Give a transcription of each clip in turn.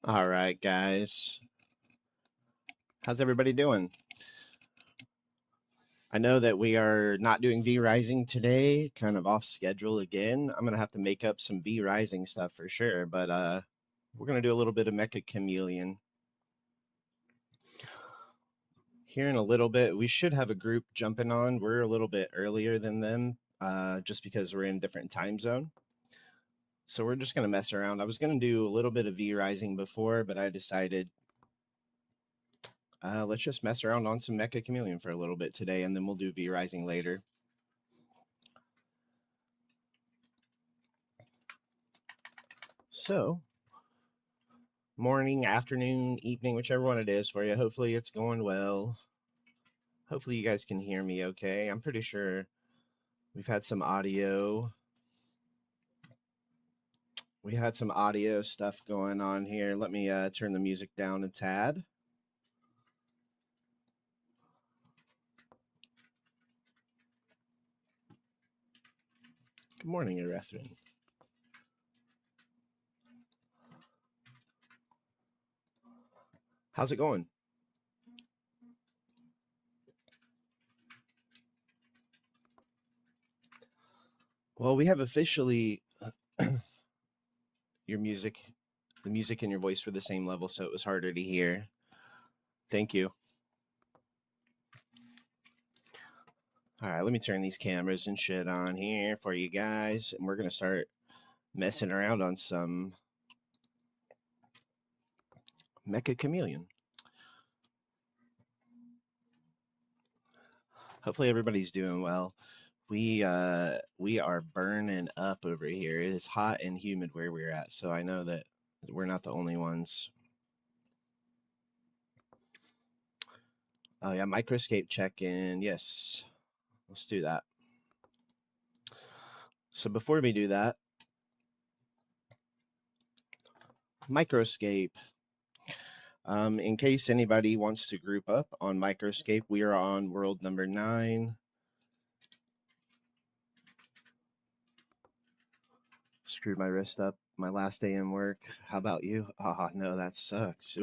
All right, guys. How's everybody doing? I know that we are not doing V Rising today, kind of off schedule again. I'm going to have to make up some V Rising stuff for sure, but we're going to do a little bit of Meccha Chameleon. Here in a little bit, we should have a group jumping on. We're a little bit earlier than them just because we're in a different time zone. So we're just going to mess around. I was going to do a little bit of V Rising before, but I decided let's just mess around on some Meccha Chameleon for a little bit today, and then we'll do V Rising later. So, morning, afternoon, evening, whichever one it is for you. Hopefully it's going well. Hopefully you guys can hear me okay. I'm pretty sure we've had some audio. We had some audio stuff going on here. Let me turn the music down a tad. Good morning, Erethren. How's it going? Well, we have officially the music and your voice were the same level, so it was harder to hear. Thank you. All right, let me turn these cameras and shit on here for you guys, and we're going to start messing around on some Meccha Chameleon. Hopefully everybody's doing well. We are burning up over here. It is hot and humid where we're at, so I know that we're not the only ones. Oh yeah, microscape check-in. Yes, let's do that. So before we do that, microscape. In case anybody wants to group up on microscape, we are on world number 9. Screwed my wrist up my last day in work. How about you? No, that sucks.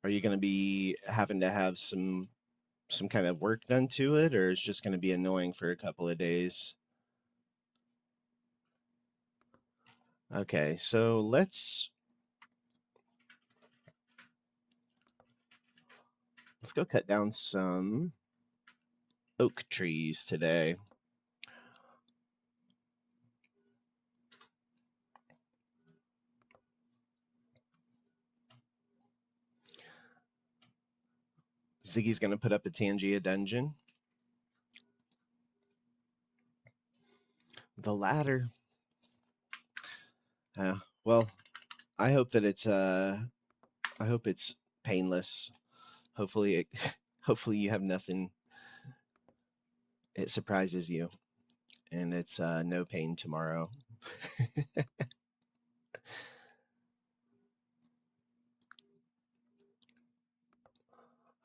Are you going to be having to have some kind of work done to it, or it's just going to be annoying for a couple of days? Okay, so let's go cut down some oak trees today. Ziggy's going to put up a Tangia dungeon. The ladder. Well, I hope that it's I hope it's painless. Hopefully hopefully you have nothing. It surprises you, and it's no pain tomorrow.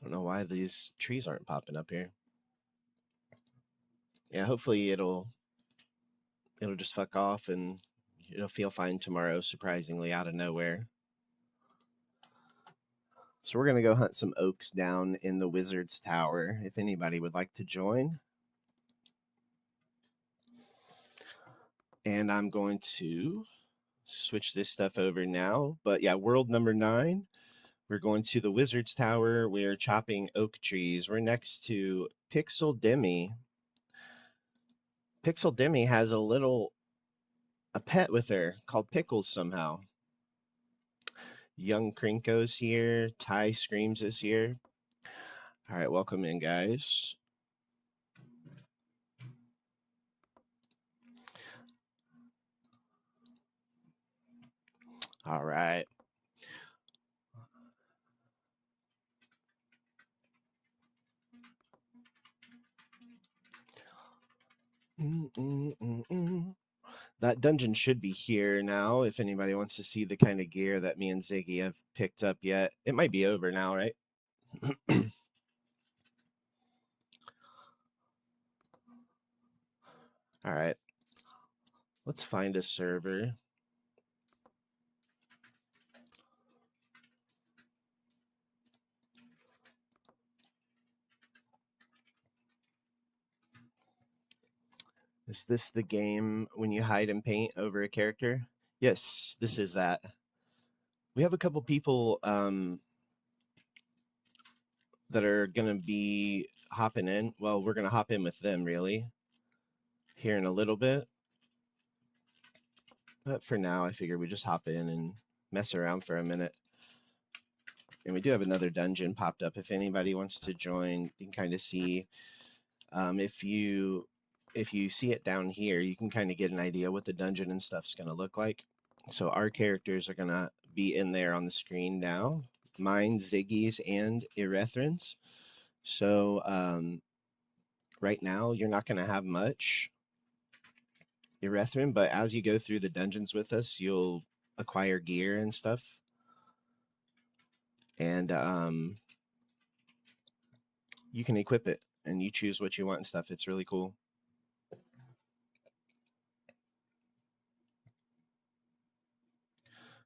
I don't know why these trees aren't popping up here. Yeah, hopefully it'll just fuck off and it'll feel fine tomorrow, surprisingly out of nowhere. So we're going to go hunt some oaks down in the Wizard's Tower, if anybody would like to join. And I'm going to switch this stuff over now. But yeah, world number 9. We're going to the Wizard's Tower. We're chopping oak trees. We're next to Pixel Demi. Pixel Demi has a pet with her called Pickles somehow. Young Krinko's here. Ty Screams is here. All right, welcome in, guys. All right. That dungeon should be here now if anybody wants to see the kind of gear that me and Ziggy have picked up yet. It might be over now, right? All right. Let's find a server. Is this the game when you hide and paint over a character? Yes, this is that. We have a couple people that are going to be hopping in. Well, we're going to hop in with them, really, here in a little bit. But for now, I figure we just hop in and mess around for a minute. And we do have another dungeon popped up. If anybody wants to join, you can kind of see. If you see it down here, you can kind of get an idea what the dungeon and stuff's going to look like. So our characters are going to be in there on the screen now. Mine, Ziggy's, and Erethrin's. So right now, you're not going to have much Erethrin, but as you go through the dungeons with us, you'll acquire gear and stuff. And you can equip it, and you choose what you want and stuff. It's really cool.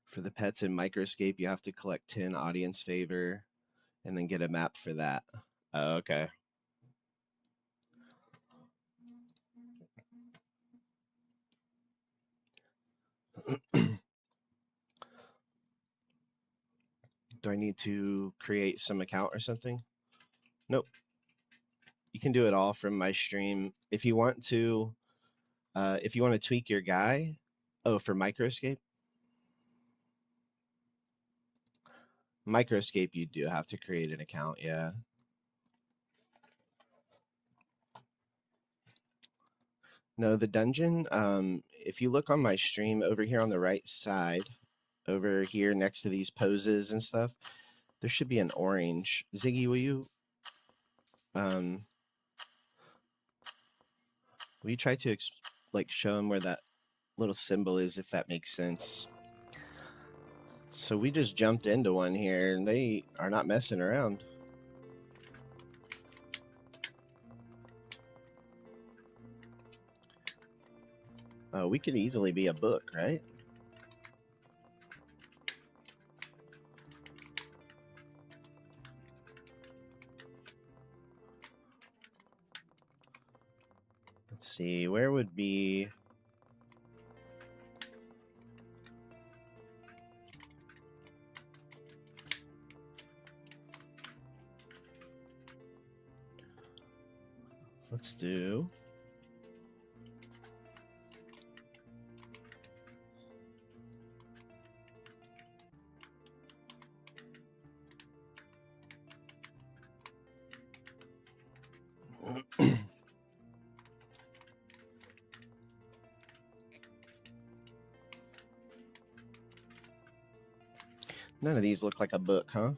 For the pets in Microscape, you have to collect 10 audience favor and then get a map for that. Oh, okay. Do I need to create some account or something? Nope. You can do it all from my stream. If you want to tweak your guy, for Microscape, you do have to create an account, yeah. No, the dungeon, if you look on my stream over here on the right side, over here next to these poses and stuff, there should be an orange. Ziggy, will you try to show him where that little symbol is, if that makes sense? So we just jumped into one here, and they are not messing around. We could easily be a book, right? Let's see, where would be... Let's do... None of these look like a book, huh?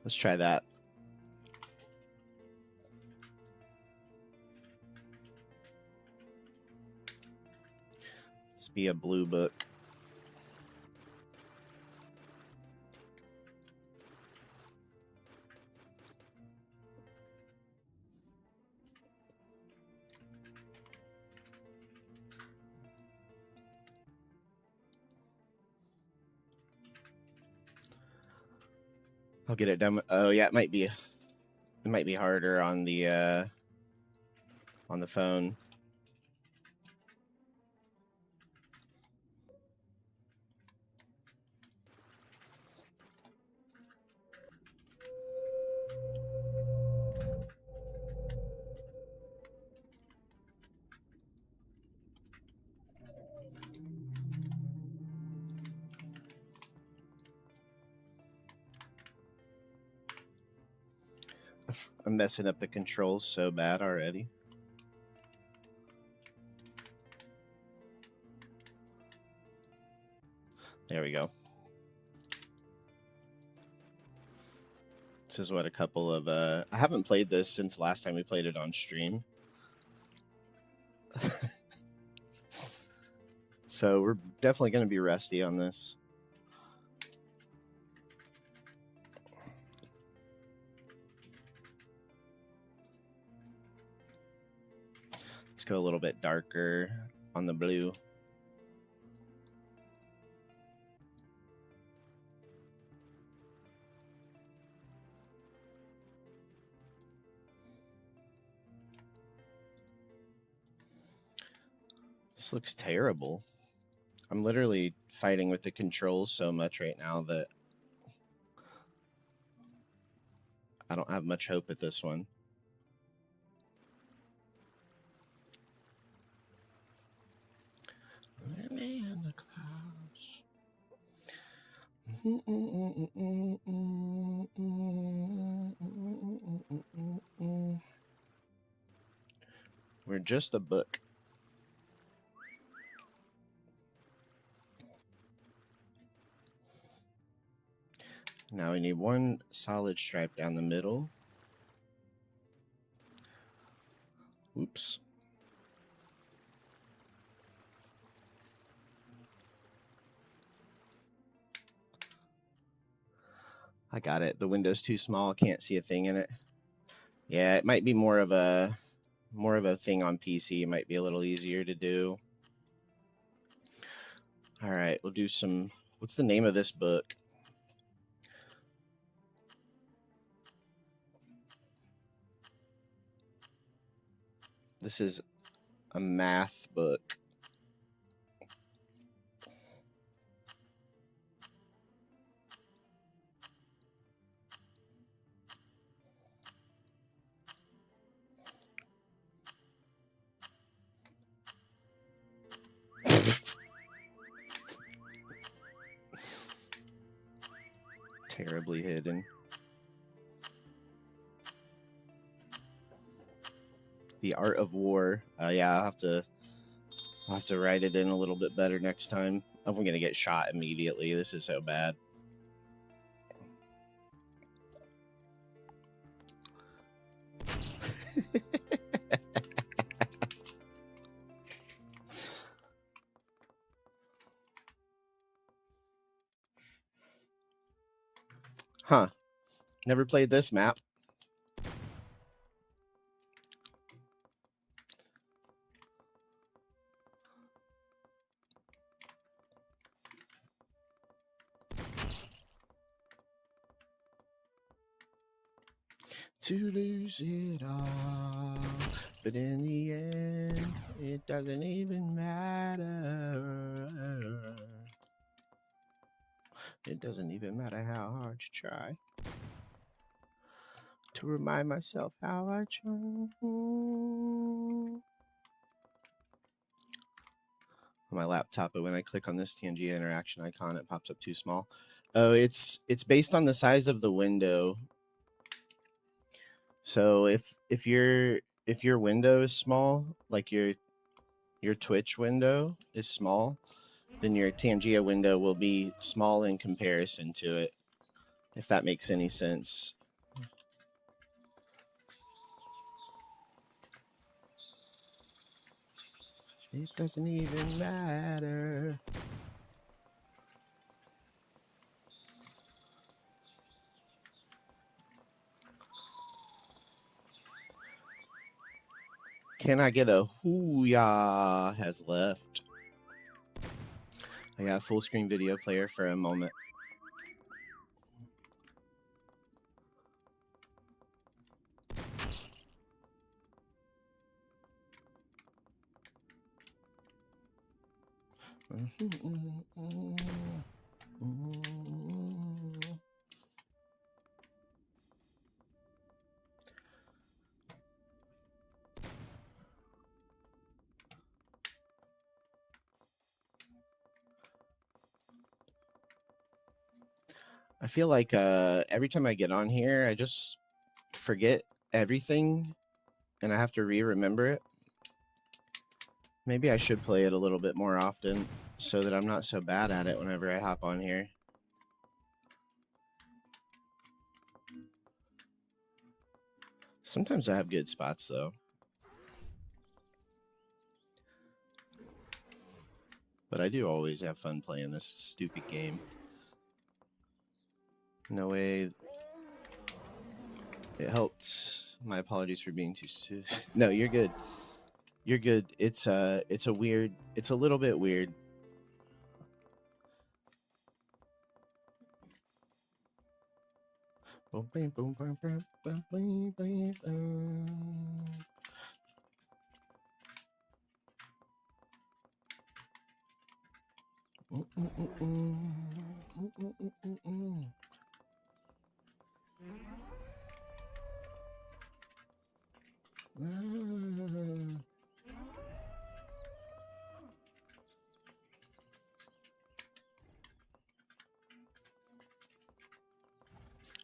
Let's try that. Let's be a blue book. I'll get it done. Oh yeah, it might be harder on the phone. I'm messing up the controls so bad already. There we go. This is what a couple of... I haven't played this since last time we played it on stream. So we're definitely going to be rusty on this. Let's go a little bit darker on the blue. This looks terrible. I'm literally fighting with the controls so much right now that I don't have much hope at this one. Man, the clouds. We're just a book. Now we need one solid stripe down the middle. Oops. I got it. The window's too small. I can't see a thing in it. Yeah, it might be more of a thing on PC. It might be a little easier to do. All right, we'll do some. What's the name of this book? This is a math book. Terribly hidden. The Art of War. Yeah, I'll have to write it in a little bit better next time. I'm gonna get shot immediately. This is so bad. Huh. Never played this map. To lose it all, but in the end, it doesn't even matter. It doesn't even matter how hard you try. To remind myself how I try. On my laptop, but when I click on this TNG interaction icon, it pops up too small. Oh, it's based on the size of the window. So if your window is small, like your Twitch window is small, then your Tangia window will be small in comparison to it, if that makes any sense. It doesn't even matter. Can I get a hoo-yah has left? I got a full screen video player for a moment. I feel like every time I get on here, I just forget everything and I have to remember it. Maybe I should play it a little bit more often so that I'm not so bad at it whenever I hop on here. Sometimes I have good spots, though. But I do always have fun playing this stupid game. No way. It helped. My apologies for being too... No, you're good. You're good. It's a weird. It's a little bit weird.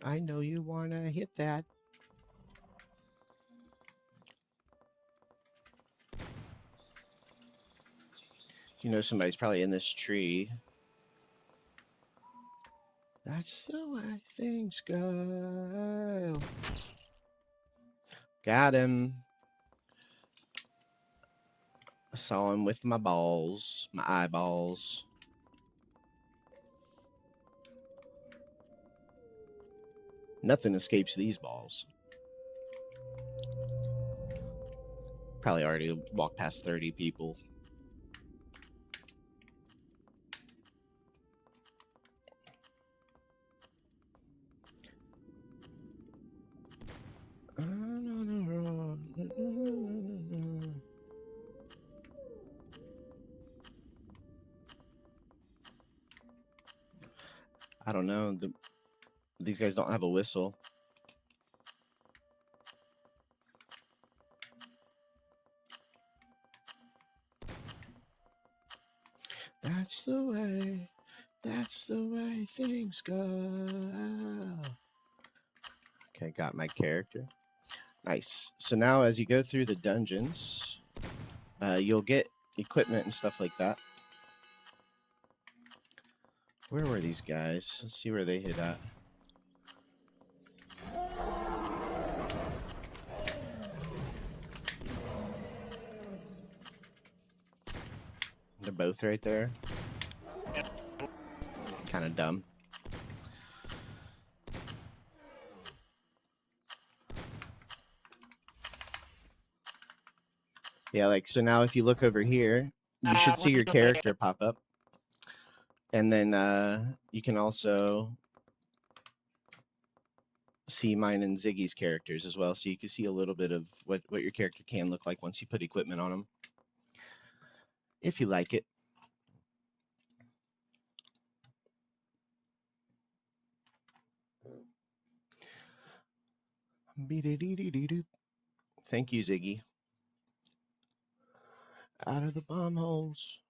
I know you wanna hit that. You know somebody's probably in this tree. That's the way things go. Got him. I saw him with my balls, my eyeballs. Nothing escapes these balls. Probably already walked past 30 people. I don't know. These guys don't have a whistle. That's the way things go. Okay, got my character. Nice. So now as you go through the dungeons, you'll get equipment and stuff like that. Where were these guys? Let's see where they hid at. They're both right there. Kind of dumb. Yeah, like, so now if you look over here, you should see your character pop up. And then you can also see mine and Ziggy's characters as well. So you can see a little bit of what your character can look like once you put equipment on them. If you like it. Thank you, Ziggy. Out of the bomb holes.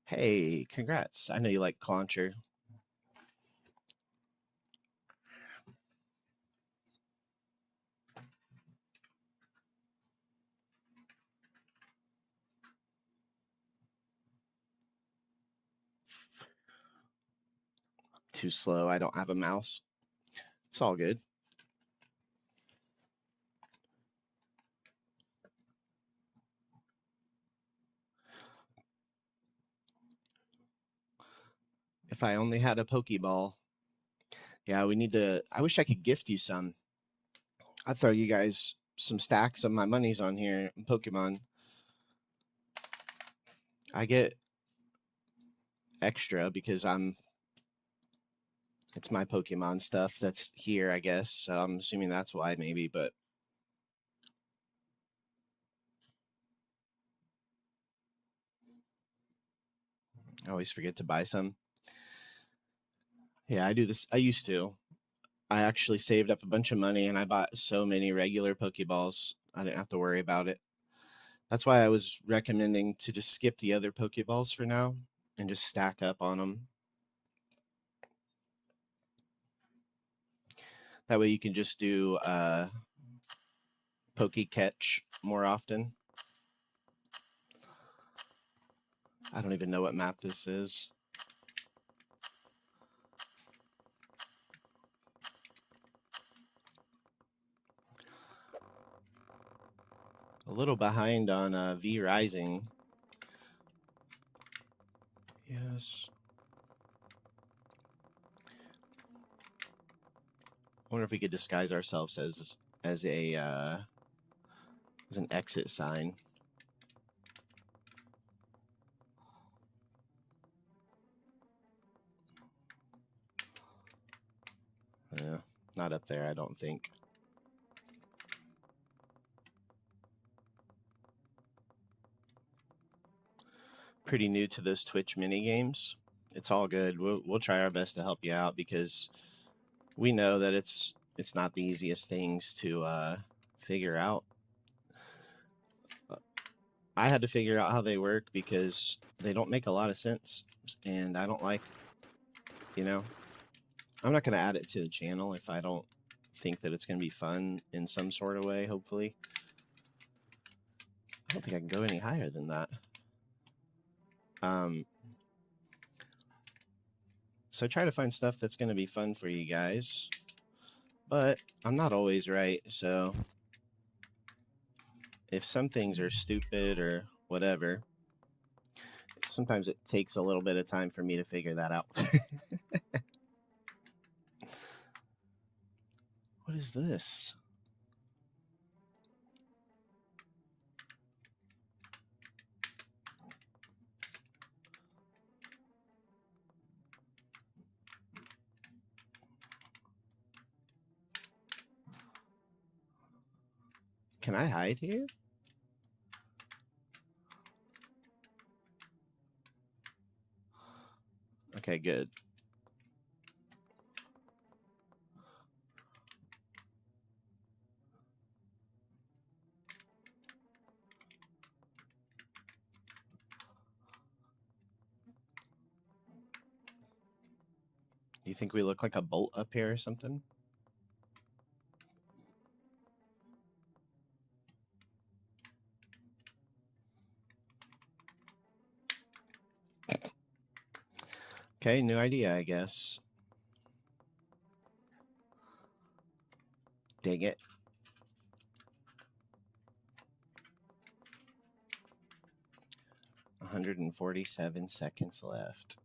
Hey, congrats. I know you like Clauncher. Too slow. I don't have a mouse. It's all good. If I only had a Pokeball. Yeah, we need to. I wish I could gift you some. I'd throw you guys some stacks of my monies on here in Pokemon. I get extra because it's my Pokemon stuff that's here, I guess. So I'm assuming that's why, maybe, but I always forget to buy some. Yeah, I do this. I used to. I actually saved up a bunch of money and I bought so many regular Pokeballs. I didn't have to worry about it. That's why I was recommending to just skip the other Pokeballs for now and just stack up on them. That way you can just do Poke Catch more often. I don't even know what map this is. A little behind on V Rising. Yes. wonder if we could disguise ourselves as a as an exit sign. Yeah, not up there, I don't think. Pretty new to those Twitch mini games. It's all good. We'll try our best to help you out because we know that it's not the easiest things to figure out. I had to figure out how they work because they don't make a lot of sense, and I don't like, you know, I'm not going to add it to the channel if I don't think that it's going to be fun in some sort of way, hopefully. I don't think I can go any higher than that. So I try to find stuff that's going to be fun for you guys, but I'm not always right, so if some things are stupid or whatever, sometimes it takes a little bit of time for me to figure that out. What is this? Can I hide here? Okay, good. You think we look like a bolt up here or something? Okay, new idea, I guess. Dang it. $147 seconds left.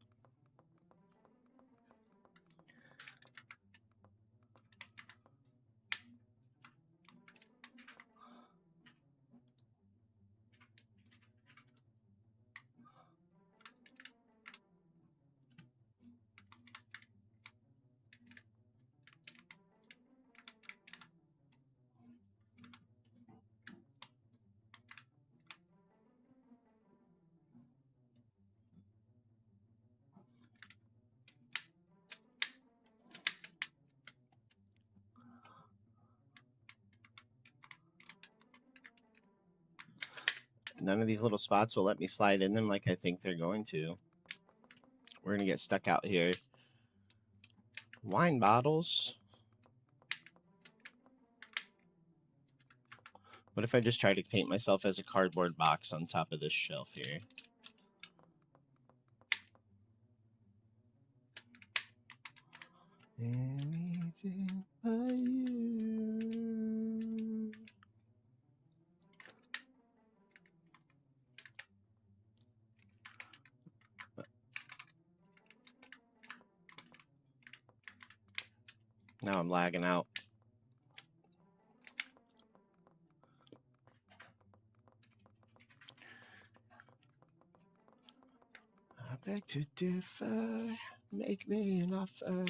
None of these little spots will let me slide in them like I think they're going to. We're going to get stuck out here. Wine bottles. What if I just try to paint myself as a cardboard box on top of this shelf here? Anything but you. Now I'm lagging out. I beg to differ, make me an offer.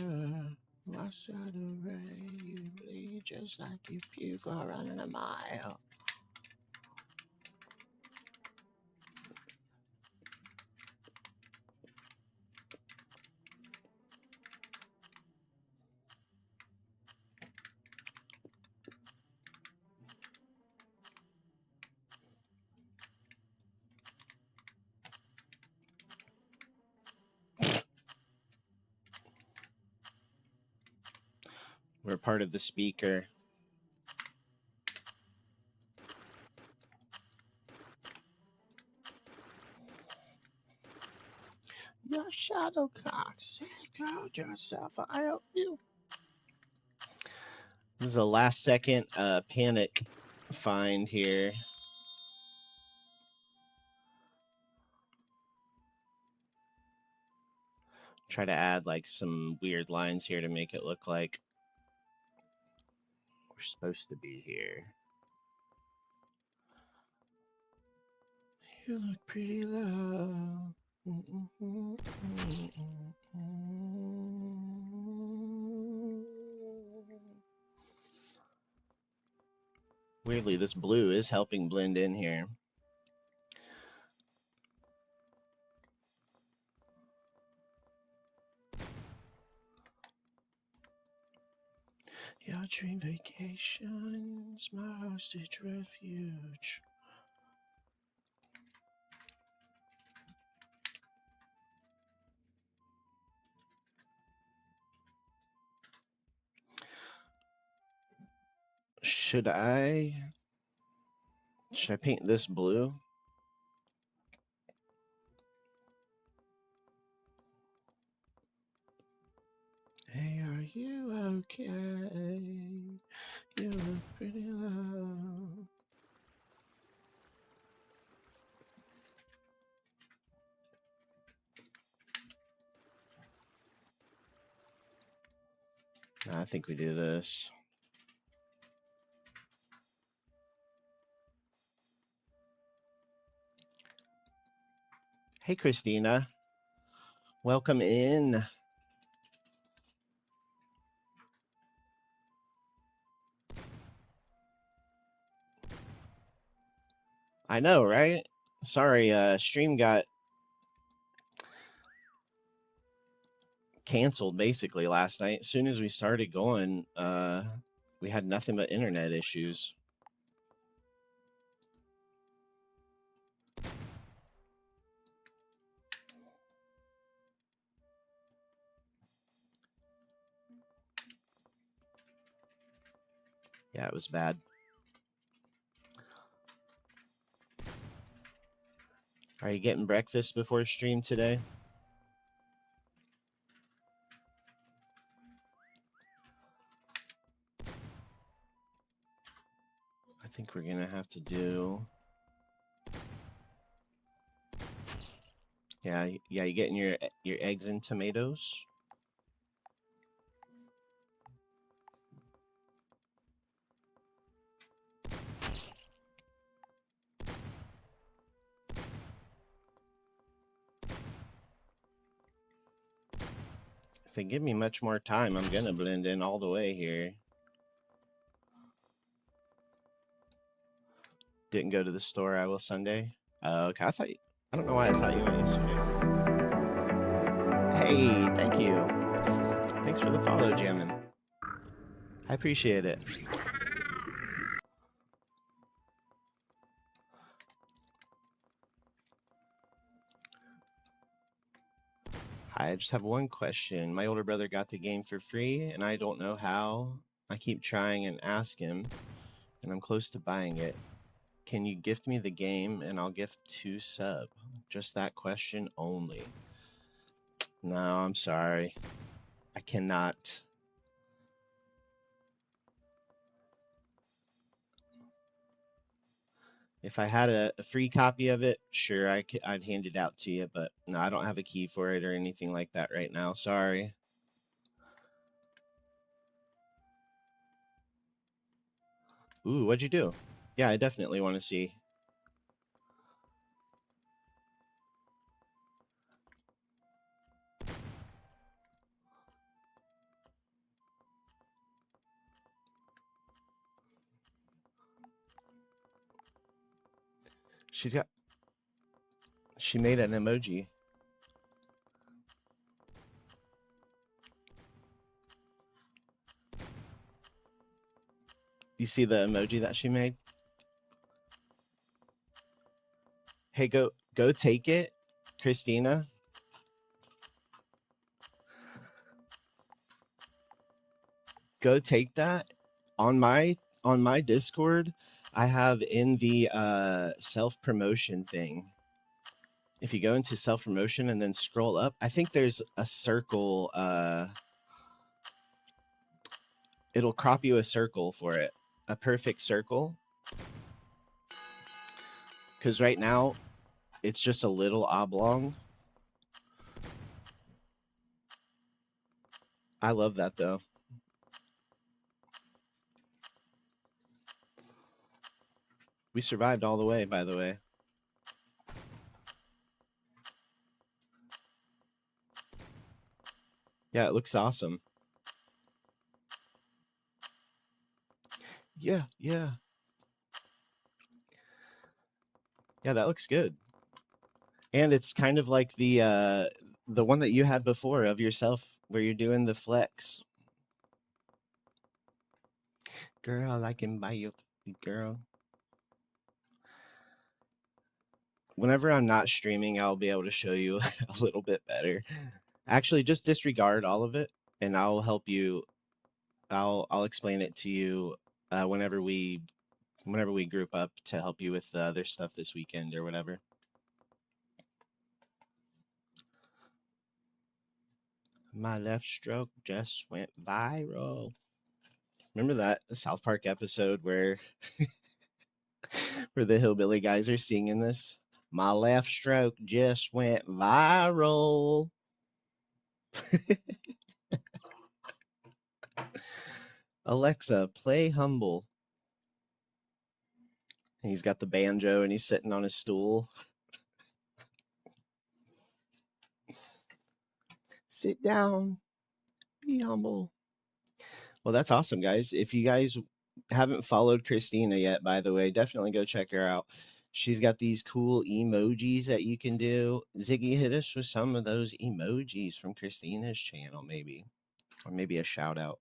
My shadow ray, you bleed just like you puke while running a mile. We're part of the speaker. Your shadow cock, out yourself, I help you. This is a last second panic find here. Try to add like some weird lines here to make it look like We're supposed to be here. You look pretty low. Weirdly, this blue is helping blend in here. Your dream vacation's my hostage refuge. Should I paint this blue? Hey, are you okay? You look pretty low. I think we do this. Hey, Christina. Welcome in. I know, right? Sorry, stream got canceled basically last night. As soon as we started going, we had nothing but internet issues. Yeah, it was bad. Are you getting breakfast before stream today? I think we're gonna have to do. Yeah, you getting your eggs and tomatoes? If they give me much more time, I'm gonna blend in all the way here. Didn't go to the store. I will Sunday. Okay, I don't know why I thought you went yesterday. Hey, thank you. Thanks for the follow, Jammin. I appreciate it. Hi, I just have one question. My older brother got the game for free, and I don't know how. I keep trying and ask him, and I'm close to buying it. Can you gift me the game, and I'll gift 2 sub? Just that question only. No, I'm sorry. I cannot. If I had a free copy of it, sure, I'd hand it out to you, but no, I don't have a key for it or anything like that right now. Sorry. Ooh, what'd you do? Yeah, I definitely want to see. She made an emoji. You see the emoji that she made? Hey, go take it, Christina. Go take that on my Discord. I have in the self-promotion thing. If you go into self-promotion and then scroll up, I think there's a circle. It'll crop you a circle for it, a perfect circle. Because right now, it's just a little oblong. I love that though. We survived all the way, by the way. Yeah, it looks awesome. Yeah, yeah. Yeah, that looks good. And it's kind of like the one that you had before of yourself where you're doing the flex. Girl, I can buy you, girl. Whenever I'm not streaming, I'll be able to show you a little bit better. Actually, just disregard all of it, and I'll help you. I'll explain it to you whenever we group up to help you with their stuff this weekend or whatever. My left stroke just went viral. Remember that South Park episode where the hillbilly guys are singing this? My left stroke just went viral. Alexa, play Humble. And he's got the banjo and he's sitting on his stool. Sit down, be humble. Well, that's awesome, guys. If you guys haven't followed Christina yet, by the way, definitely go check her out. She's got these cool emojis that you can do. Ziggy, hit us with some of those emojis from Christina's channel, maybe. Or maybe a shout out.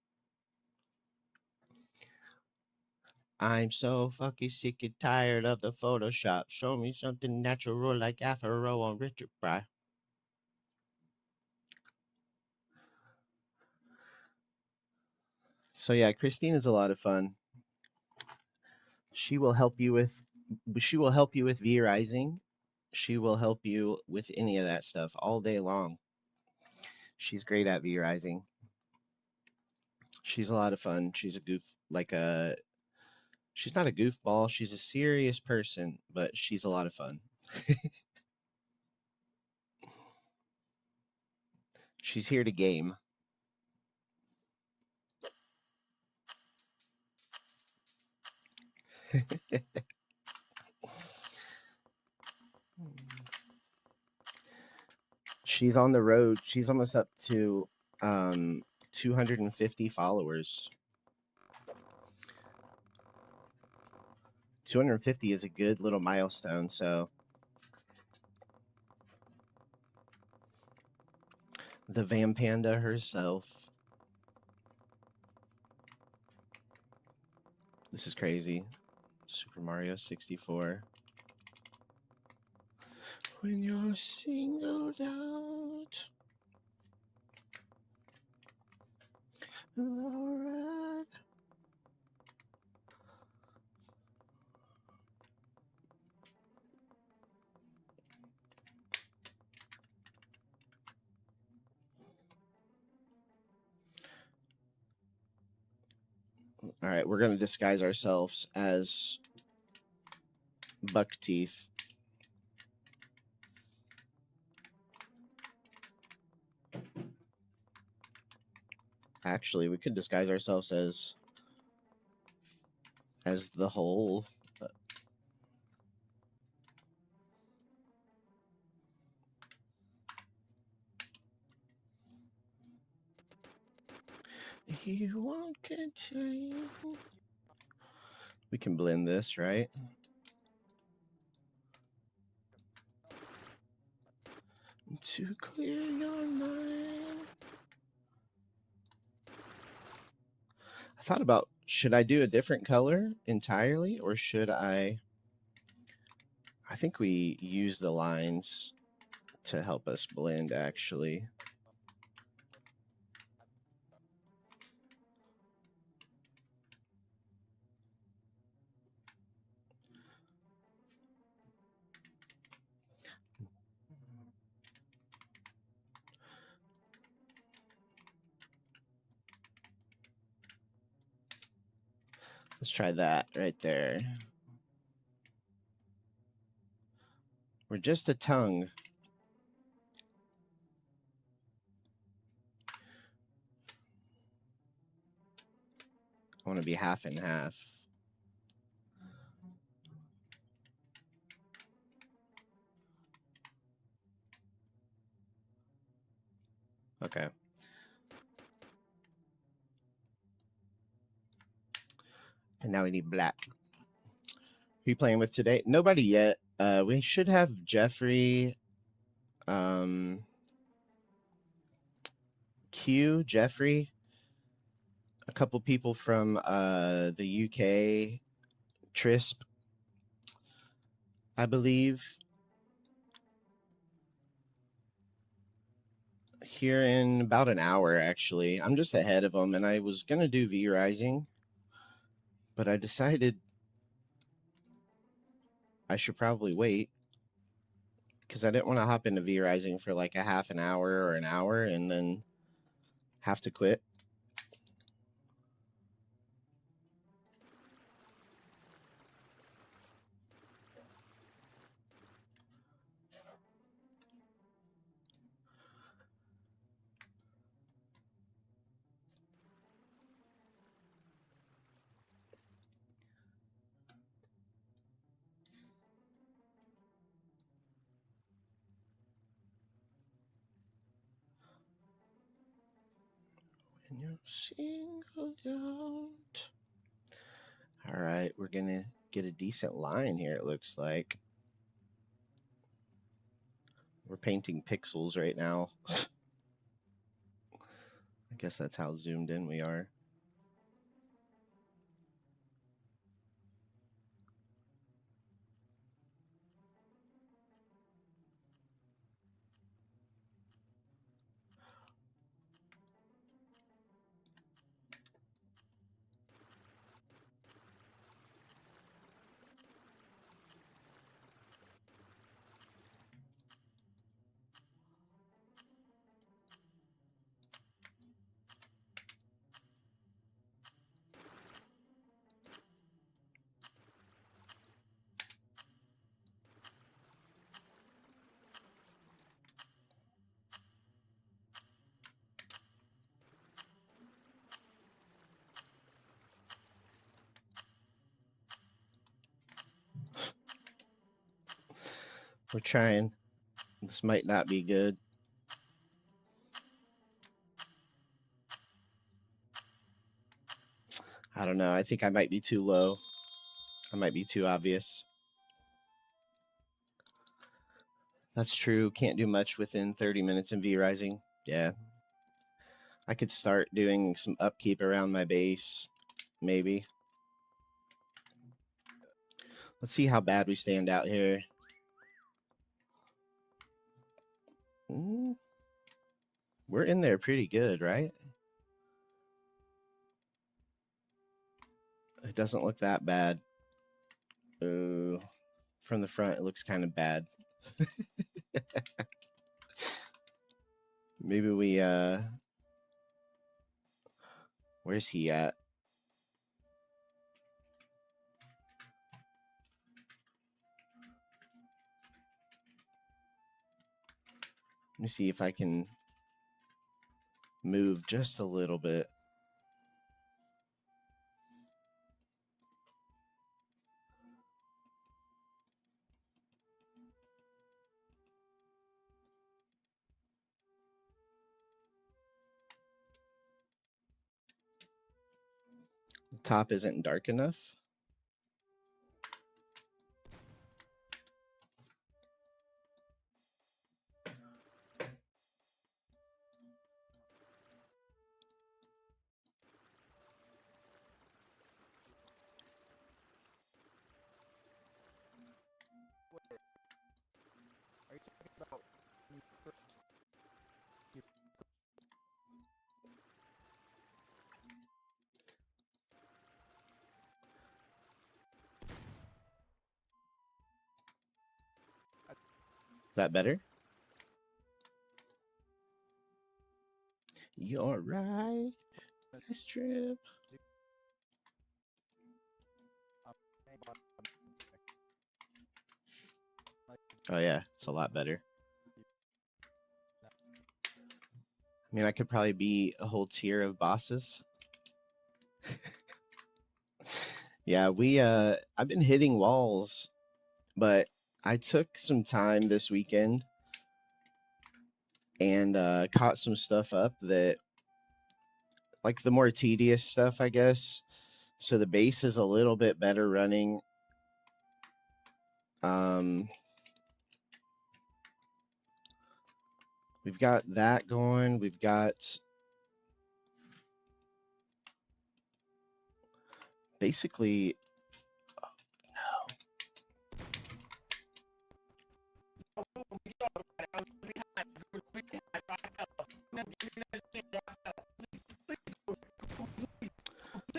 I'm so fucking sick and tired of the Photoshop. Show me something natural like Afro on Richard Pryor. So yeah, Christina's a lot of fun. She will help you with V-Rising. She will help you with any of that stuff all day long. She's great at V-Rising. She's a lot of fun. She's a goof, she's not a goofball. She's a serious person, but she's a lot of fun. She's here to game. She's on the road. She's almost up to 250 followers. 250 is a good little milestone. So the Vampanda herself. This is crazy. Super Mario 64. When you're singled out. All right. All right, we're going to disguise ourselves as Buck Teeth. Actually, we could disguise ourselves as the whole. You won't contain. We can blend this, right? To clear your mind. I thought about, should I do a different color entirely, or should I think we use the lines to help us blend, actually. Let's try that right there. We're just a tongue. I want to be half and half. And now we need black. Who you playing with today? Nobody yet. We should have Jeffrey, Q, Jeffrey, a couple people from the UK, Trisp, I believe, here in about an hour, actually. I'm just ahead of them, and I was going to do V-Rising, but I decided I should probably wait because I didn't want to hop into V-Rising for like a half an hour or an hour and then have to quit. When you're singled out. All right, we're going to get a decent line here, it looks like. We're painting pixels right now. I guess that's how zoomed in we are. We're trying. This might not be good. I don't know. I think I might be too low. I might be too obvious. That's true. Can't do much within 30 minutes in V-Rising. Yeah. I could start doing some upkeep around my base, maybe. Let's see how bad we stand out here. We're in there pretty good, right? It doesn't look that bad. Ooh, from the front, it looks kind of bad. Maybe we, where's he at? Let me see if I can move just a little bit. The top isn't dark enough. Is that better? You're right. Nice trip. Oh yeah, it's a lot better. I mean, I could probably be a whole tier of bosses. Yeah, I've been hitting walls, but I took some time this weekend and caught some stuff up that, like the more tedious stuff, I guess. So the base is a little bit better running. We've got that going. We've got basically,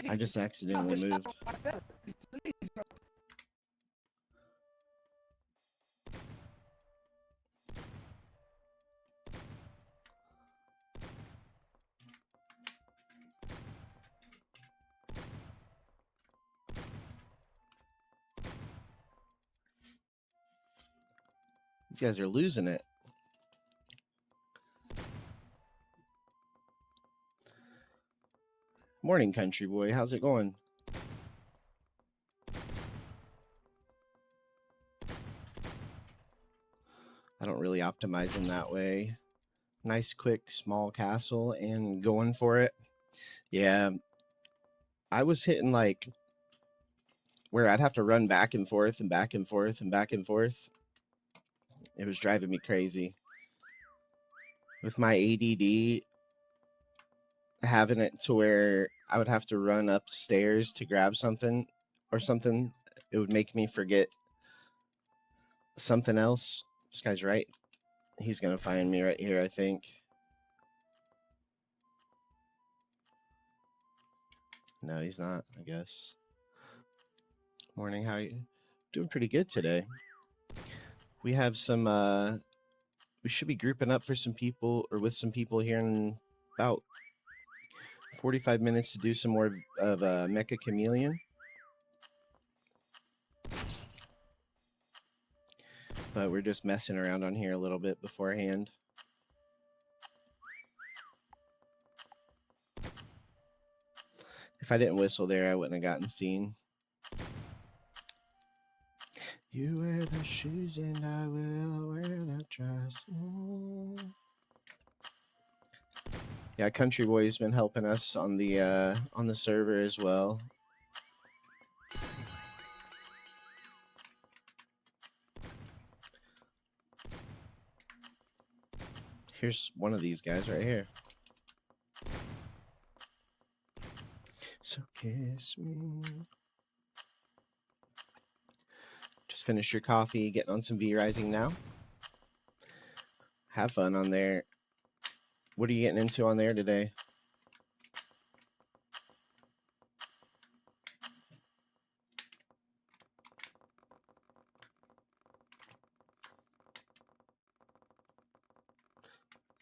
I just accidentally moved. These guys are losing it. Morning, country boy. How's it going? I don't really optimize in that way. Nice, quick, small castle and going for it. Yeah. I was hitting like where I'd have to run back and forth and back and forth and back and forth. It was driving me crazy. With my ADD, having it to where I would have to run upstairs to grab something or something, it would make me forget something else. This guy's right. He's going to find me right here, I think. No, he's not, I guess. Morning, how are you? Doing pretty good today. We have some, we should be grouping up for some people or with some people here in about 45 minutes to do some more of Meccha Chameleon. But we're just messing around on here a little bit beforehand. If I didn't whistle there, I wouldn't have gotten seen. You wear the shoes and I will wear the dress. Yeah, Country Boy's been helping us on the server as well. Here's one of these guys right here. So kiss me. Just finished your coffee, getting on some V-Rising now. Have fun on there. What are you getting into on there today?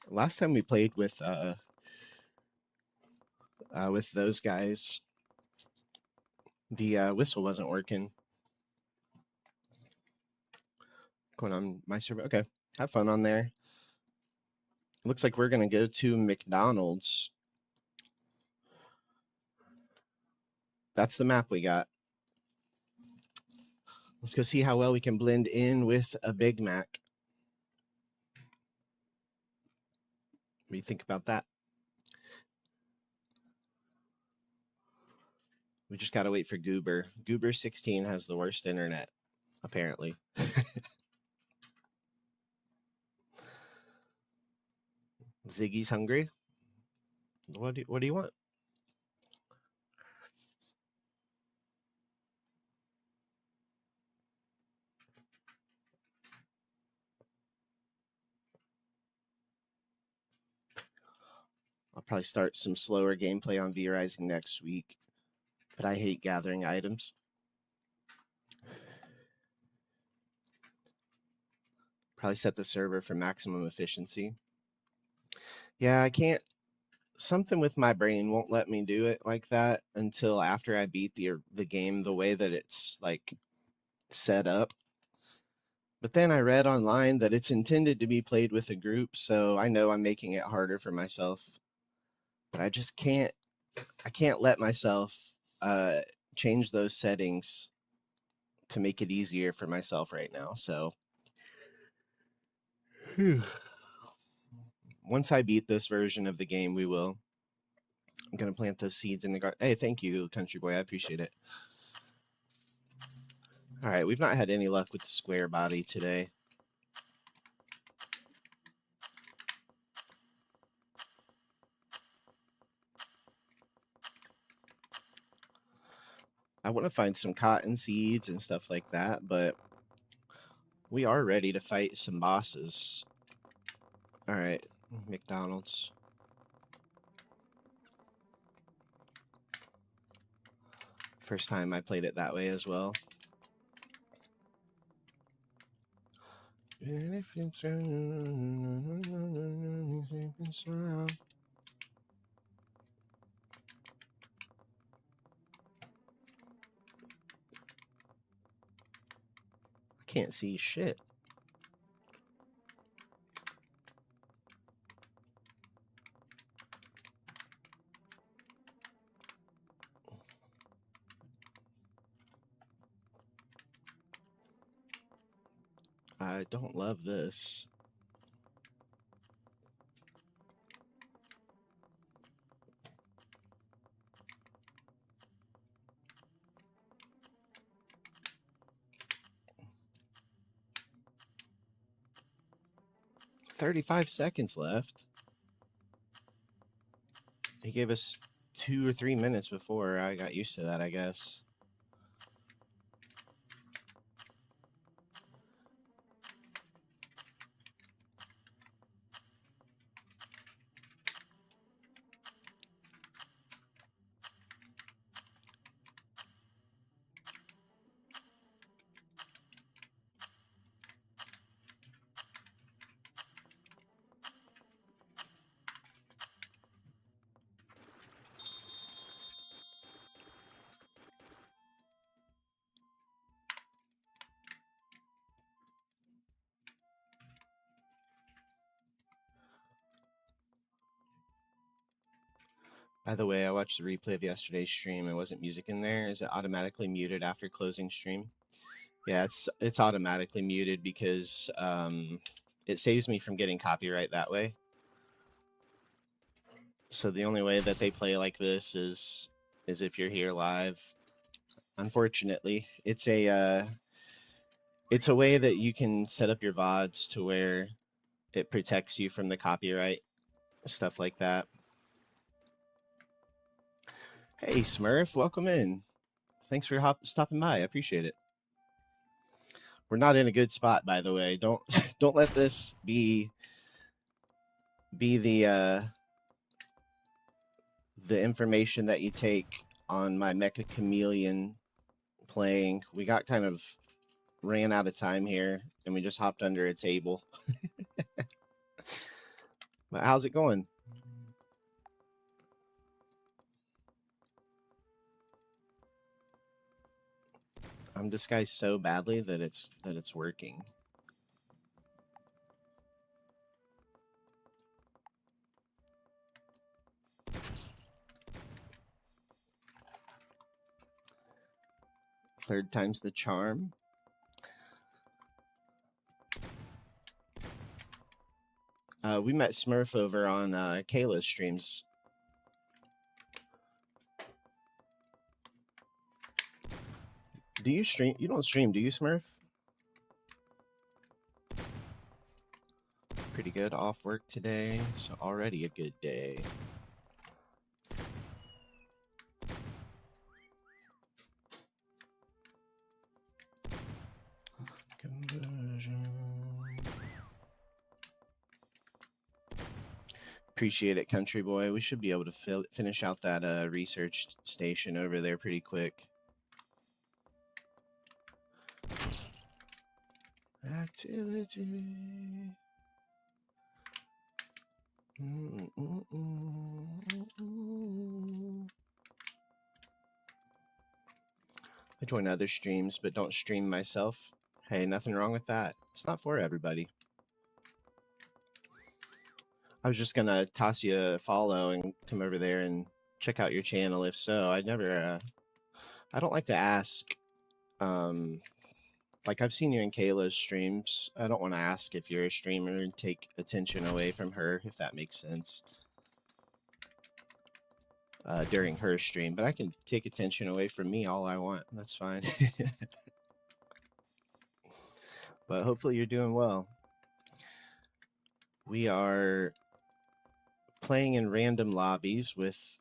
Last time we played with those guys, the whistle wasn't working. Going on my server. Okay, have fun on there. Looks like we're gonna go to McDonald's. That's the map we got. Let's go see how well we can blend in with a Big Mac. What do you think about that? We just gotta wait for Goober. Goober 16 has the worst internet, apparently. Ziggy's hungry. What do you want? I'll probably start some slower gameplay on V-Rising next week, but I hate gathering items. Probably set the server for maximum efficiency. Yeah, I can't. Something with my brain won't let me do it like that until after I beat the game the way that it's like set up. But then I read online that it's intended to be played with a group, so I know I'm making it harder for myself. But I just can't. I can't let myself change those settings to make it easier for myself right now. So once I beat this version of the game, we will. I'm gonna plant those seeds in the garden. Hey, thank you, country boy. I appreciate it. All right, we've not had any luck with the square body today. I want to find some cotton seeds and stuff like that, but we are ready to fight some bosses. All right, McDonald's. First time I played it that way as well. I can't see shit. I don't love this. $35 seconds left. He gave us 2 or 3 minutes before. I got used to that, I guess. By the way, I watched the replay of yesterday's stream. It wasn't music in there. Is it automatically muted after closing stream? Yeah, it's automatically muted because it saves me from getting copyright that way. So the only way that they play like this is if you're here live. Unfortunately, it's a way that you can set up your VODs to where it protects you from the copyright, stuff like that. Hey Smurf, welcome in. Thanks for stopping by. I appreciate it. We're not in a good spot, by the way. Don't let this be the information that you take on my Meccha Chameleon playing. We got kind of ran out of time here, and we just hopped under a table. But how's it going? I'm disguised so badly that it's working. Third time's the charm. We met Smurf over on Kayla's streams. Do you stream? You don't stream, do you, Smurf? Pretty good. Off work today, so already a good day. Conversion. Appreciate it, country boy. We should be able to finish out that research station over there pretty quick. Activity. I join other streams, but don't stream myself. Hey, nothing wrong with that. It's not for everybody. I was just gonna toss you a follow and come over there and check out your channel. If so, I never. I don't like to ask. Like I've seen you in Kayla's streams. I don't want to ask if you're a streamer and take attention away from her, if that makes sense. during her stream, but I can take attention away from me all I want. That's fine. But hopefully you're doing well. We are playing in random lobbies with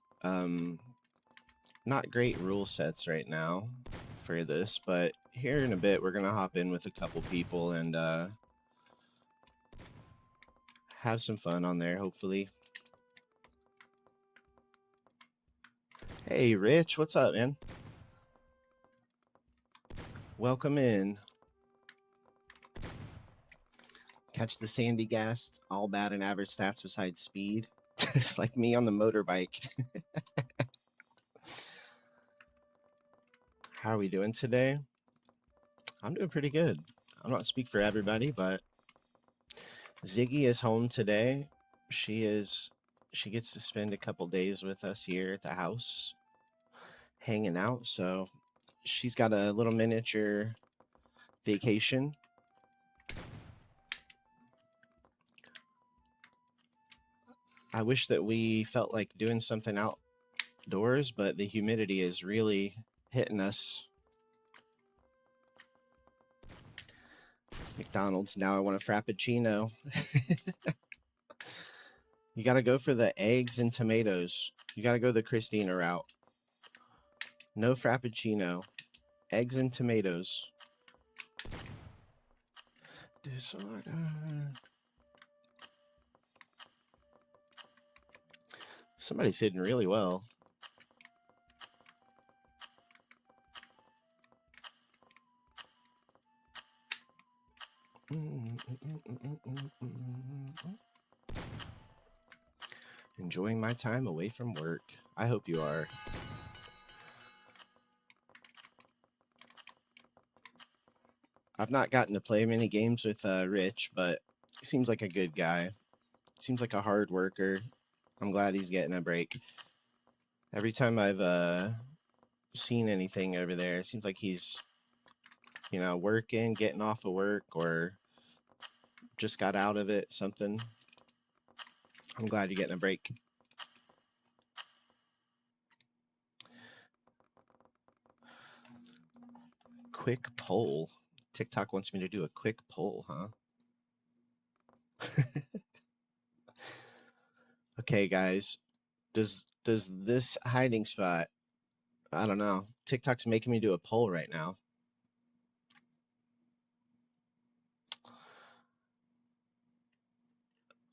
not great rule sets right now for this, but here in a bit we're gonna hop in with a couple people and have some fun on there, hopefully. Hey Rich, what's up, man? Welcome in. Catch the sandy gas, all bad and average stats besides speed. Just like me on the motorbike. How are we doing today? I'm doing pretty good. I'm not speak for everybody, but Ziggy is home today. She gets to spend a couple days with us here at the house, hanging out. So she's got a little miniature vacation. I wish that we felt like doing something outdoors, but the humidity is really hitting us. McDonald's, now I want a Frappuccino. You got to go for the eggs and tomatoes. You got to go the Christina route. No Frappuccino. Eggs and tomatoes. Disorder. Somebody's hidden really well. Enjoying my time away from work. I hope you are. I've not gotten to play many games with Rich, but he seems like a good guy. Seems like a hard worker. I'm glad he's getting a break. Every time I've seen anything over there, it seems like he's, you know, working, getting off of work, or just got out of it, something. I'm glad you're getting a break. Quick poll. TikTok wants me to do a quick poll, huh? Okay, guys. Does this hiding spot, I don't know. TikTok's making me do a poll right now.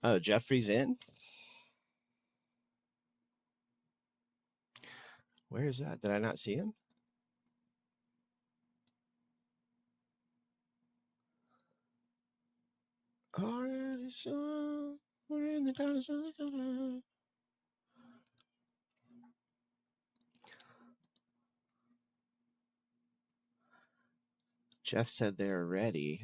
Oh, Jeffrey's in? Where is that? Did I not see him? Already saw, we're in the corner, so the corner. Jeff said they're ready.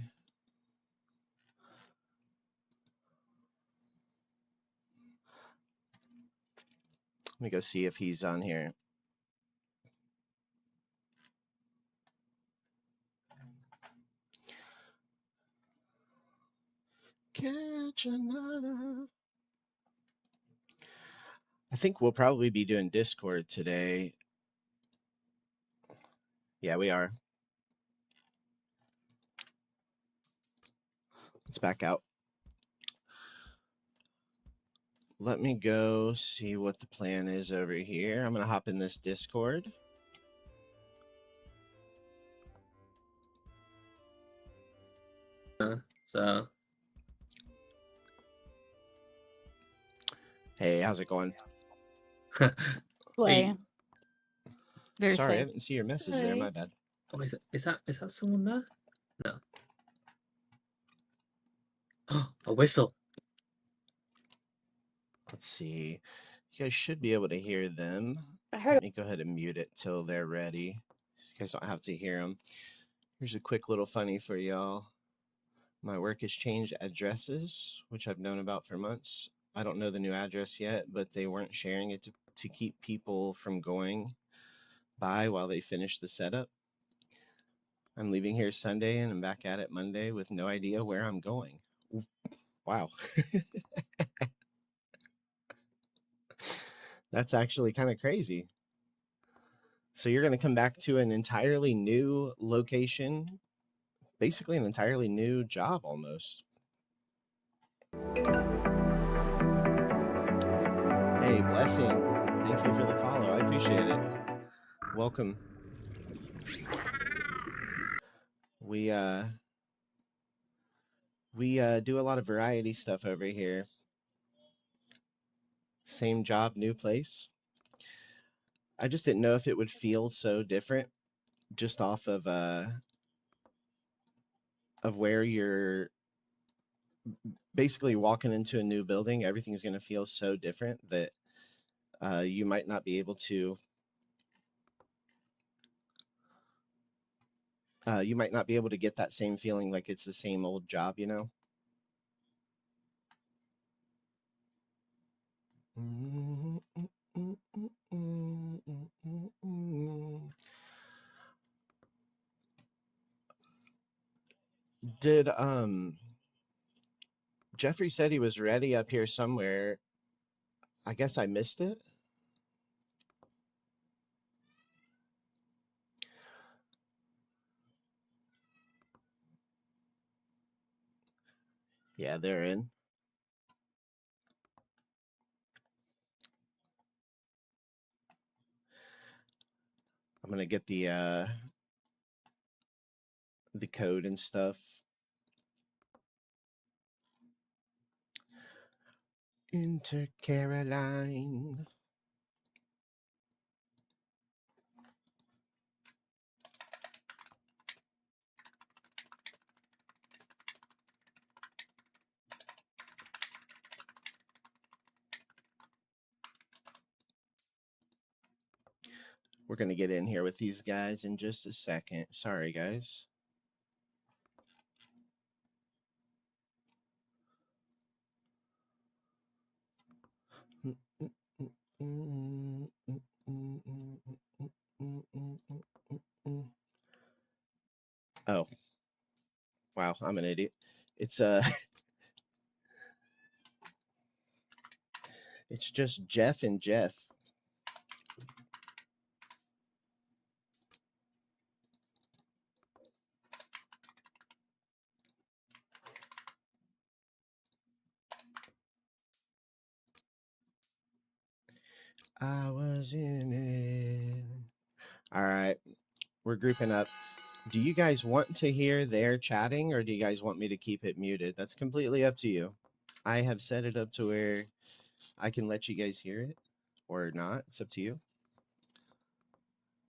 Let me go see if he's on here. Catch another. I think we'll probably be doing Discord today. Yeah, we are. Let's back out. Let me go see what the plan is over here. I'm going to hop in this Discord. So. Hey, how's it going? Play. Very Sorry, safe. I didn't see your message there. My bad. Oh, is that someone there? No. Oh, a whistle. Let's see. You guys should be able to hear them. I heard Let me go ahead and mute it till they're ready. You guys don't have to hear them. Here's a quick little funny for y'all. My work has changed addresses, which I've known about for months. I don't know the new address yet, but they weren't sharing it to keep people from going by while they finish the setup. I'm leaving here Sunday and I'm back at it Monday with no idea where I'm going. Wow. That's actually kind of crazy. So you're going to come back to an entirely new location, basically an entirely new job almost. Hey, Blessing, thank you for the follow. I appreciate it. Welcome. We do a lot of variety stuff over here. Same job, new place. I just didn't know if it would feel so different just off of where you're basically walking into a new building. Everything's going to feel so different that you might not be able to get that same feeling like it's the same old job, you know? Did Jeffrey said he was ready up here somewhere. I guess I missed it. Yeah, they're in. I'm gonna get the code and stuff. Inter Caroline. We're going to get in here with these guys in just a second. Sorry, guys. Oh. Wow, I'm an idiot. It's it's just Jeff and Jeff. I was in it. All right, we're grouping up. Do you guys want to hear their chatting, or do you guys want me to keep it muted? That's completely up to you. I have set it up to where I can let you guys hear it or not. It's up to you.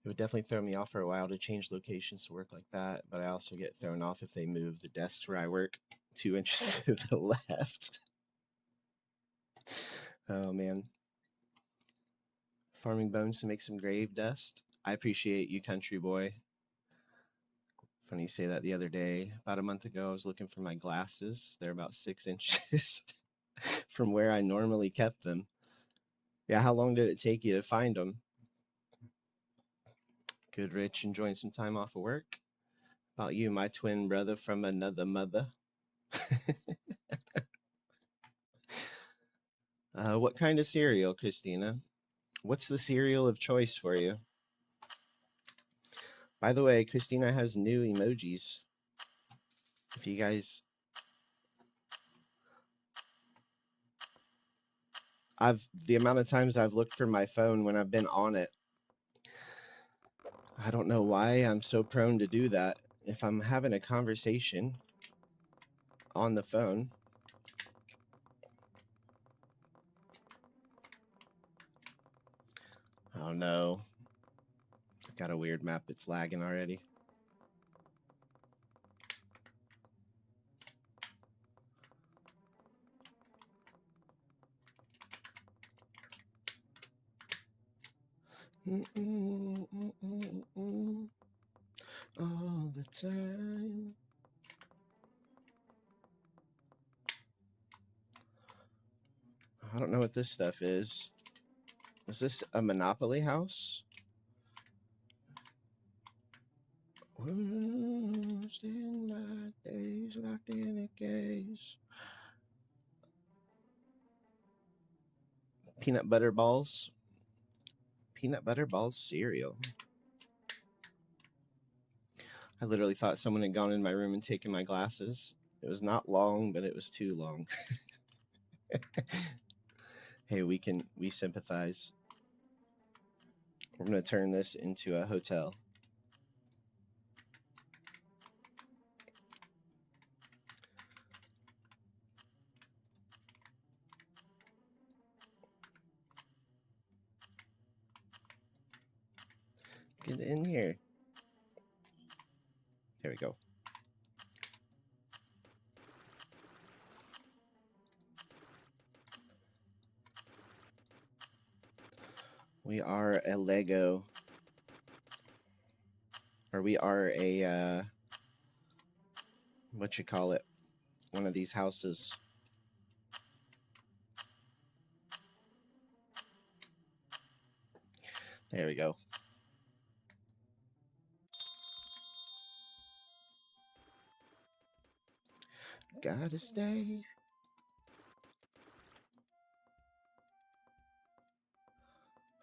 It would definitely throw me off for a while to change locations to work like that, but I also get thrown off if they move the desk where I work 2 inches to the left. Oh, man. Farming bones to make some grave dust. I appreciate you, country boy. Funny you say that. The other day, about a month ago, I was looking for my glasses. They're about 6 inches from where I normally kept them. Yeah, how long did it take you to find them? Good, Rich. Enjoying some time off of work. About you, my twin brother from another mother. What kind of cereal, Christina? What's the cereal of choice for you? By the way, Christina has new emojis. If you guys... the amount of times I've looked for my phone when I've been on it, I don't know why I'm so prone to do that. If I'm having a conversation on the phone... Oh no. I've got a weird map that's lagging already. All the time. I don't know what this stuff is. Is this a Monopoly house? Worst in my days, locked in a case. Peanut butter balls. peanut butter balls cereal. I literally thought someone had gone in my room and taken my glasses. It was not long, but it was too long. Hey, we sympathize. We're going to turn this into a hotel. Get in here. There we go. We are a Lego, or we are a, what you call it, one of these houses. There we go. Gotta stay.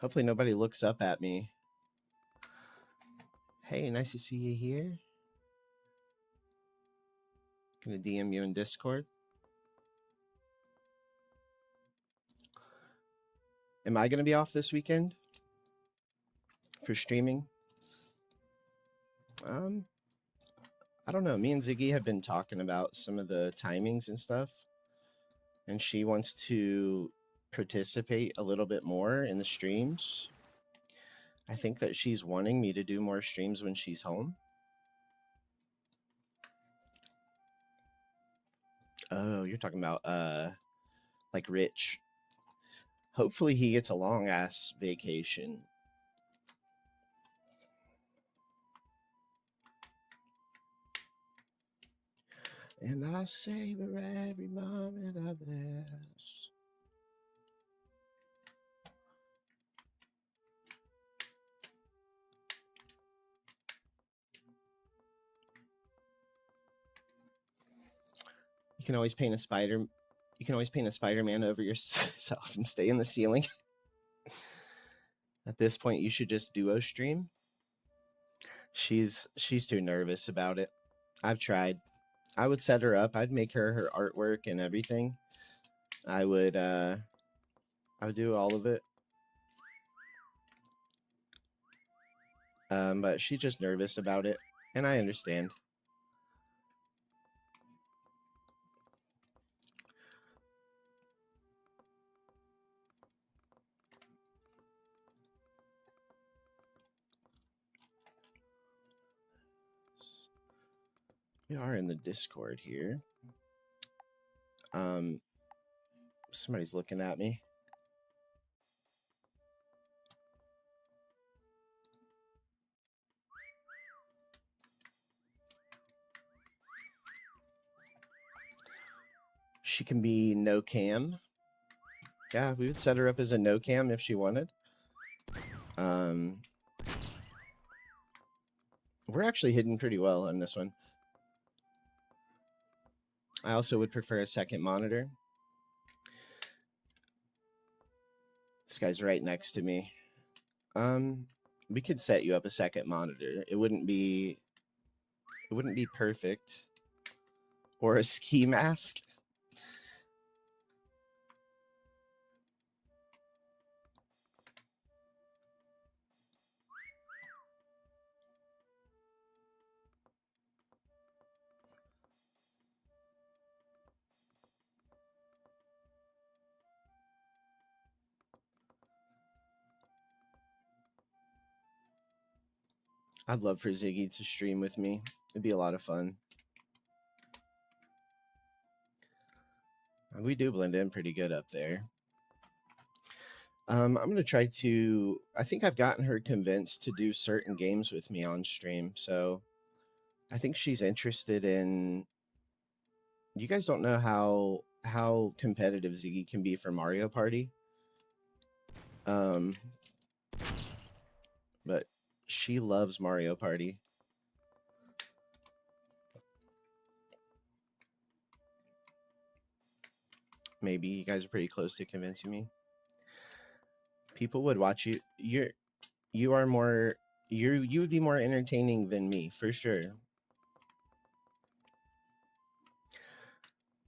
Hopefully nobody looks up at me. Hey, nice to see you here. Gonna DM you in Discord. Am I gonna be off this weekend for streaming? I don't know. Me and Ziggy have been talking about some of the timings and stuff, and she wants to participate a little bit more in the streams. I think that she's wanting me to do more streams when she's home. Oh, you're talking about like Rich. Hopefully he gets a long ass vacation. And I'll savor every moment of this. You can always paint a spider. You can always paint a Spider-Man over yourself and stay in the ceiling. At this point, you should just duo stream. She's too nervous about it. I've tried. I would set her up. I'd make her artwork and everything. I would do all of it. But she's just nervous about it, and I understand. We are in the Discord here. Somebody's looking at me. She can be no cam. Yeah, we would set her up as a no cam if she wanted. We're actually hidden pretty well on this one. I also would prefer a second monitor. This guy's right next to me. We could set you up a second monitor. It wouldn't be perfect. Or a ski mask. I'd love for Ziggy to stream with me. It'd be a lot of fun. We do blend in pretty good up there. I'm going to try to... I think I've gotten her convinced to do certain games with me on stream. So I think she's interested in... You guys don't know how competitive Ziggy can be for Mario Party. But she loves Mario Party. Maybe you guys are pretty close to convincing me. People would watch you. you are more, you would be more entertaining than me, for sure.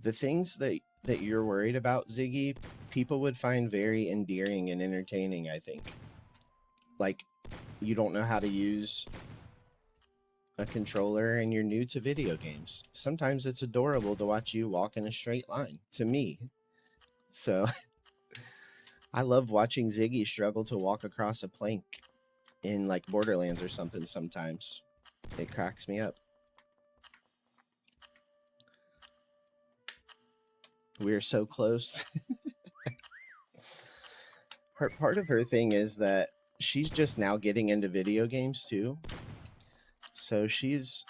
The things that you're worried about, Ziggy, people would find very endearing and entertaining, I think. Like, you don't know how to use a controller and you're new to video games. Sometimes it's adorable to watch you walk in a straight line, to me. So I love watching Ziggy struggle to walk across a plank in like Borderlands or something sometimes. It cracks me up. We are so close. Part of her thing is that she's just now getting into video games too. So she's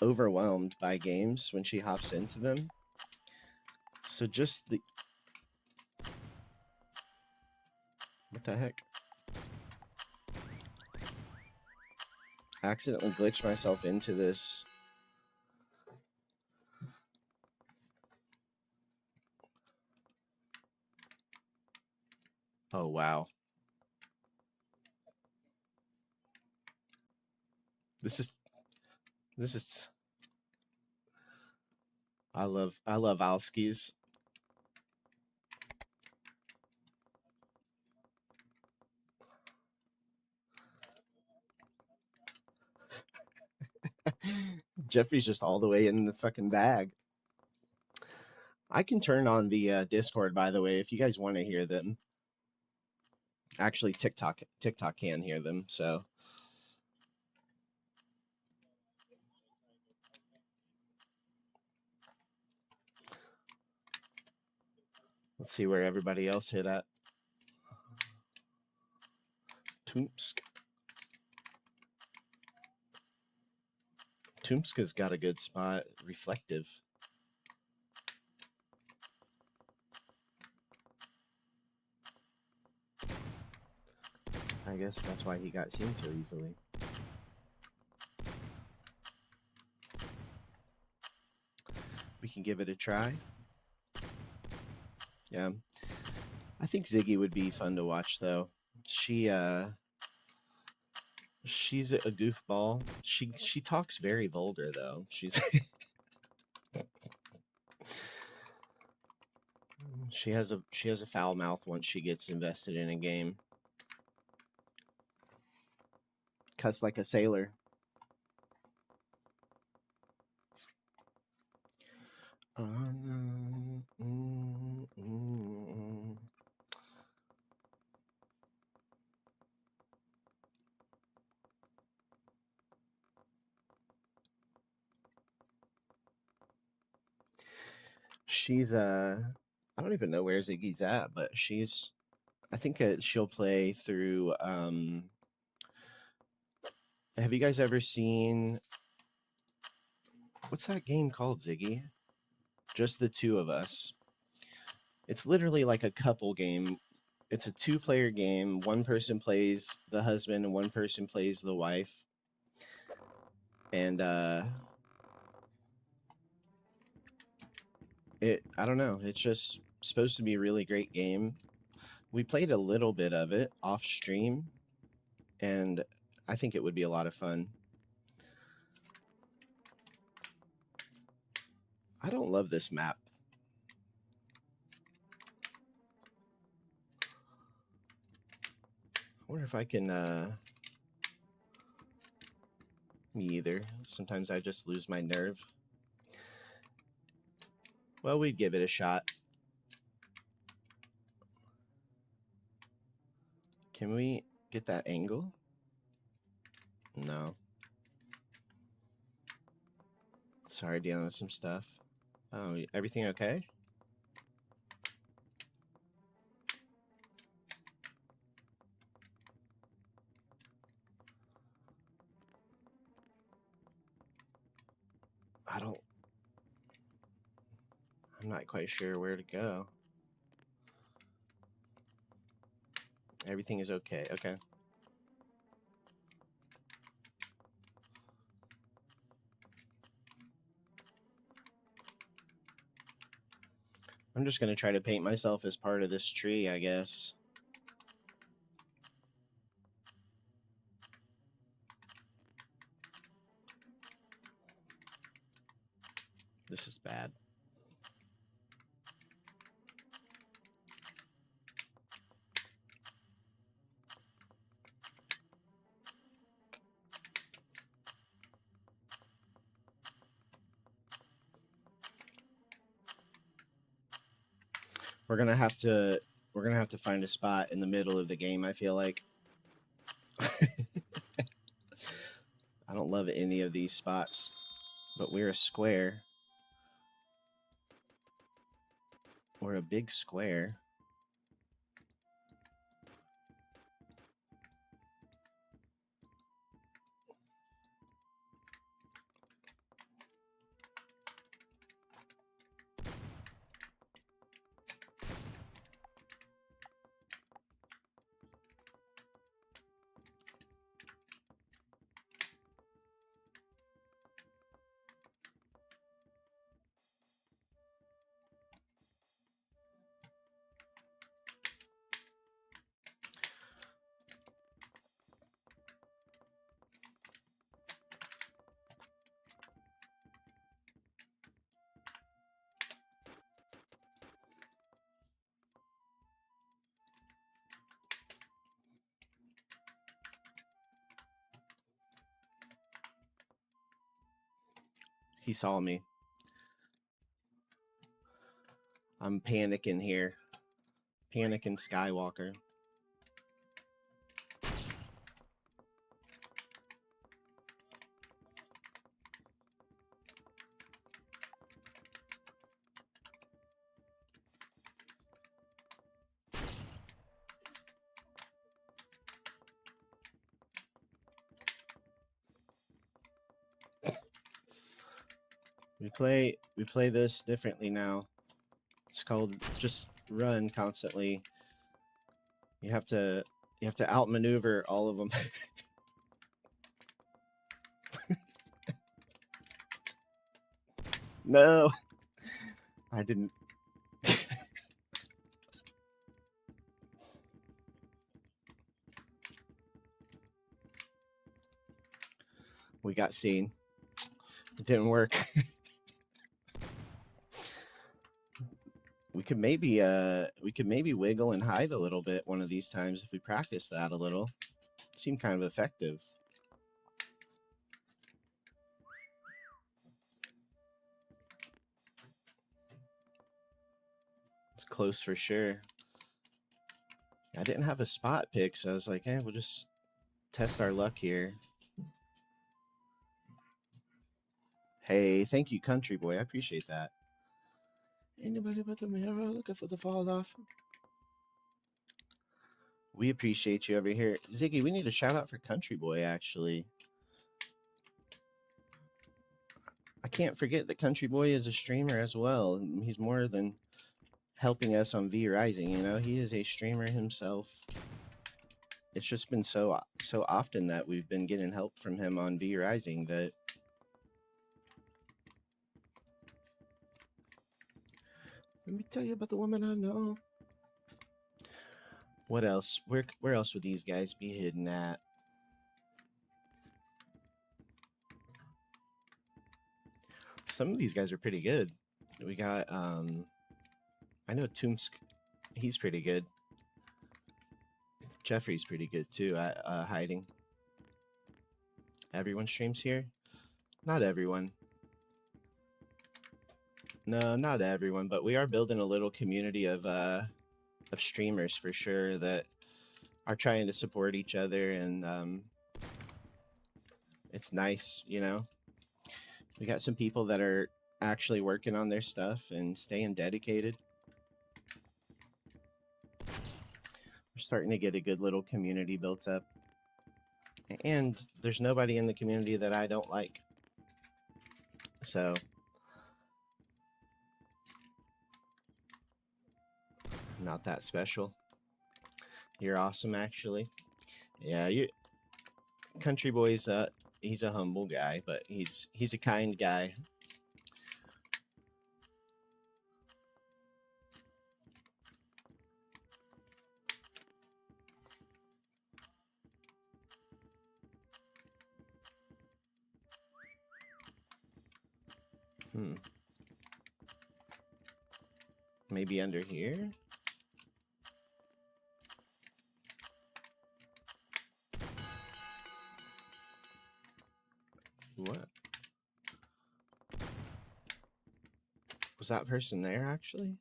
overwhelmed by games when she hops into them. So just the... What the heck? I accidentally glitched myself into this. Oh, wow. This is... I love Alskis. Jeffrey's just all the way in the fucking bag. I can turn on the Discord, by the way, if you guys want to hear them. Actually, TikTok can hear them, so... Let's see where everybody else hit at. Toomsk. Toomska's got a good spot. Reflective. I guess that's why he got seen so easily. We can give it a try. Yeah. I think Ziggy would be fun to watch, though. She's a goofball. She talks very vulgar, though. She's she has a foul mouth once she gets invested in a game. Cuss like a sailor. She's I don't even know where Ziggy's at, but she's, I think she'll play through have you guys ever seen, what's that game called, Ziggy? Just the two of us. It's literally like a couple game. It's a 2-player game. One person plays the husband and one person plays the wife. And I don't know. It's just supposed to be a really great game. We played a little bit of it off stream, and I think it would be a lot of fun. I don't love this map. I wonder if I can, me either. Sometimes I just lose my nerve. Well, we'd give it a shot. Can we get that angle? No. Sorry, dealing with some stuff. Oh, everything okay? I'm not quite sure where to go. Everything is okay. Okay. I'm just going to try to paint myself as part of this tree, I guess. This is bad. We're gonna have to find a spot in the middle of the game, I feel like. I don't love any of these spots, but we're a square. We're a big square. He saw me. I'm panicking here. Panicking Skywalker. We play this differently now. It's called just run constantly. You have to outmaneuver all of them. No, I didn't. We got seen. It didn't work. We could maybe wiggle and hide a little bit one of these times if we practice that a little. It seemed kind of effective. It's close for sure. I didn't have a spot pick, so I was like, hey, we'll just test our luck here. Hey, thank you, Country Boy. I appreciate that. Anybody but the mirror looking for the fall off? We appreciate you over here. Ziggy, we need a shout out for Country Boy, actually. I can't forget that Country Boy is a streamer as well. He's more than helping us on V Rising, you know? He is a streamer himself. It's just been so often that we've been getting help from him on V Rising that let me tell you about the woman I know. What else? Where else would these guys be hidden at? Some of these guys are pretty good. We got I know Toomsk, he's pretty good. Jeffrey's pretty good too at hiding. Everyone streams here? Not everyone. No, not everyone, but we are building a little community of streamers for sure that are trying to support each other, and it's nice, you know. We got some people that are actually working on their stuff and staying dedicated. We're starting to get a good little community built up. And there's nobody in the community that I don't like. So not that special. You're awesome, actually. Yeah, you Country Boy's he's a humble guy, but he's a kind guy. Maybe under here? What? Was that person there, actually?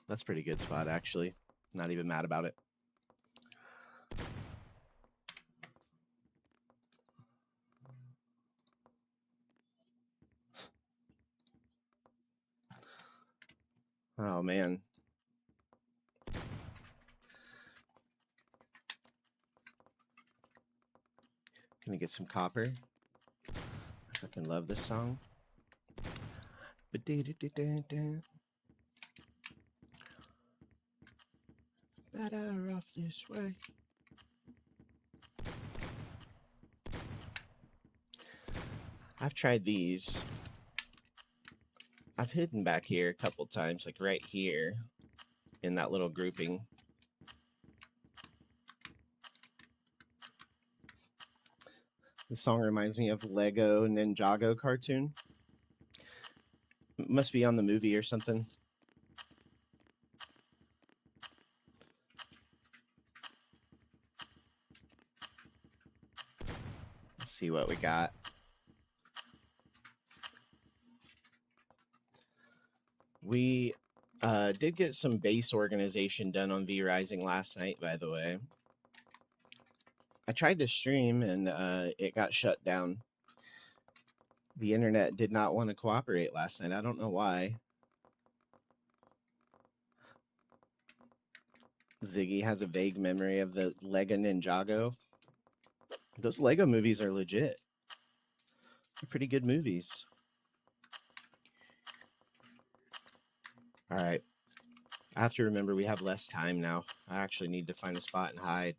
That's a pretty good spot, actually. Not even mad about it. Oh, man. Gonna get some copper. I fucking love this song. Better off this way. I've tried these. I've hidden back here a couple times, like right here in that little grouping. This song reminds me of Lego Ninjago cartoon. It must be on the movie or something. Let's see what we got. We did get some base organization done on V-Rising last night, by the way. I tried to stream and it got shut down. The internet did not want to cooperate last night. I don't know why. Ziggy has a vague memory of the Lego Ninjago. Those Lego movies are legit. They're pretty good movies. All right. I have to remember we have less time now. I actually need to find a spot and hide.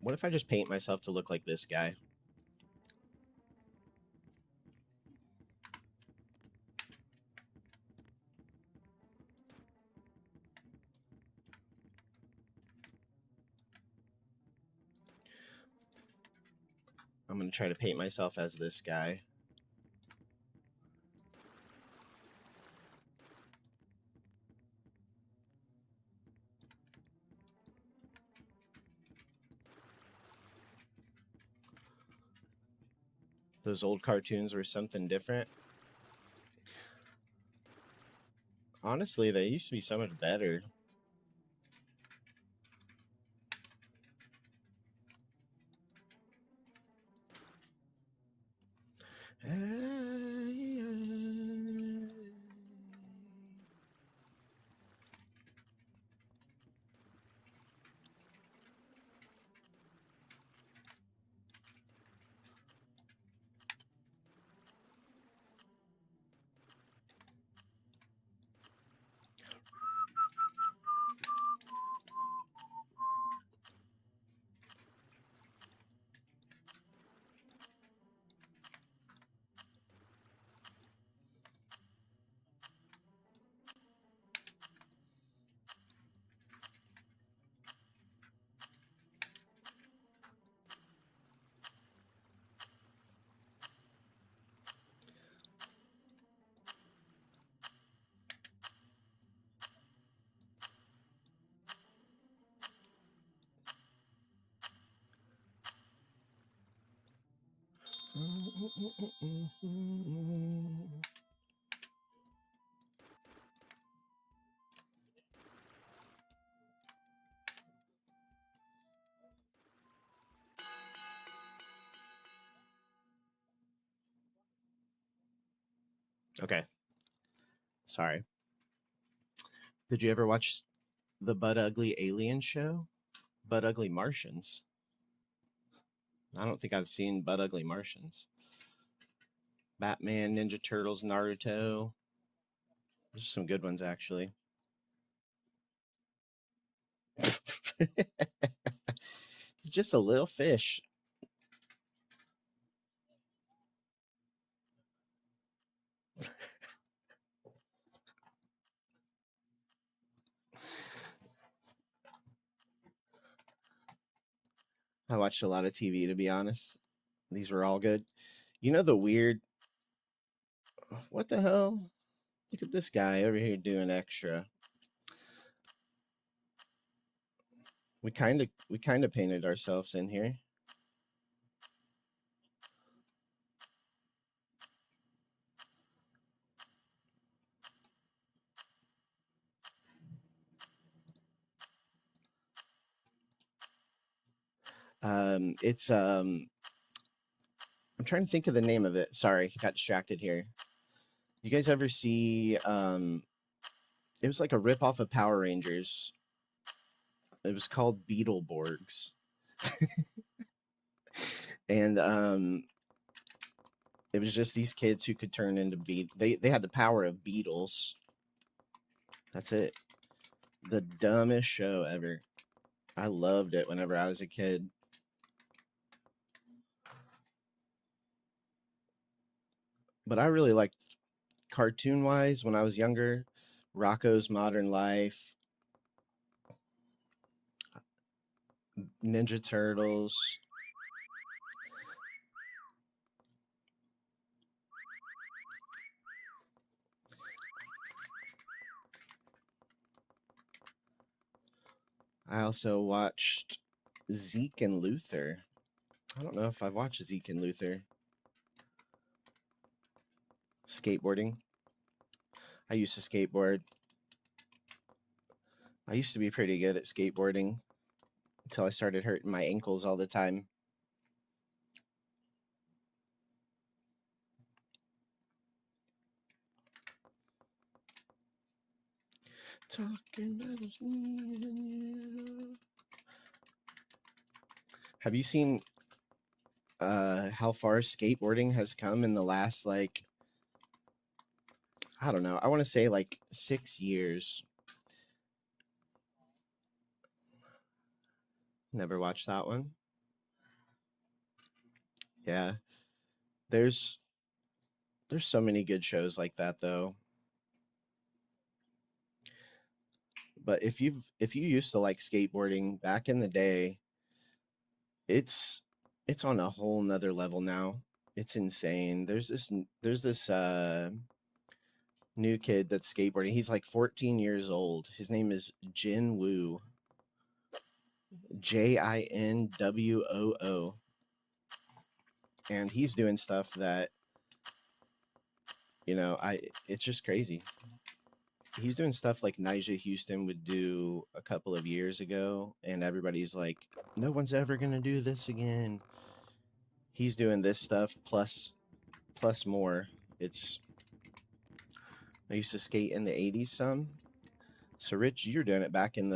What if I just paint myself to look like this guy? I'm going to try to paint myself as this guy. Those old cartoons were something different. Honestly, they used to be so much better. Okay. Sorry. Did you ever watch the Butt Ugly Alien show? Butt Ugly Martians. I don't think I've seen Butt Ugly Martians. Batman, Ninja Turtles, Naruto. Those are some good ones, actually. just a little fish. I watched a lot of TV, to be honest. These were all good. You know the weird... What the hell? Look at this guy over here doing extra. We kind of painted ourselves in here. It's I'm trying to think of the name of it. Sorry, got distracted here. You guys ever see it was like a rip off of Power Rangers. It was called Beetleborgs. And it was just these kids who could turn into they had the power of beetles. That's it. The dumbest show ever. I loved it whenever I was a kid. But I really liked cartoon-wise when I was younger. Rocko's Modern Life, Ninja Turtles. I also watched Zeke and Luther. I don't know if I've watched Zeke and Luther. Skateboarding. I used to skateboard. I used to be pretty good at skateboarding until I started hurting my ankles all the time. Talking about me and you. Have you seen how far skateboarding has come in the last, like, I don't know, I want to say like 6 years. Never watched that one. Yeah. There's so many good shows like that though. But if you used to like skateboarding back in the day, it's on a whole nother level now. It's insane. There's this new kid that's skateboarding. He's like 14 years old. His name is Jin Woo. Jinwoo. And he's doing stuff that, you know, it's just crazy. He's doing stuff like Nyjah Houston would do a couple of years ago, and everybody's like, no one's ever gonna do this again. He's doing this stuff plus more. I used to skate in the 80s some. So Rich, you're doing it back in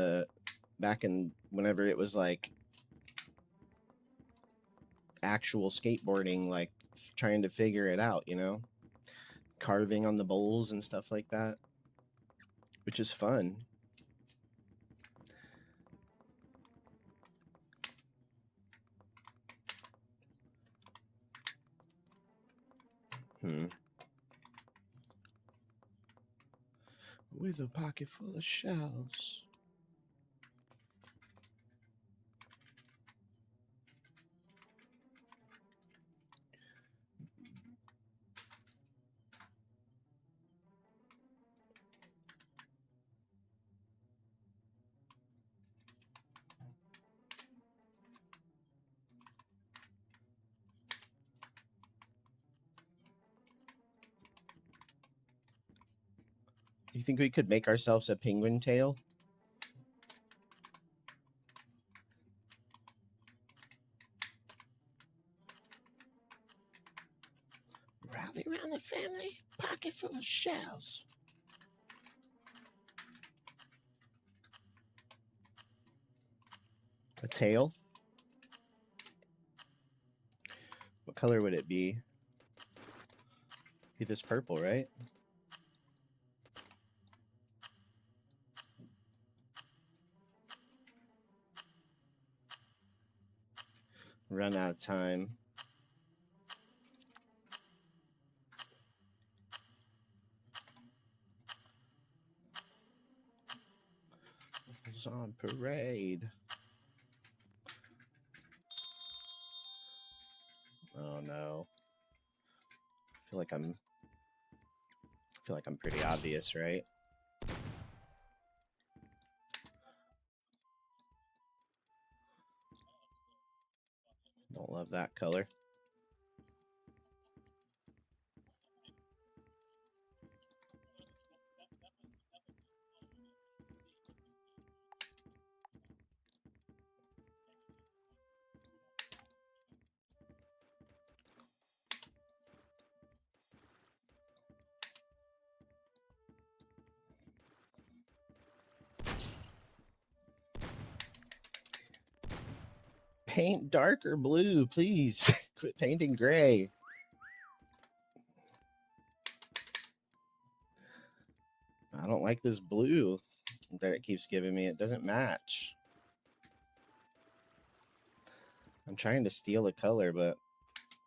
whenever it was like actual skateboarding, like trying to figure it out, you know, carving on the bowls and stuff like that, which is fun. With a pocket full of shells. You think we could make ourselves a penguin tail? Rally around the family, pocket full of shells. A tail? What color would it be? Be this purple, right? run out of time. It's on parade. Oh no. I feel like I'm pretty obvious, right? Don't love that color. Paint darker blue, please. Quit painting gray. I don't like this blue that it keeps giving me. It doesn't match. I'm trying to steal a color, but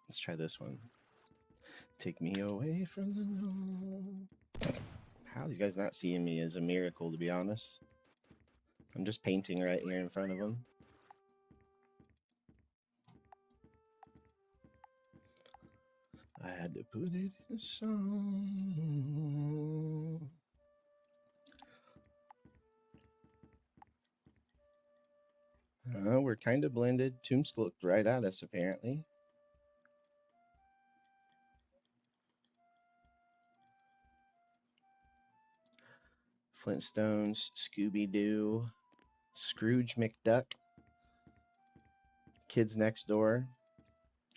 let's try this one. Take me away from the no. How are these guys not seeing me is a miracle, to be honest. I'm just painting right here in front of them. I had to put it in a song. We're kind of blended. Tombs looked right at us, apparently. Flintstones, Scooby-Doo, Scrooge McDuck, Kids Next Door.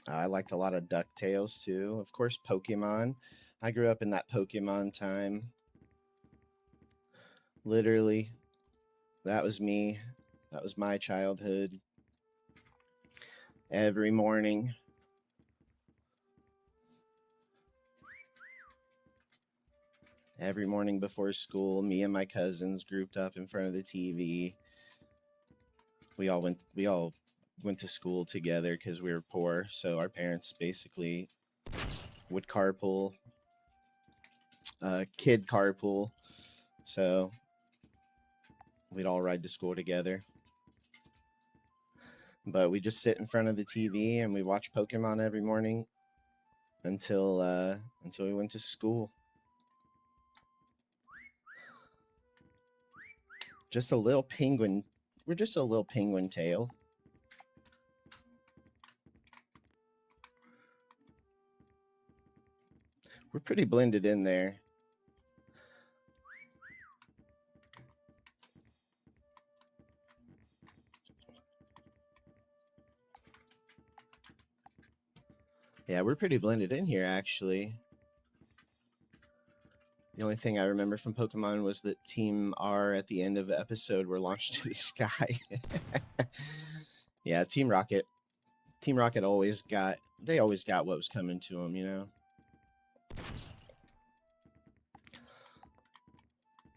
I liked a lot of DuckTales too. Of course, Pokemon. I grew up in that Pokemon time. Literally, that was me. That was my childhood. Every morning. Every morning before school, me and my cousins grouped up in front of the TV. We all went to school together because we were poor, so our parents basically would carpool, kid carpool, so we'd all ride to school together. But we just sit in front of the TV and we watch Pokemon every morning until we went to school. Just a little penguin. We're just a little penguin tail. We're pretty blended in there. Yeah, we're pretty blended in here, actually. The only thing I remember from Pokemon was that Team R at the end of the episode were launched to the sky. Yeah, Team Rocket. Team Rocket always got what was coming to them, you know?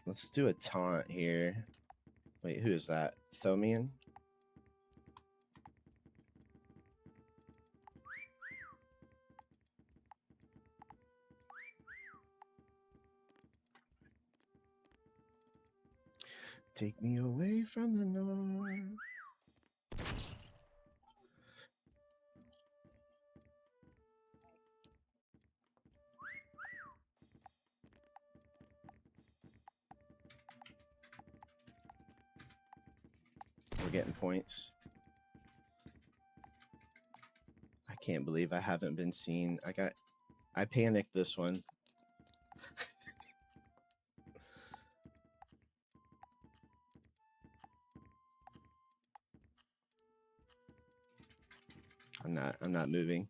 Let's do a taunt here. Wait, who is that? Thomian? Take me away from the north. We're getting points. I can't believe I haven't been seen. I panicked this one. I'm not moving.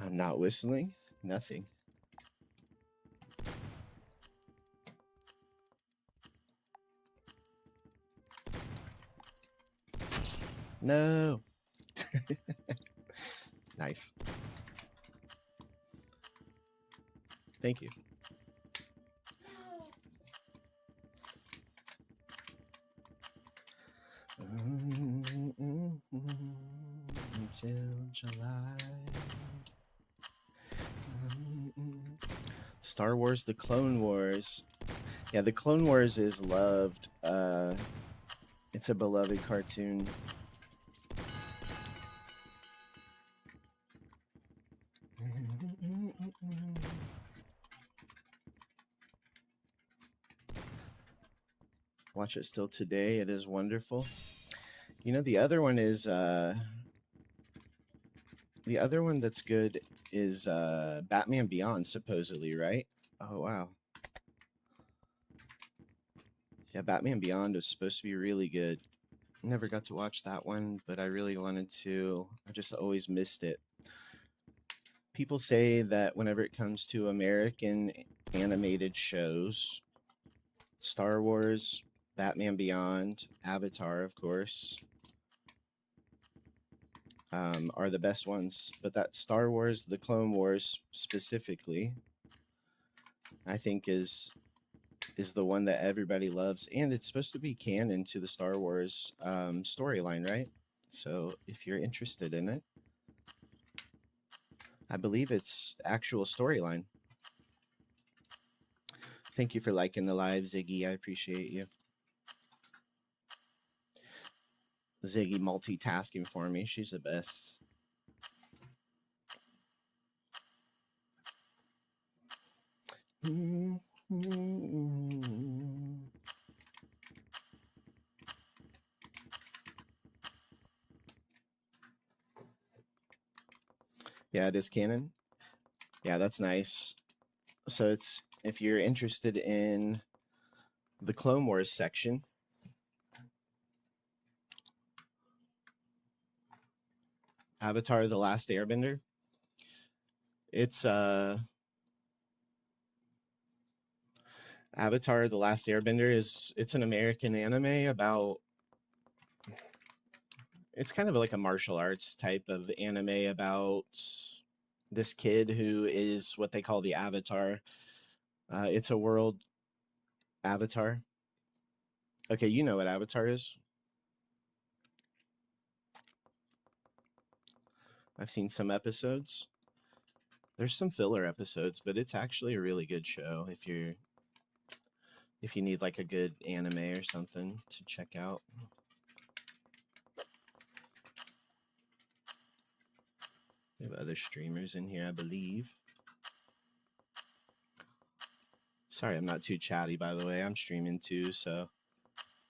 I'm not whistling. Nothing. No. Nice. Thank you. alive. Star Wars: The Clone Wars. Yeah, The Clone Wars is loved. It's a beloved cartoon. Watch it still today. It is wonderful. You know, the other one is the other one that's good is Batman Beyond, supposedly, right? Oh wow. Yeah, Batman Beyond was supposed to be really good. Never got to watch that one, but I really wanted to. I just always missed it. People say that whenever it comes to American animated shows, Star Wars, Batman Beyond, Avatar, of course, are the best ones. But that Star Wars, the Clone Wars specifically, I think is the one that everybody loves, and it's supposed to be canon to the Star Wars storyline, right? So if you're interested in it, I believe it's actual storyline. Thank you for liking the live, Ziggy. I appreciate you. Ziggy multitasking for me. She's the best. Yeah, it is canon. Yeah, that's nice. So it's, if you're interested in the Clone Wars section, Avatar: The Last Airbender. It's Avatar: The Last Airbender it's an American anime about, it's kind of like a martial arts type of anime about this kid who is what they call the Avatar. It's a world Avatar. Okay, you know what Avatar is. I've seen some episodes. There's some filler episodes, but it's actually a really good show if you need like a good anime or something to check out. We have other streamers in here, I believe. Sorry, I'm not too chatty, by the way. I'm streaming too, so.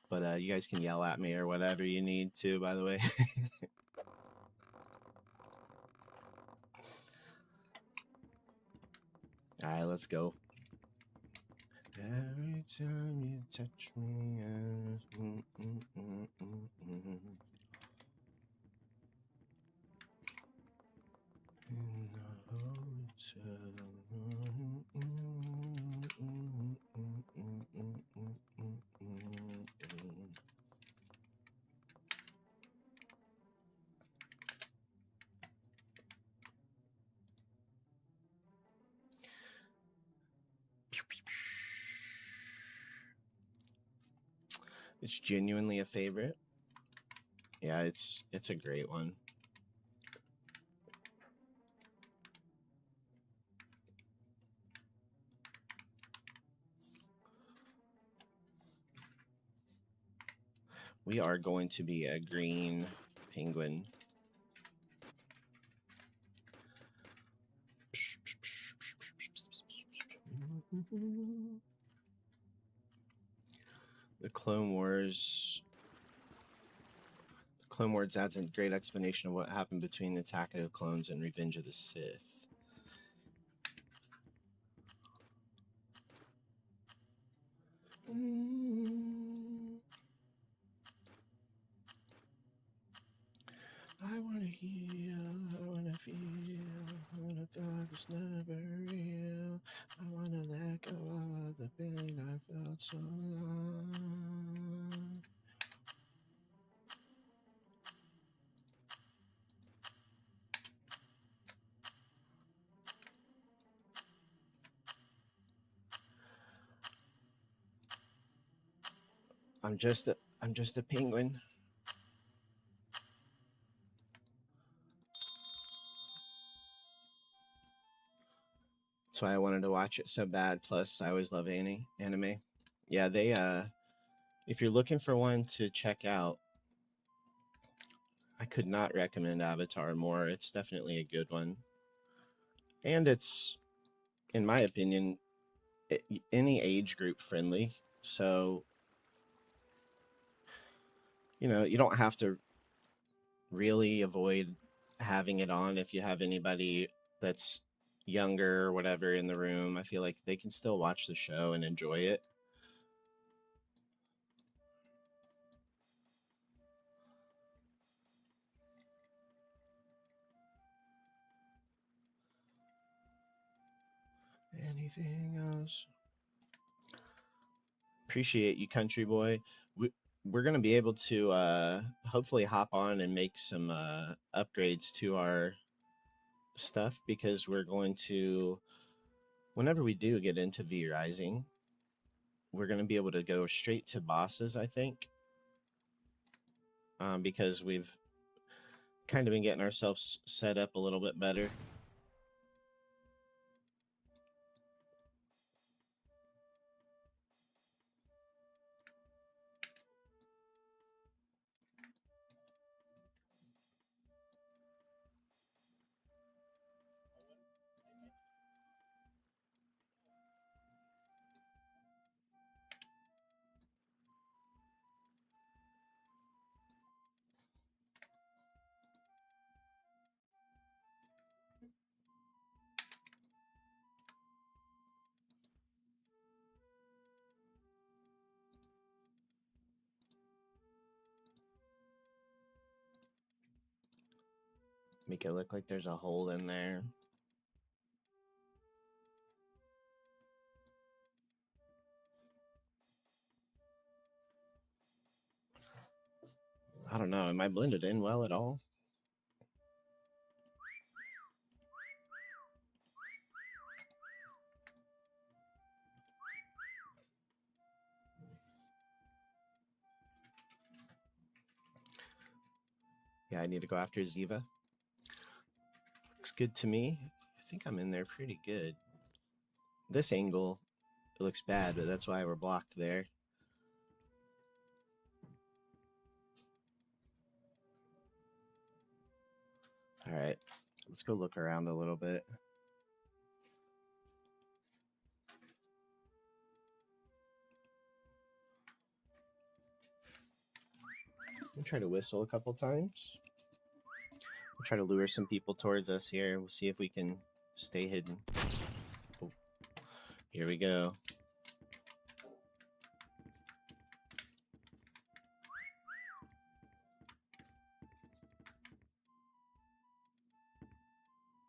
But you guys can yell at me or whatever you need to, by the way. All right, let's go. Every time you touch me, in the hotel. It's genuinely a favorite. Yeah, it's a great one. We are going to be a green penguin. The Clone Wars. The Clone Wars adds a great explanation of what happened between the Attack of the Clones and Revenge of the Sith. I wanna heal, I wanna feel, when the dark was never real. I wanna let go of the pain I felt so long. I'm just a penguin. why I wanted to watch it so bad. Plus, I always love anime. Yeah, they if you're looking for one to check out, I could not recommend Avatar more. It's definitely a good one. And it's, in my opinion, any age group friendly. So, you know, you don't have to really avoid having it on if you have anybody that's younger or whatever in the room. I feel like they can still watch the show and enjoy it. Anything else? Appreciate you, country boy. We're going to be able to hopefully hop on and make some upgrades to our stuff, because we're going to, whenever we do get into V Rising, we're going to be able to go straight to bosses, I think, because we've kind of been getting ourselves set up a little bit better. Make it look like there's a hole in there. I don't know. Am I blended in well at all? Yeah, I need to go after Ziva. Looks good to me. I think I'm in there pretty good. This angle, it looks bad, but that's why we're blocked there. All right, let's go look around a little bit. We'll try to whistle a couple times. We'll try to lure some people towards us here. We'll see if we can stay hidden. Oh, here we go.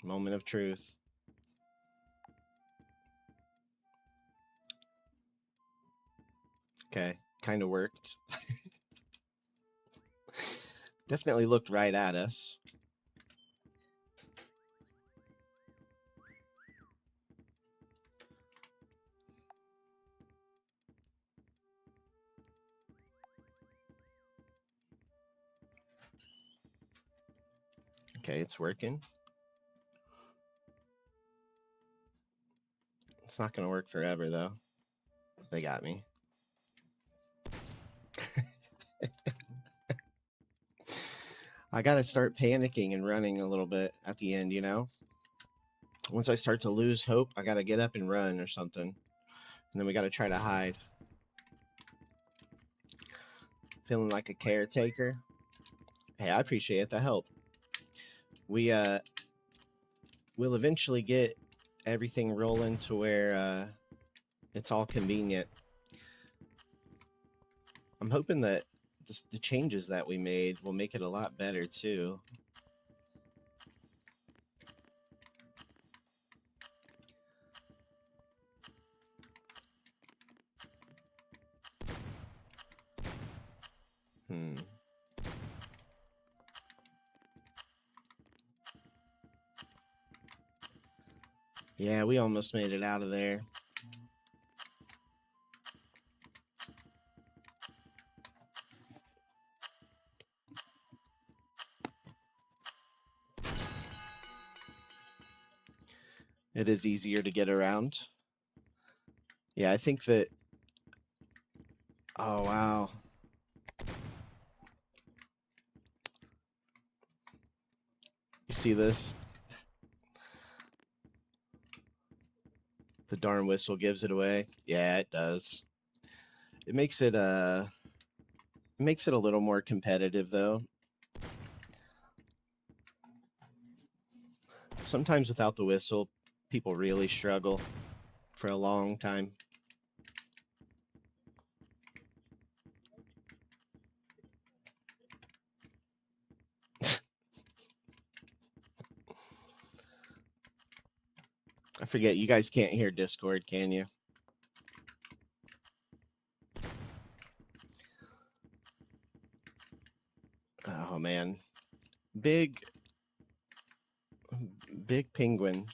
Moment of truth. Okay, kind of worked. Definitely looked right at us. Okay, it's working. It's not going to work forever, though. They got me. I got to start panicking and running a little bit at the end, you know? Once I start to lose hope, I got to get up and run or something. And then we got to try to hide. Feeling like a caretaker. Hey, I appreciate the help. We'll eventually get everything rolling to where it's all convenient. I'm hoping that the changes that we made will make it a lot better too. Yeah, we almost made it out of there. It is easier to get around. Yeah, I think that... Oh, wow. You see this? The darn whistle gives it away. Yeah, it does. It makes it a little more competitive though. Sometimes without the whistle, people really struggle for a long time. I forget, you guys can't hear Discord, can you? Oh man. Big penguin.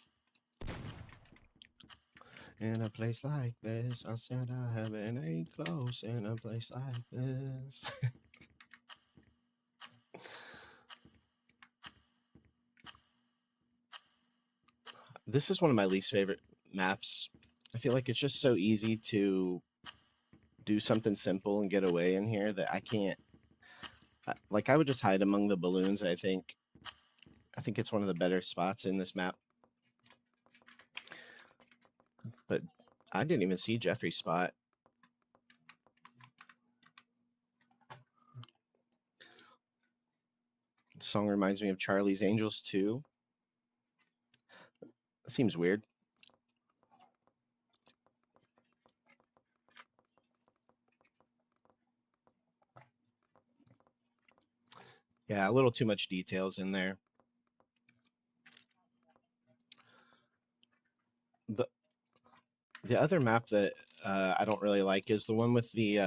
In a place like this, I said I haven't ain't close in a place like this. This is one of my least favorite maps. I feel like it's just so easy to do something simple and get away in here that I can't. Like, I would just hide among the balloons. I think it's one of the better spots in this map. But I didn't even see Jeffrey's spot. The song reminds me of Charlie's Angels too. That seems weird. Yeah, a little too much details in there. The other map that I don't really like is the one with the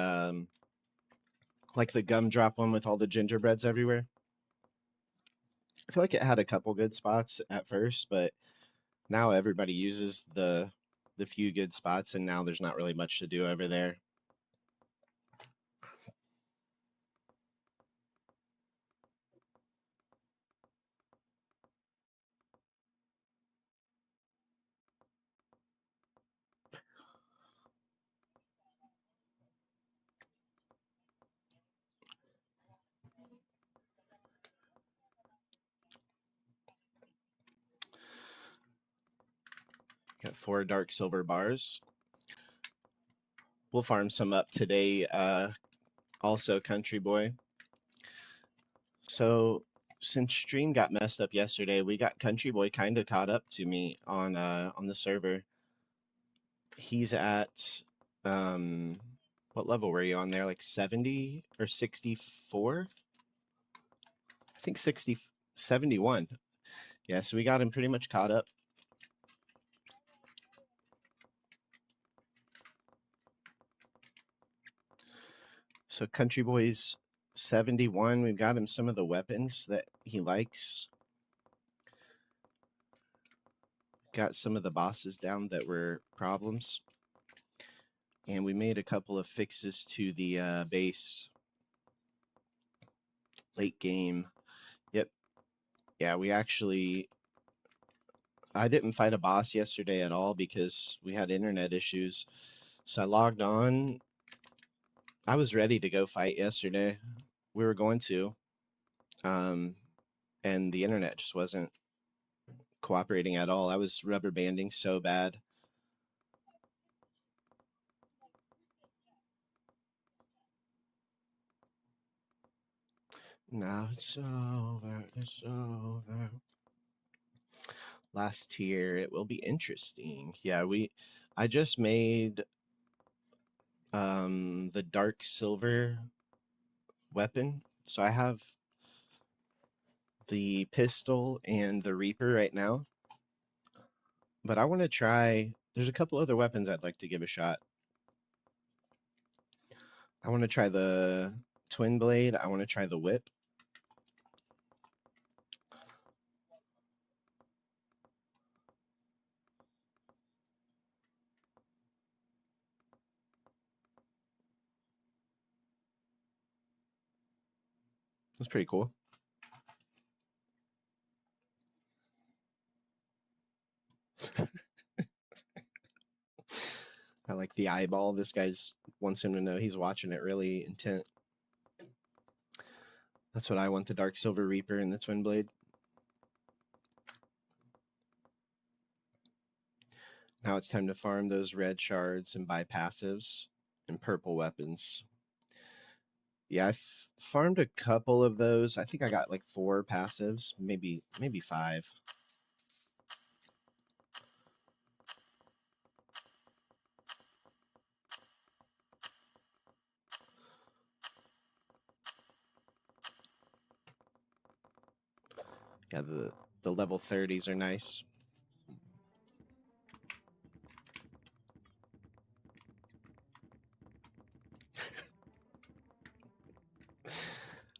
like the gumdrop one with all the gingerbreads everywhere. I feel like it had a couple good spots at first, but now everybody uses the few good spots, and now there's not really much to do over there. Got 4 dark silver bars. We'll farm some up today. Also, Country Boy. So since stream got messed up yesterday, we got Country Boy kind of caught up to me on the server. He's at what level were you on there? Like 70 or 64? I think 71. Yeah, so we got him pretty much caught up. So Country Boy's 71. We've got him some of the weapons that he likes. Got some of the bosses down that were problems. And we made a couple of fixes to the base. Late game. Yep. Yeah, we actually... I didn't fight a boss yesterday at all because we had internet issues. So I logged on. I was ready to go fight yesterday. We were going to. And the internet just wasn't cooperating at all. I was rubber banding so bad. Now it's over. It's over. Last tier. It will be interesting. Yeah, I just made the dark silver weapon. So I have the pistol and the Reaper right now. But I want to try... There's a couple other weapons I'd like to give a shot. I want to try the twin blade. I want to try the whip. That's pretty cool. I like the eyeball. This guy's wants him to know he's watching it really intent. That's what I want the Dark Silver Reaper and the Twin Blade. Now it's time to farm those red shards and buy passives and purple weapons. Yeah, I farmed a couple of those. I think I got like 4 passives, maybe 5. Yeah, the level 30s are nice.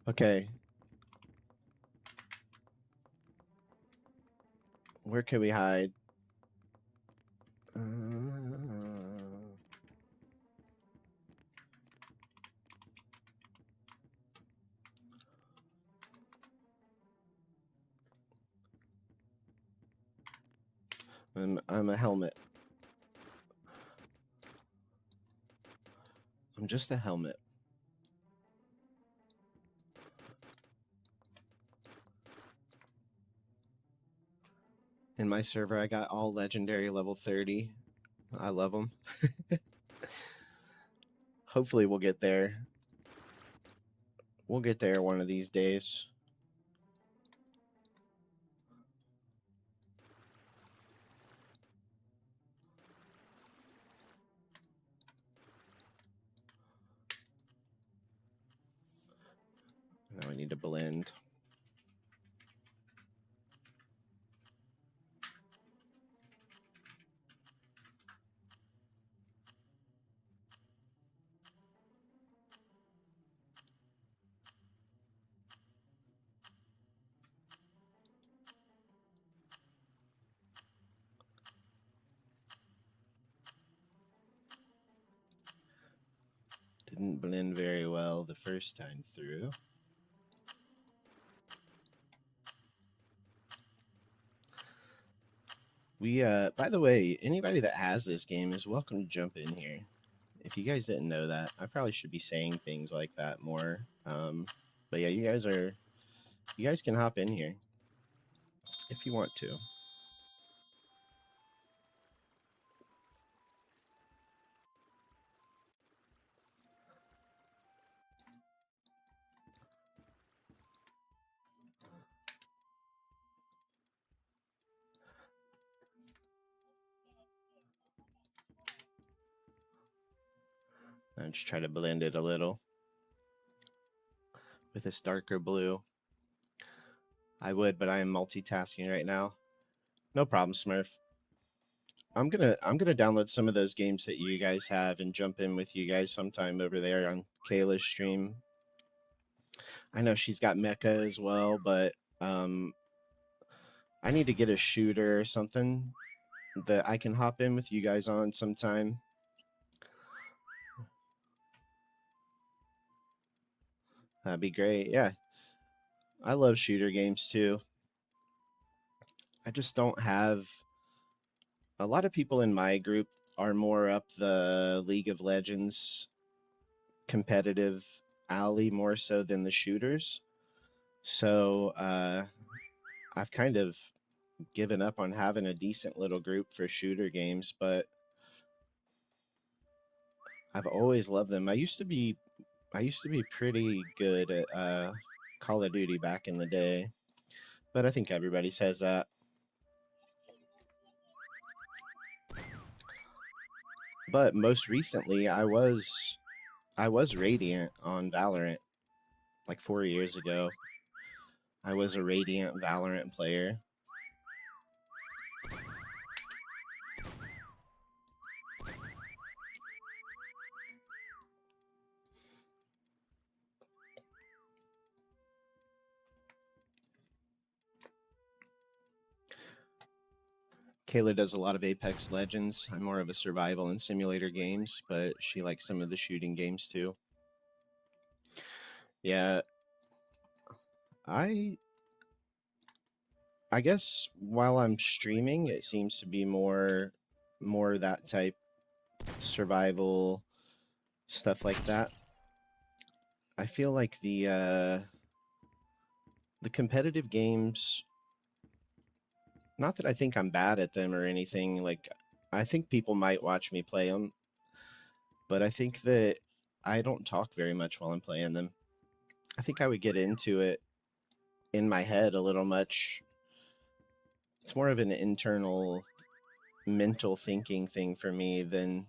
Okay. Where can we hide? I'm a helmet. I'm just a helmet. In my server, I got all legendary level 30. I love them. Hopefully we'll get there. We'll get there one of these days. Now I need to blend. Didn't blend very well the first time through. We, by the way, anybody that has this game is welcome to jump in here. If you guys didn't know that, I probably should be saying things like that more. But yeah, you guys can hop in here if you want to. I'll just try to blend it a little with this darker blue. I would, but I am multitasking right now. No problem, Smurf. I'm gonna download some of those games that you guys have and jump in with you guys sometime over there on Kayla's stream. I know she's got Mecca as well, but I need to get a shooter or something that I can hop in with you guys on sometime. That'd be great. Yeah. I love shooter games too. I just don't have a lot of people in my group are more up the League of Legends competitive alley more so than the shooters. So I've kind of given up on having a decent little group for shooter games, but I've always loved them. I used to be pretty good at Call of Duty back in the day, but I think everybody says that. But most recently, I was Radiant on Valorant like 4 years ago. I was a Radiant Valorant player. Kayla does a lot of Apex Legends. I'm more of a survival and simulator games, but she likes some of the shooting games too. Yeah. I guess while I'm streaming, it seems to be more that type survival, stuff like that. I feel like the competitive games, not that I think I'm bad at them or anything, like I think people might watch me play them, but I think that I don't talk very much while I'm playing them. I think I would get into it in my head a little much. It's more of an internal mental thinking thing for me than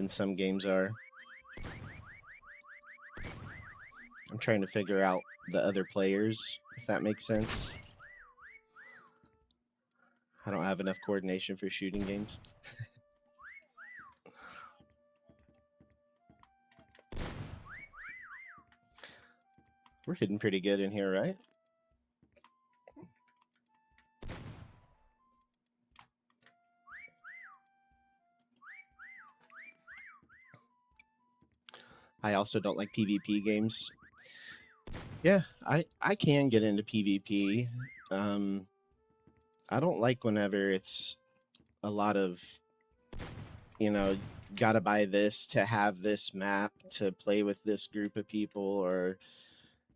some games are. I'm trying to figure out the other players, if that makes sense. I don't have enough coordination for shooting games. We're hidden pretty good in here, right? I also don't like PvP games. Yeah, I can get into PvP. I don't like whenever it's a lot of, you know, gotta buy this to have this map to play with this group of people, or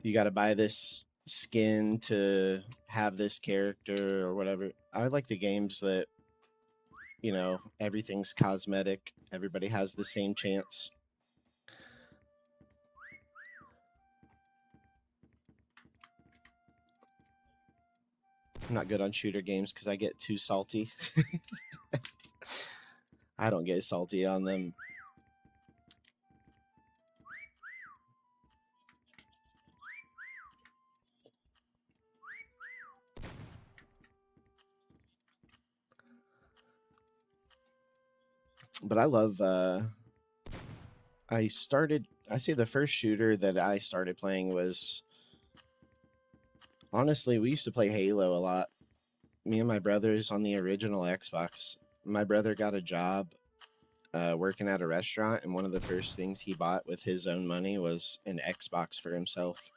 you gotta buy this skin to have this character or whatever. I like the games that, you know, everything's cosmetic. Everybody has the same chance. I'm not good on shooter games because I get too salty. I don't get salty on them. But I love, I say the first shooter that I started playing was, honestly, we used to play Halo a lot. Me and my brothers on the original Xbox. My brother got a job working at a restaurant, and one of the first things he bought with his own money was an Xbox for himself.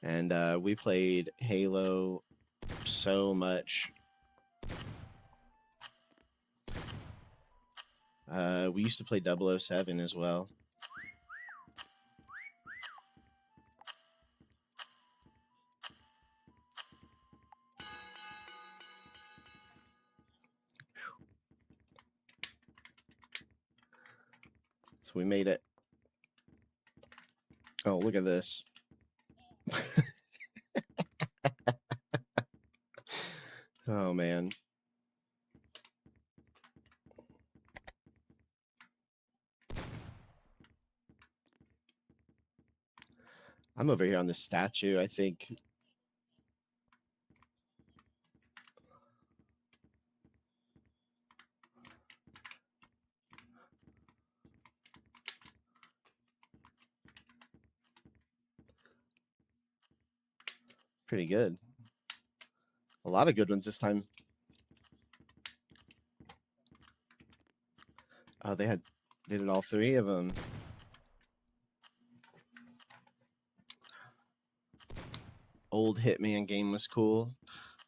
And we played Halo so much. We used to play 007 as well. So we made it. Oh, look at this. Oh, man. I'm over here on the statue, I think. Pretty good. A lot of good ones this time. Oh, they did all three of them. Old Hitman game was cool.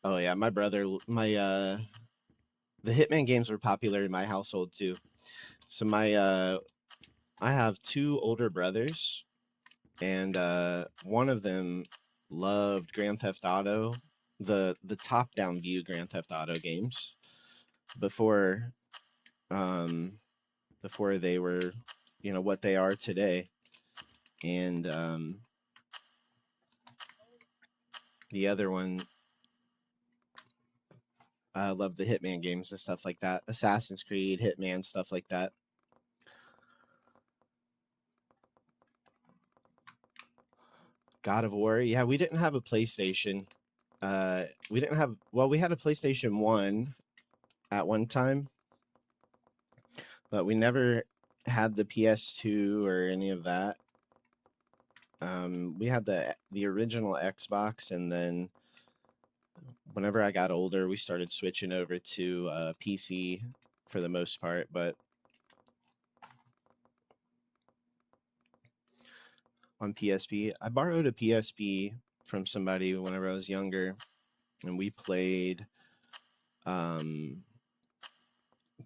Oh yeah, my brother, the Hitman games were popular in my household too. So I have two older brothers, and one of them loved Grand Theft Auto, the top-down view Grand Theft Auto games, before they were, you know, what they are today. And the other one loved the Hitman games and stuff like that. Assassin's Creed, Hitman, stuff like that. God of War. Yeah, we didn't have a PlayStation. We didn't have, well, we had a PlayStation 1 at one time, but we never had the PS2 or any of that. We had the original Xbox, and then whenever I got older, we started switching over to PC for the most part. But on PSP, I borrowed a PSP from somebody whenever I was younger, and we played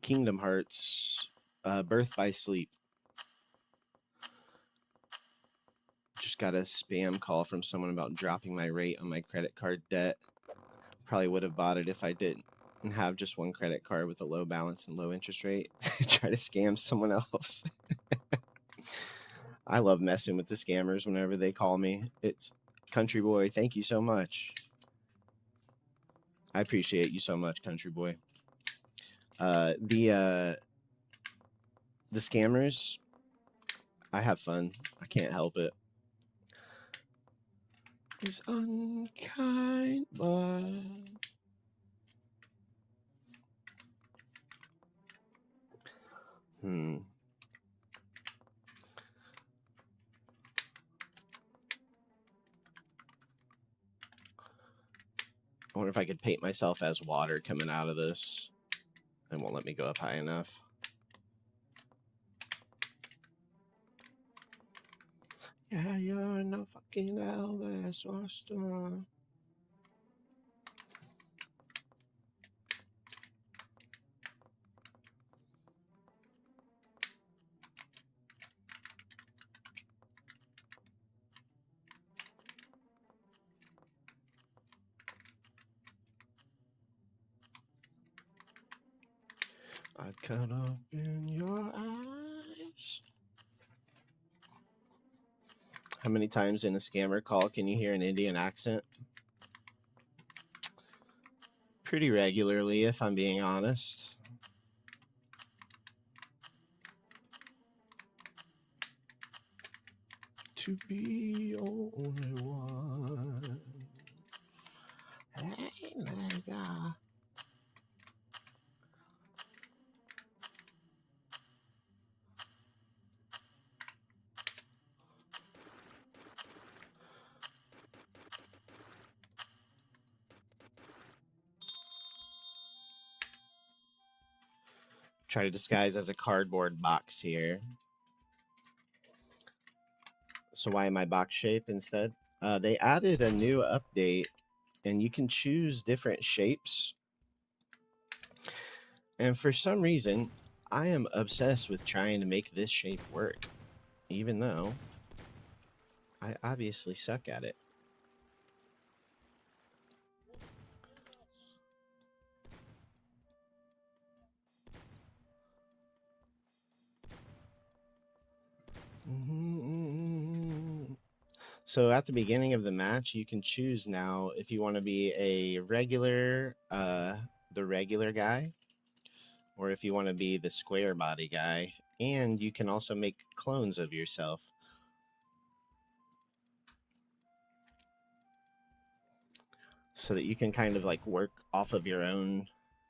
Kingdom Hearts Birth by sleep. Just got a spam call from someone about dropping my rate on my credit card debt. Probably would have bought it if I didn't have just one credit card with a low balance and low interest rate. Try to scam someone else. I love messing with the scammers whenever they call me. It's Country Boy. Thank you so much. I appreciate you so much, Country Boy. The scammers, I have fun. I can't help it. It's unkind, but I wonder if I could paint myself as water coming out of this. It won't let me go up high enough. Yeah, you're no fucking Elvis Costello. I'd cut up in your eyes. How many times in a scammer call can you hear an Indian accent? Pretty regularly, if I'm being honest. To be only one. Hey, nigga. Try to disguise as a cardboard box here. So why am I box shape instead? They added a new update and you can choose different shapes. And for some reason, I am obsessed with trying to make this shape work, even though I obviously suck at it. So at the beginning of the match, you can choose now if you want to be a regular, the regular guy, or if you want to be the square body guy. And you can also make clones of yourself. So that you can kind of like work off of your own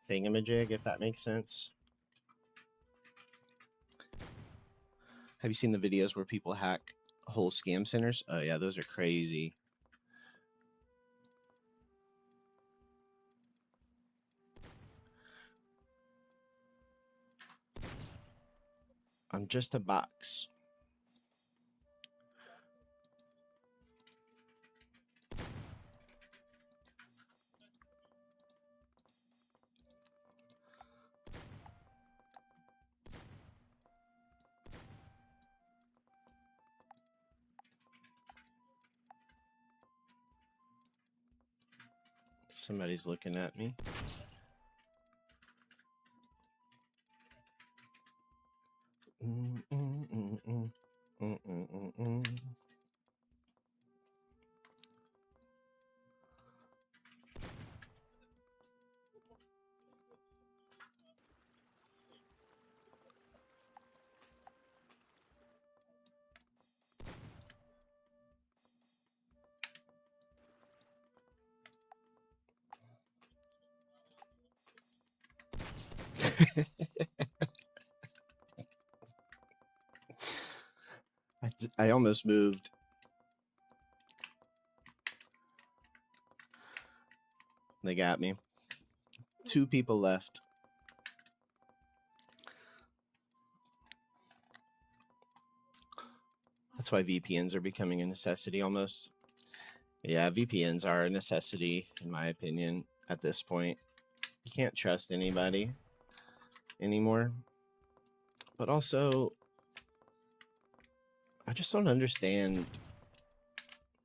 thingamajig, if that makes sense. Have you seen the videos where people hack whole scam centers? Oh yeah, those are crazy. I'm just a box. Somebody's looking at me. I almost moved. They got me. 2 people left. That's why VPNs are becoming a necessity almost. Yeah, VPNs are a necessity, in my opinion, at this point. You can't trust anybody anymore. But also, I just don't understand.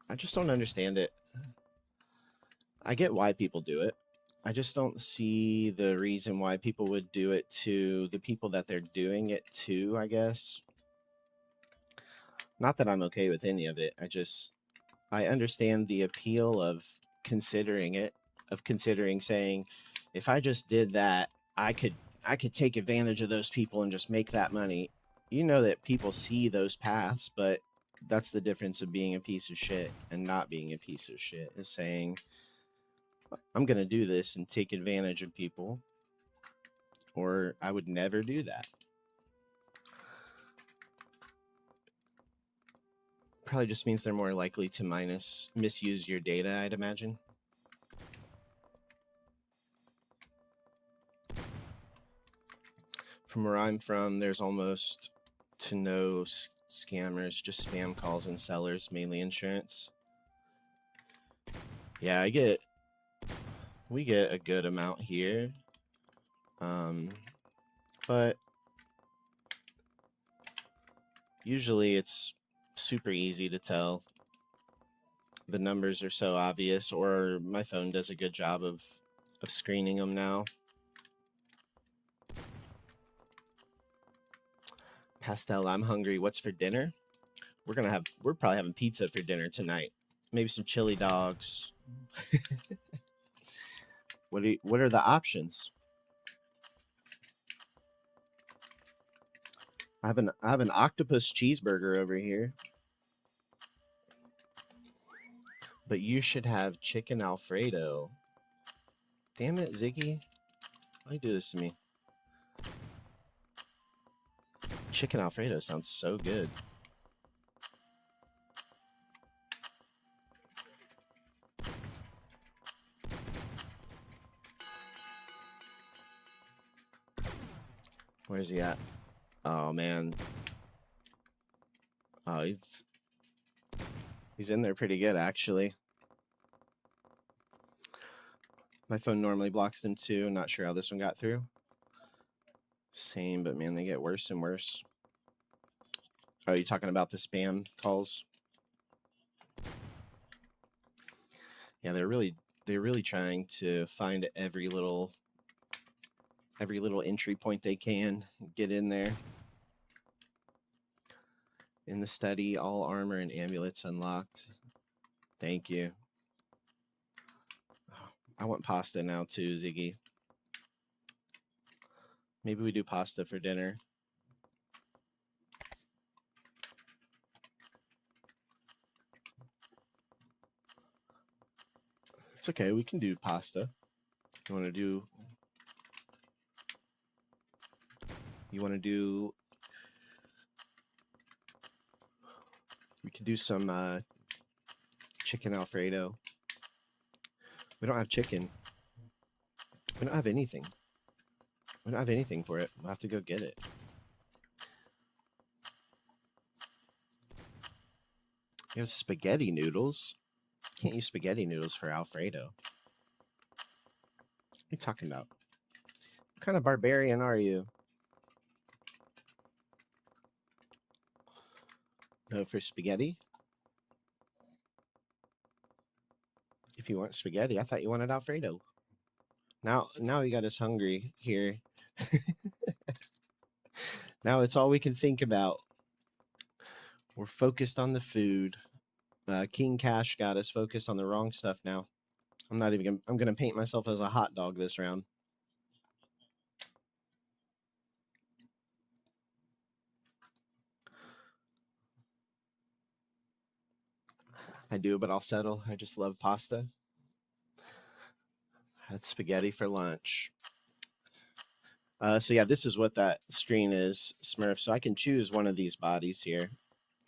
I just don't understand it. I get why people do it. I just don't see the reason why people would do it to the people that they're doing it to, I guess. Not that I'm okay with any of it. I understand the appeal of considering it, of considering saying, if I just did that, I could take advantage of those people and just make that money. You know that people see those paths, but that's the difference of being a piece of shit and not being a piece of shit, is saying, I'm going to do this and take advantage of people, or I would never do that. Probably just means they're more likely to misuse your data, I'd imagine. From where I'm from, there's almost to no scammers, just spam calls and sellers, mainly insurance. Yeah, we get a good amount here. But usually it's super easy to tell. The numbers are so obvious, or my phone does a good job of screening them now. Pastel, I'm hungry. What's for dinner? We're probably having pizza for dinner tonight. Maybe some chili dogs. What are the options? I have an octopus cheeseburger over here. But you should have chicken Alfredo. Damn it, Ziggy. Why you do this to me? Chicken Alfredo sounds so good. Where's he at? Oh, man. Oh, he's in there pretty good, actually. My phone normally blocks them too. Not sure how this one got through. Same, but man, they get worse and worse. Oh, you talking about the spam calls? Yeah, they're really trying to find every little entry point they can, get in there. In the study, all armor and amulets unlocked. Thank you. I want pasta now too, Ziggy. Maybe we do pasta for dinner. It's okay, we can do pasta. You want to do we can do some chicken Alfredo. We don't have chicken. We don't have anything. We don't have anything for it. We'll have to go get it. You have spaghetti noodles. Can't use spaghetti noodles for Alfredo. What are you talking about? What kind of barbarian are you? No, for spaghetti? If you want spaghetti, I thought you wanted Alfredo. Now you got us hungry here. Now it's all we can think about. We're focused on the food. King Cash got us focused on the wrong stuff now. I'm gonna paint myself as a hot dog this round. I do, but I'll settle. I just love pasta. Had spaghetti for lunch. So yeah, this is what that screen is, Smurf. So I can choose one of these bodies here.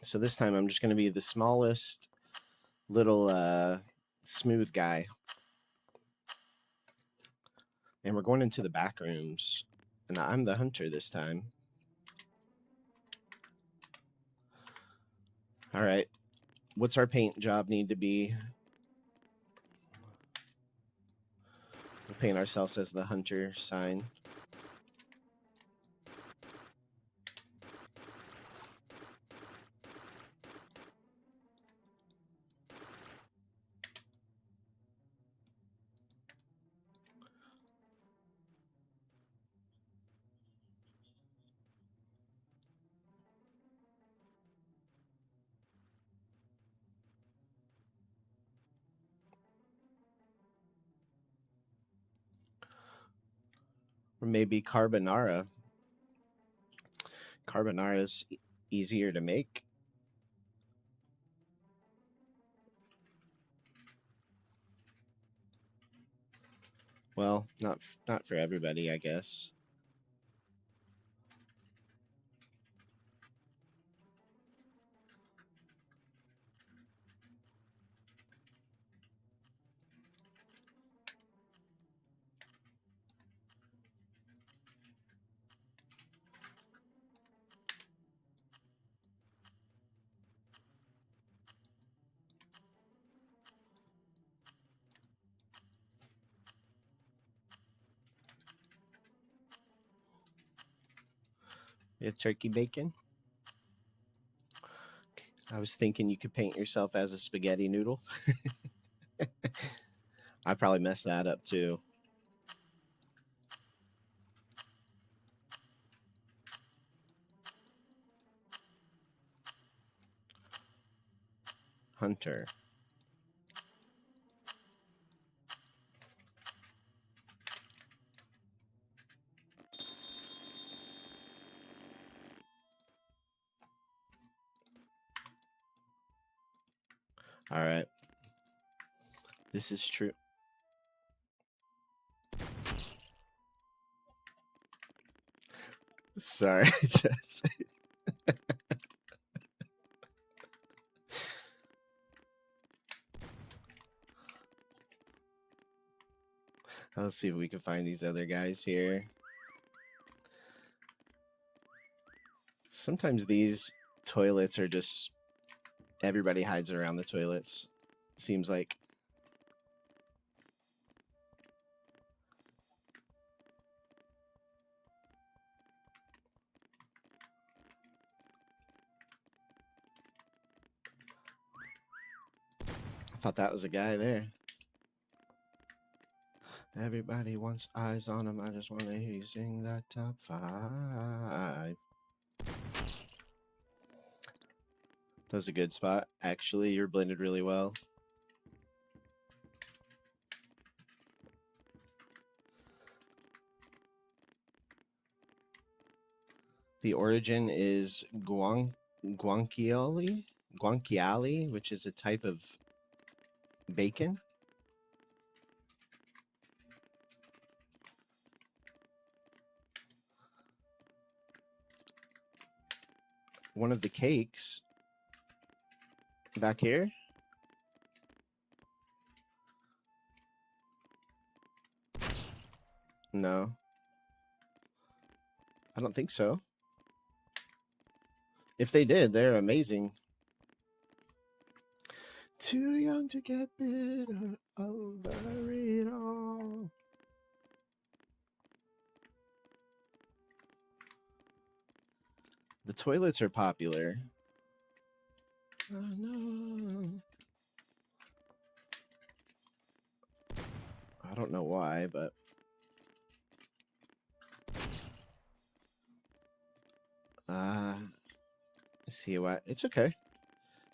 So this time I'm just going to be the smallest little smooth guy. And we're going into the back rooms. And I'm the hunter this time. All right. What's our paint job need to be? We'll paint ourselves as the hunter sign. Or maybe carbonara. Carbonara is easier to make. Well, not for everybody, I guess. You have turkey bacon. I was thinking you could paint yourself as a spaghetti noodle. I probably messed that up too. Hunter. All right. This is true. Sorry. Let's see if we can find these other guys here. Sometimes these toilets are just... Everybody hides around the toilets. Seems like. I thought that was a guy there. Everybody wants eyes on him. I just want to hear you sing that top 5. That was a good spot. Actually, you're blended really well. The origin is guanciale, which is a type of bacon. One of the cakes back here. No. I don't think so. If they did, they're amazing. Too young to get bitter over it all. The toilets are popular. I know. I don't know why, but... see what? It's okay.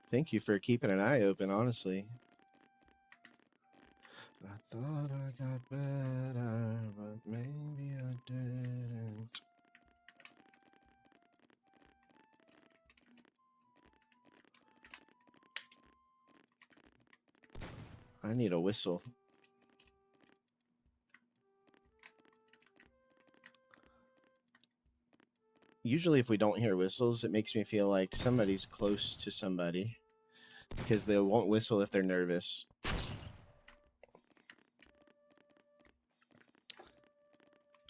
Thank you for keeping an eye open, honestly. I thought I got better, but maybe I didn't. I need a whistle. Usually if we don't hear whistles, it makes me feel like somebody's close to somebody, because they won't whistle if they're nervous.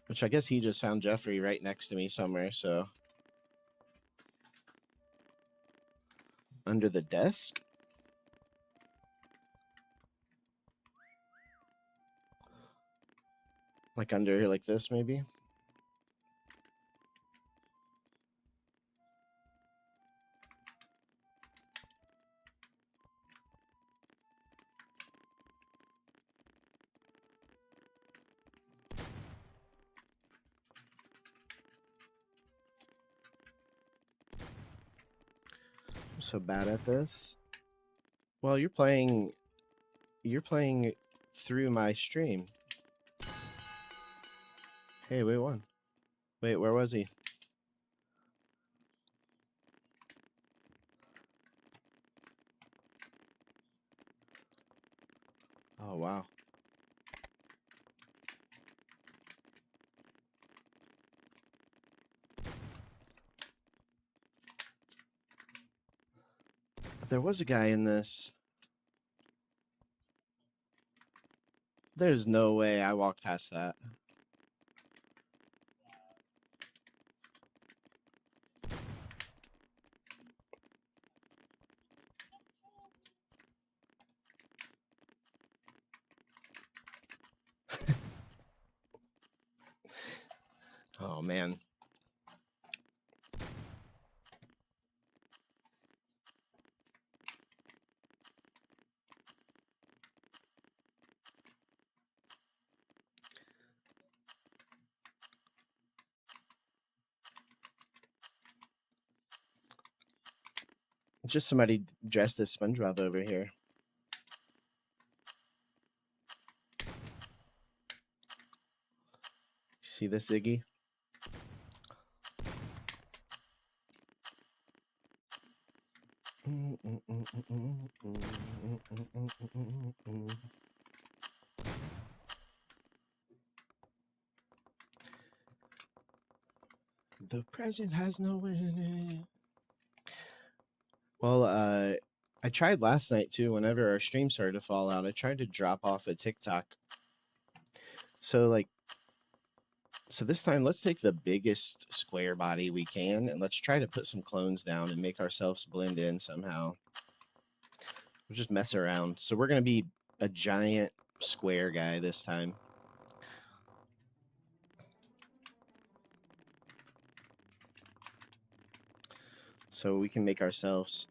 Which I guess he just found Jeffrey right next to me somewhere, so... Under the desk? Like under here, like this, maybe? I'm so bad at this. Well, you're playing through my stream. Hey, we won. Wait, where was he? Oh, wow. There was a guy in this. There's no way I walked past that. Oh, man. Just somebody dressed as SpongeBob over here. See this, Iggy? The present has no winning. Well, I tried last night too. Whenever our stream started to fall out, I tried to drop off a TikTok. So this time, let's take the biggest square body we can, and let's try to put some clones down and make ourselves blend in somehow. We'll just mess around. So we're gonna be a giant square guy this time. So we can make ourselves.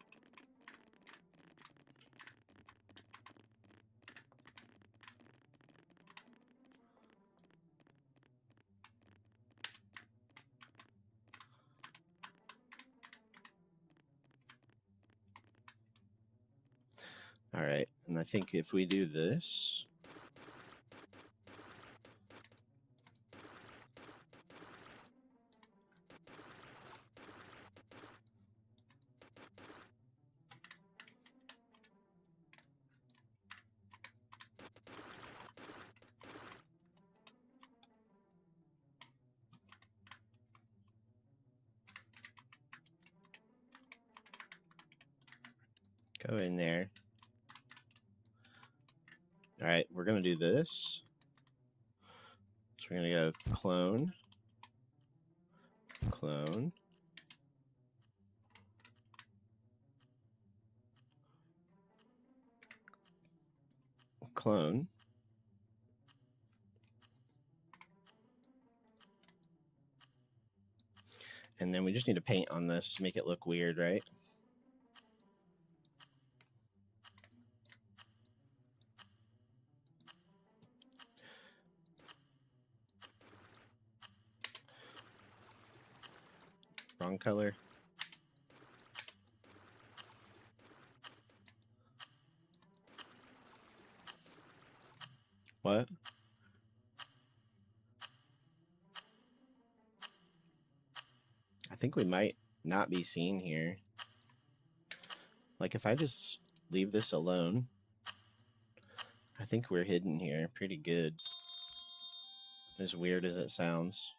All right, and I think if we do this. Go in there. All right, we're going to do this. So we're going to go clone, clone, clone. And then we just need to paint on this, make it look weird, right? Wrong color. What? I think we might not be seen here. Like if I just leave this alone, I think we're hidden here pretty good. As weird as it sounds.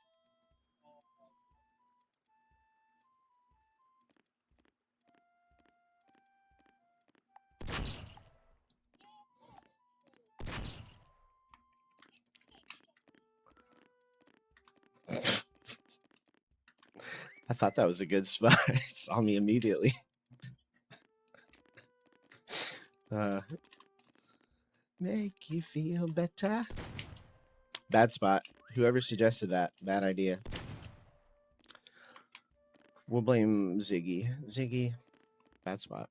I thought that was a good spot. It saw me immediately. Make you feel better. Bad spot. Whoever suggested that, bad idea. We'll blame Ziggy. Ziggy, bad spot.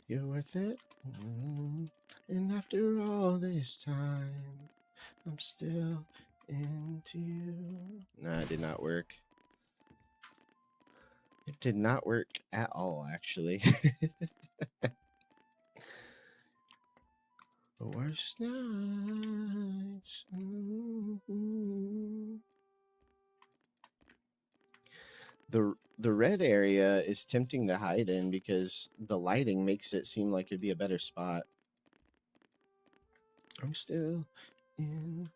You're worth it. And after all this time, I'm still into you. Nah, it did not work. It did not work at all, actually. The worst nights. The red area is tempting to hide in because the lighting makes it seem like it'd be a better spot. I'm still in.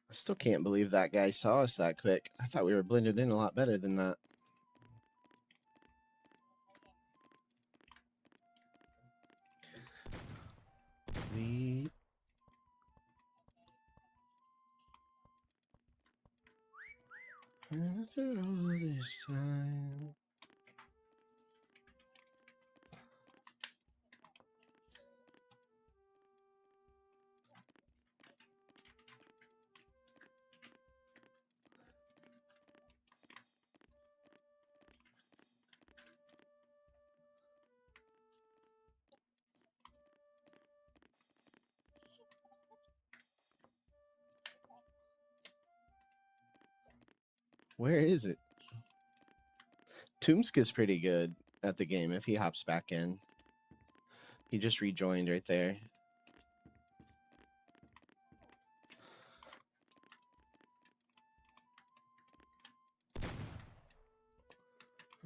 I still can't believe that guy saw us that quick. I thought we were blended in a lot better than that. After all this time. Where is it? Toomska's pretty good at the game if he hops back in. He just rejoined right there.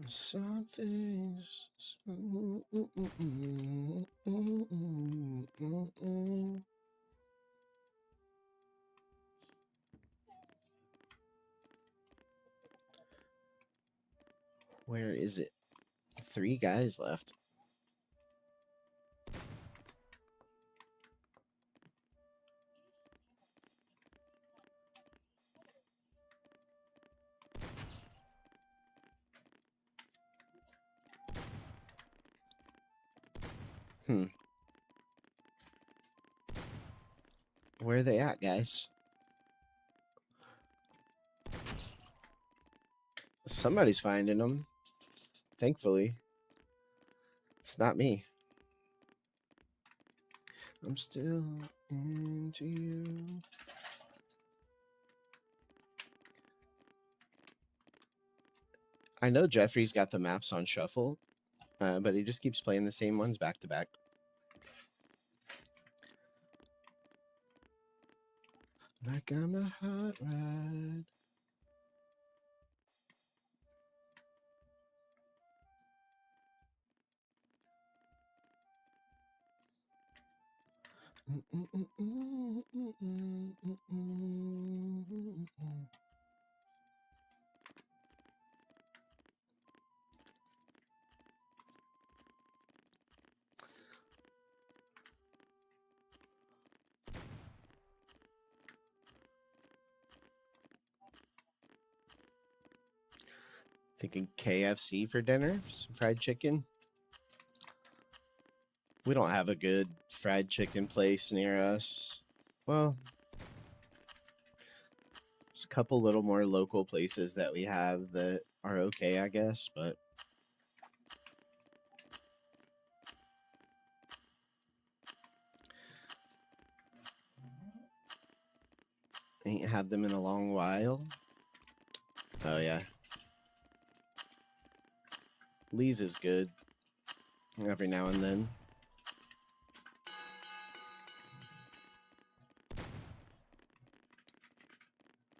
Something's. Where is it? 3 guys left. Where are they at, guys? Somebody's finding them. Thankfully. It's not me. I'm still into you. I know Jeffrey's got the maps on shuffle, but he just keeps playing the same ones back to back. Like I'm a hot ride. Thinking KFC for dinner, some fried chicken. We don't have a good fried chicken place near us. Well, there's a couple little more local places that we have that are okay, I guess, but ain't had them in a long while. Oh yeah. Lee's is good every now and then.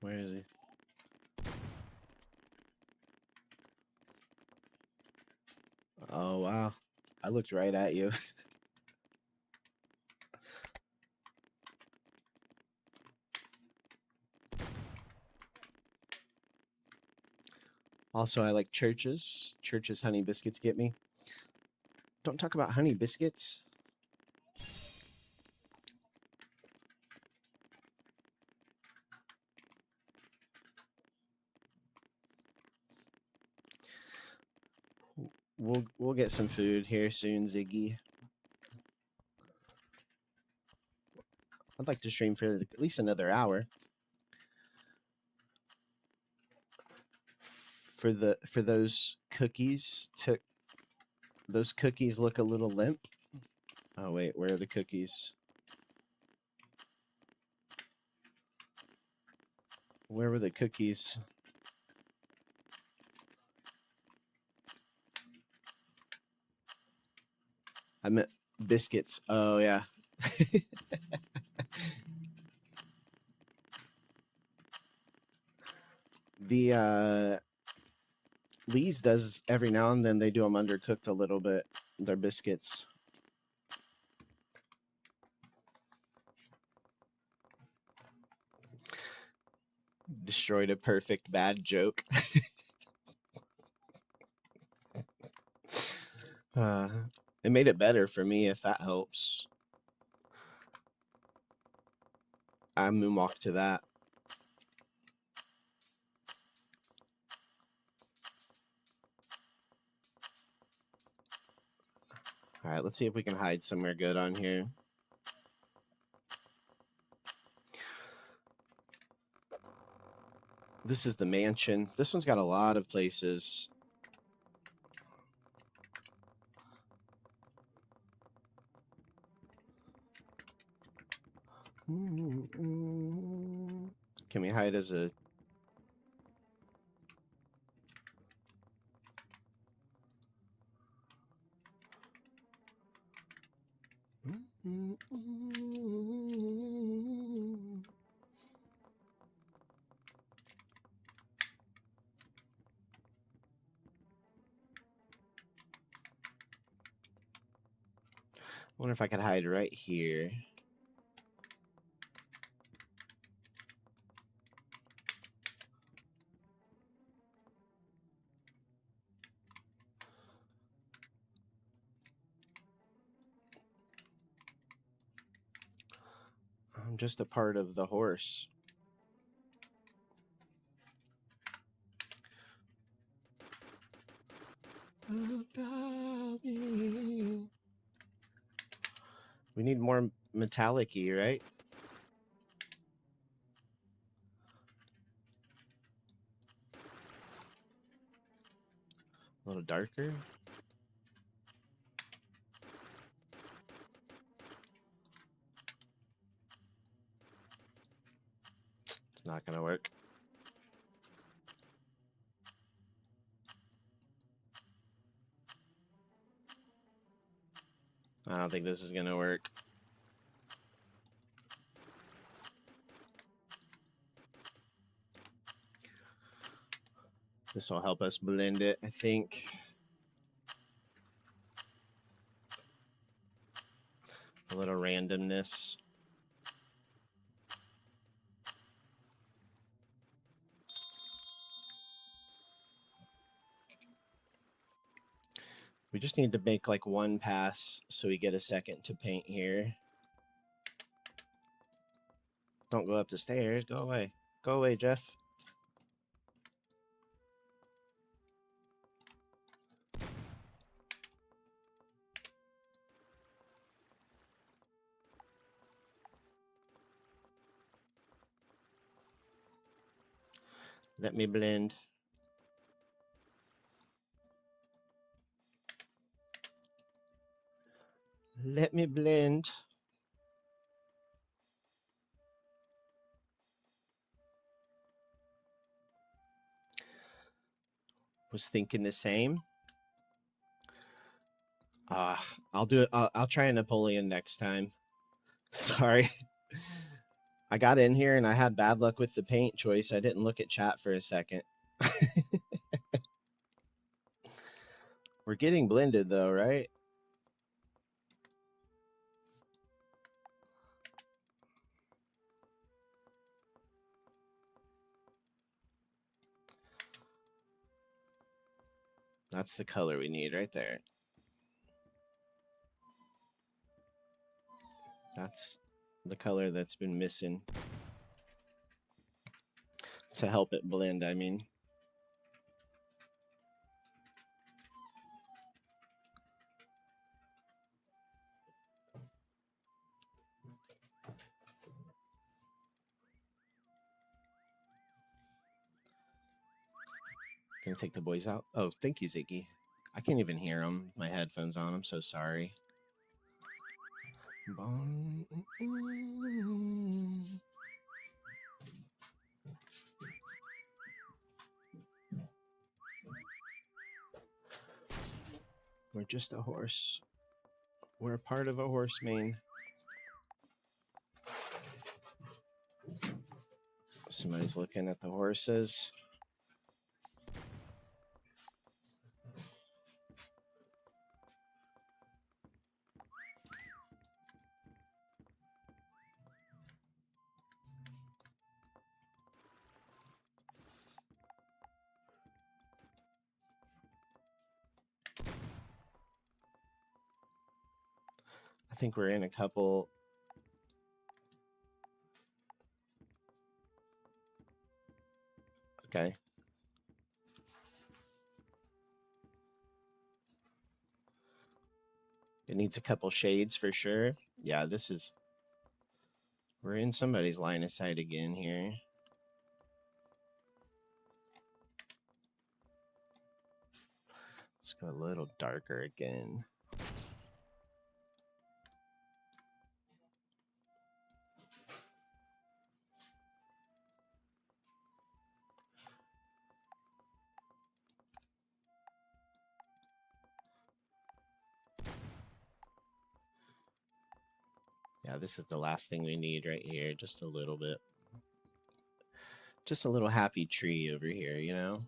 Where is he? Oh wow. I looked right at you. Also, I like Church's. Church's honey biscuits get me. Don't talk about honey biscuits. We'll get some food here soon, Ziggy. I'd like to stream for at least another hour. For those cookies those cookies look a little limp. Oh wait, where are the cookies? Where were the cookies? I meant biscuits. Oh, yeah. The Lee's does every now and then, they do them undercooked a little bit. Their biscuits. Destroyed a perfect bad joke. It made it better for me, if that helps. I moonwalk to that. All right, let's see if we can hide somewhere good on here. This is the mansion. This one's got a lot of places. Can we hide as a... I wonder if I could hide right here. I'm just a part of the horse. About me. We need more metallic-y, right? A little darker. It's not gonna work. I don't think this is gonna work. This will help us blend it, I think. A little randomness. We just need to make like one pass so we get a second to paint here. Don't go up the stairs. Go away. Go away, Jeff. Let me blend. Let me blend. Was thinking the same. I'll do it. I'll try a Napoleon next time. Sorry. I got in here and I had bad luck with the paint choice. I didn't look at chat for a second. We're getting blended though, right? That's the color we need right there. That's the color that's been missing. To help it blend, I mean. Gonna take the boys out. Oh, thank you, Ziggy. I can't even hear them. My headphones on. I'm so sorry. We're just a horse. We're a part of a horse mane. Somebody's looking at the horses. I think we're in a couple. Okay. It needs a couple shades for sure. Yeah, this is... We're in somebody's line of sight again here. Let's go a little darker again. Yeah, this is the last thing we need right here. Just a little bit. Just a little happy tree over here, you know?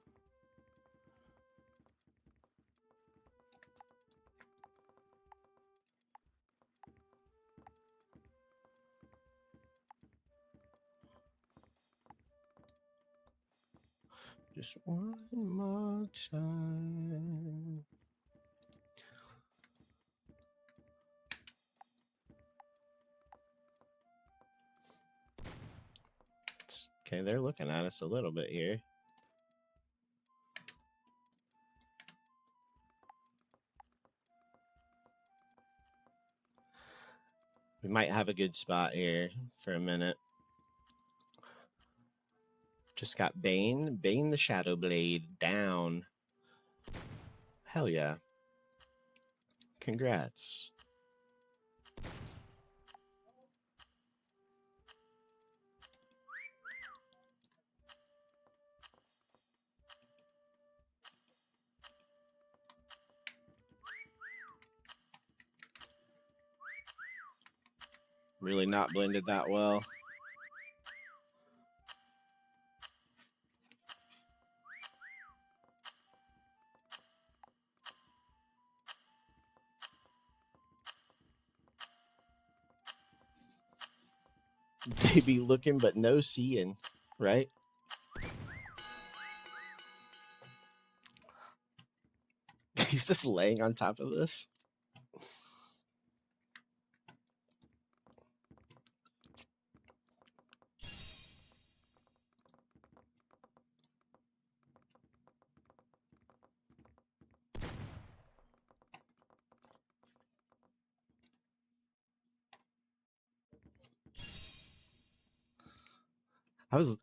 Just one more time. Okay, they're looking at us a little bit here. We might have a good spot here for a minute. Just got Bane. Bane the Shadow Blade down. Hell yeah. Congrats. Really not blended that well. They be looking but no seeing, right? He's just laying on top of this.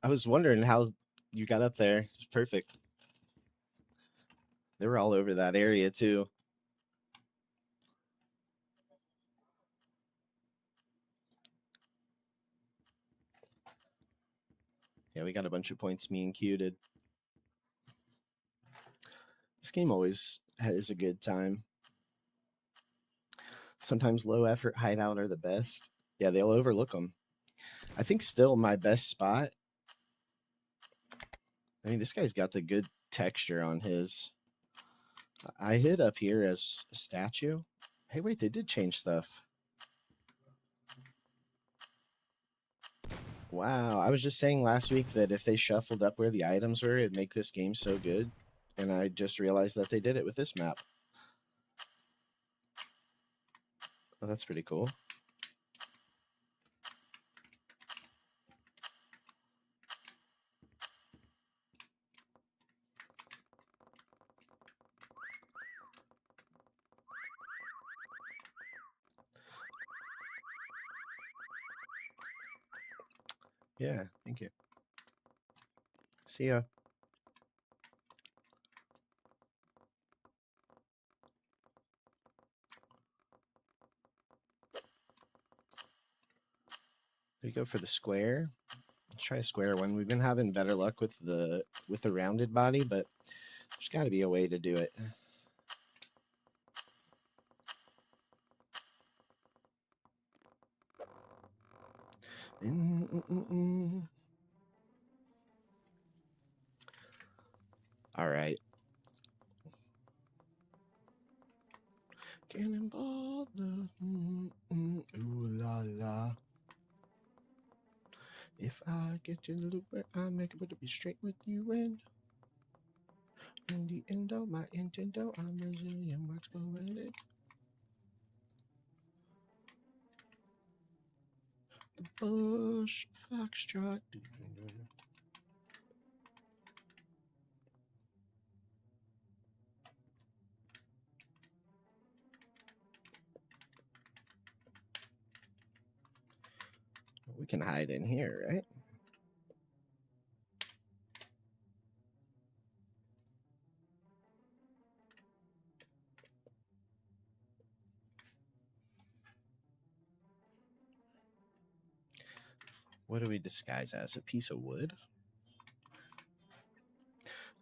I was wondering how you got up there. It's perfect. They were all over that area too. Yeah, we got a bunch of points me and Q did. This game always is a good time. Sometimes low effort hideout are the best. Yeah, they'll overlook them. I think still my best spot. I mean, this guy's got the good texture on his. I hid up here as a statue. Hey, wait, they did change stuff. Wow, I was just saying last week that if they shuffled up where the items were, it'd make this game so good. And I just realized that they did it with this map. Oh, that's pretty cool. Yeah, thank you. See ya. We go for the square. Let's try a square one. We've been having better luck with the rounded body, but there's got to be a way to do it. All right. Cannonball the ooh la la. If I get you in the loop where I make it to be straight with you and in the endo, my intendo, I'm Brazilian, wax poetic. The bush foxtrot. We can hide in here, right? What do we disguise as? A piece of wood?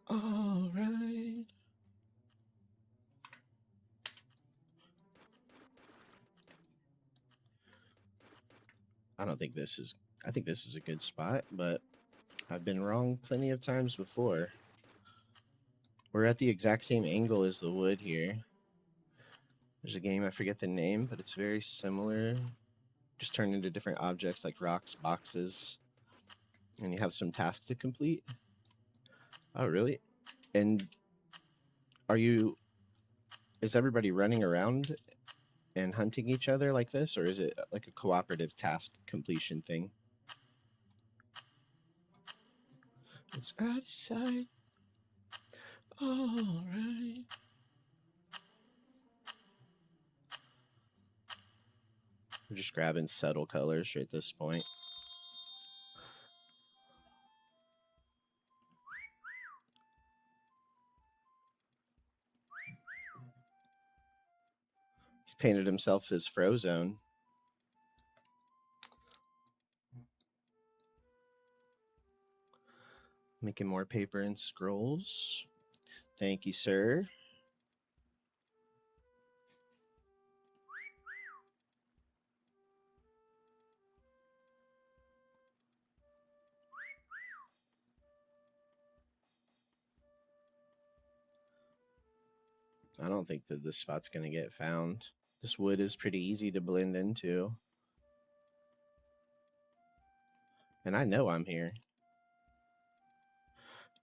All right. I don't think this is, I think this is a good spot, but I've been wrong plenty of times before. We're at the exact same angle as the wood here. There's a game, I forget the name, but it's very similar. Just turn into different objects like rocks, boxes, and you have some tasks to complete. Oh, really? And is everybody running around and hunting each other like this, or is it like a cooperative task completion thing? It's out of sight. All right. We're just grabbing subtle colors right at this point. He's painted himself as Frozone. Making more paper and scrolls. Thank you, sir. I don't think that this spot's going to get found. This wood is pretty easy to blend into. And I know I'm here.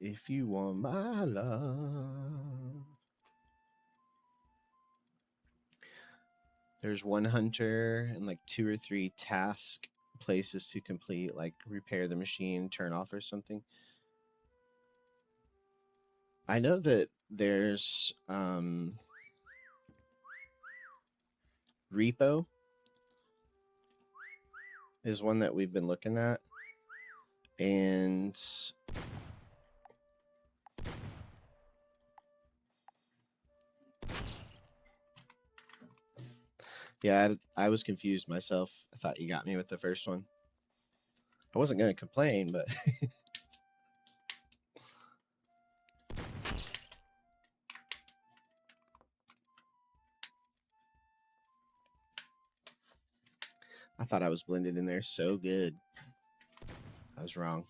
If you want my love. There's one hunter and like 2 or 3 task places to complete, like repair the machine, turn off or something. I know that there's repo is one that we've been looking at, and yeah, I was confused myself. I thought you got me with the first one. I wasn't going to complain, but I thought I was blended in there so good. I was wrong.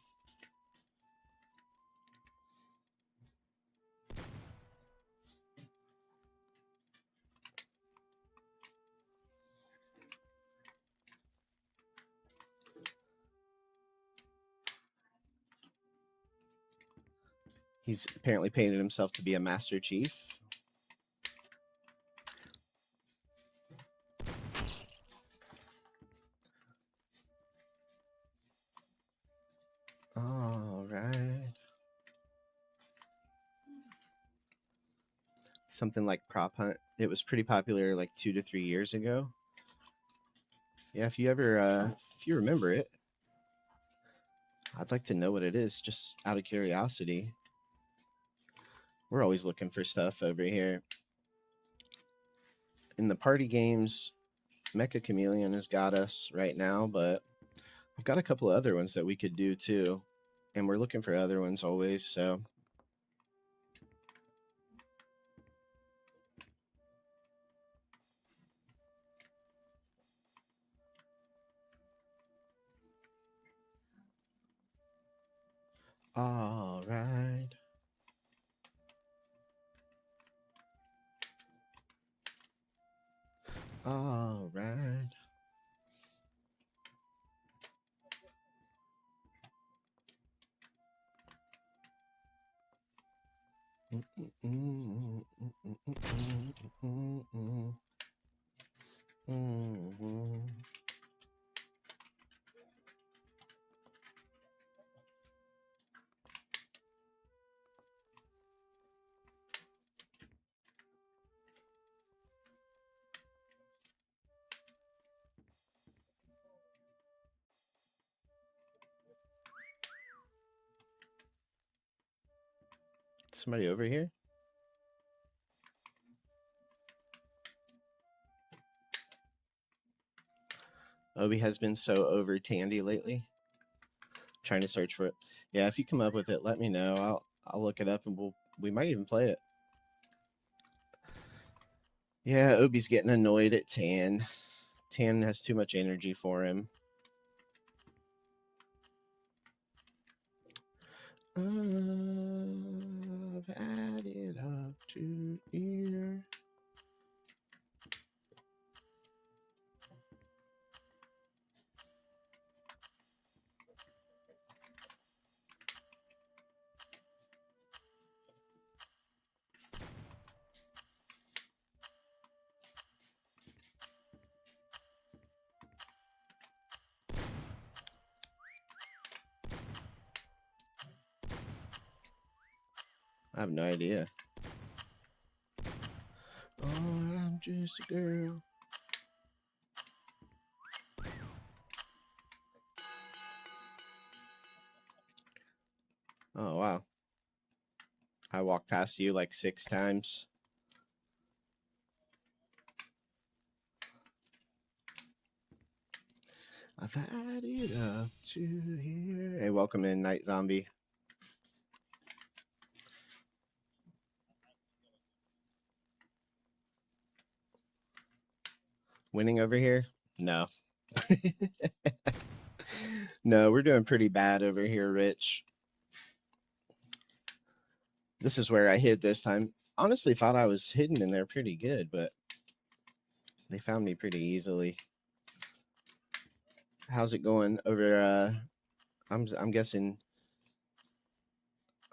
He's apparently painted himself to be a Master Chief. All right. Something like Prop Hunt. It was pretty popular like 2 to 3 years ago. Yeah, if you remember it, I'd like to know what it is, just out of curiosity. We're always looking for stuff over here. In the party games, Meccha Chameleon has got us right now, but I've got a couple of other ones that we could do too. And we're looking for other ones always, so. All right. All right. Somebody over here? Obi has been so over Tandy lately. Trying to search for it. Yeah, if you come up with it, let me know. I'll look it up and we might even play it. Yeah, Obi's getting annoyed at Tan. Tan has too much energy for him. I've had it up to here. I have no idea. Oh, I'm just a girl. Oh, wow. I walked past you like 6 times. I've had it up to here. Hey, welcome in, Night Zombie. Winning over here? No. No, we're doing pretty bad over here, Rich. This is where I hid this time. Honestly, thought I was hidden in there pretty good, but they found me pretty easily. How's it going over? I'm guessing.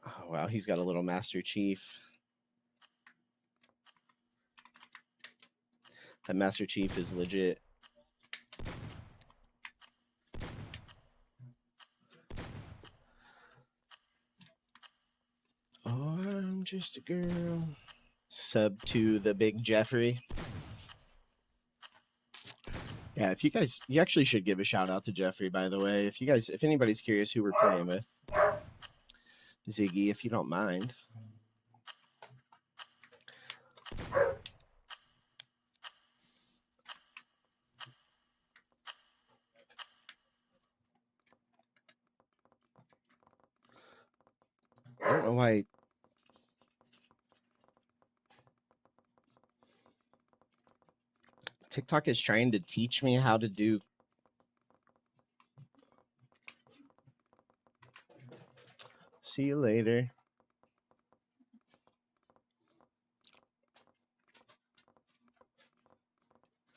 Oh wow, he's got a little Master Chief. That Master Chief is legit. Oh, I'm just a girl. Sub to the big Jeffrey. Yeah, if you guys, you actually should give a shout out to Jeffrey, by the way. If anybody's curious who we're playing with, Ziggy, if you don't mind. I don't know why. TikTok is trying to teach me how to do. See you later.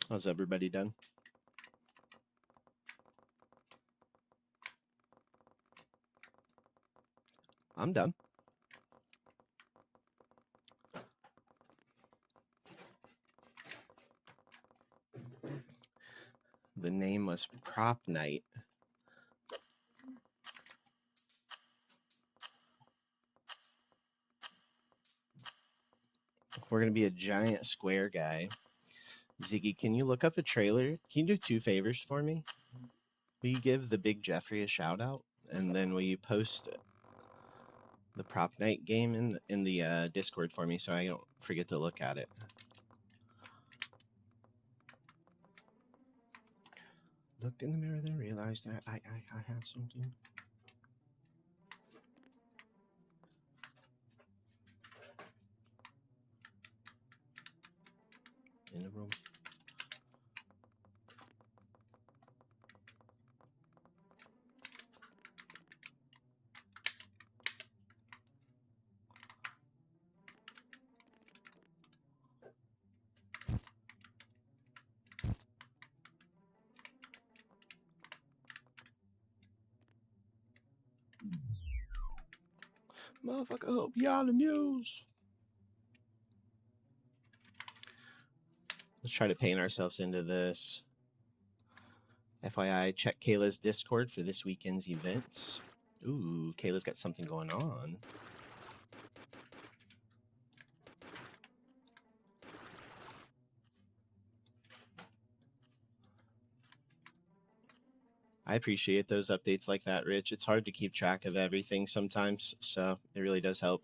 How's everybody done? I'm done. The name was Prop Night. We're going to be a giant square guy. Ziggy, can you look up a trailer? Can you do 2 favors for me? Will you give the big Jeffrey a shout out? And then will you post the Prop Night game in the Discord for me so I don't forget to look at it? Looked in the mirror, then realized that I had something. In the room. Motherfucker, hope y'all amuse. Let's try to paint ourselves into this. FYI, check Kayla's Discord for this weekend's events. Ooh, Kayla's got something going on. I appreciate those updates like that, Rich. It's hard to keep track of everything sometimes, so it really does help.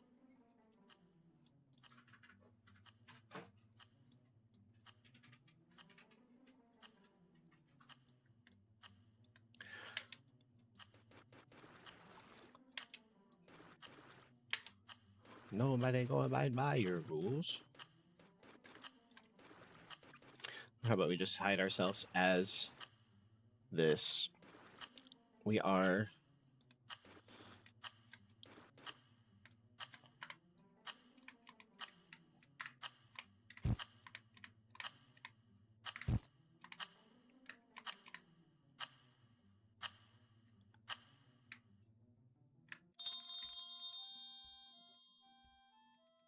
Nobody go abide by your rules. How about we just hide ourselves as this? We are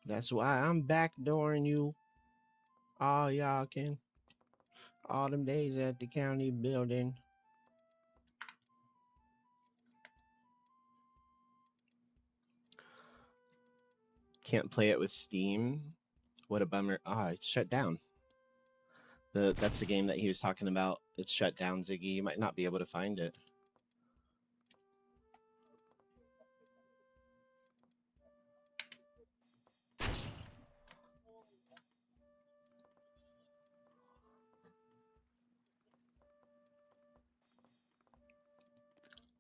that's why I'm backdooring you. All y'all can. All them days at the county building. Can't play it with Steam. What a bummer. Ah, it's shut down. That's the game that he was talking about. It's shut down, Ziggy. You might not be able to find it.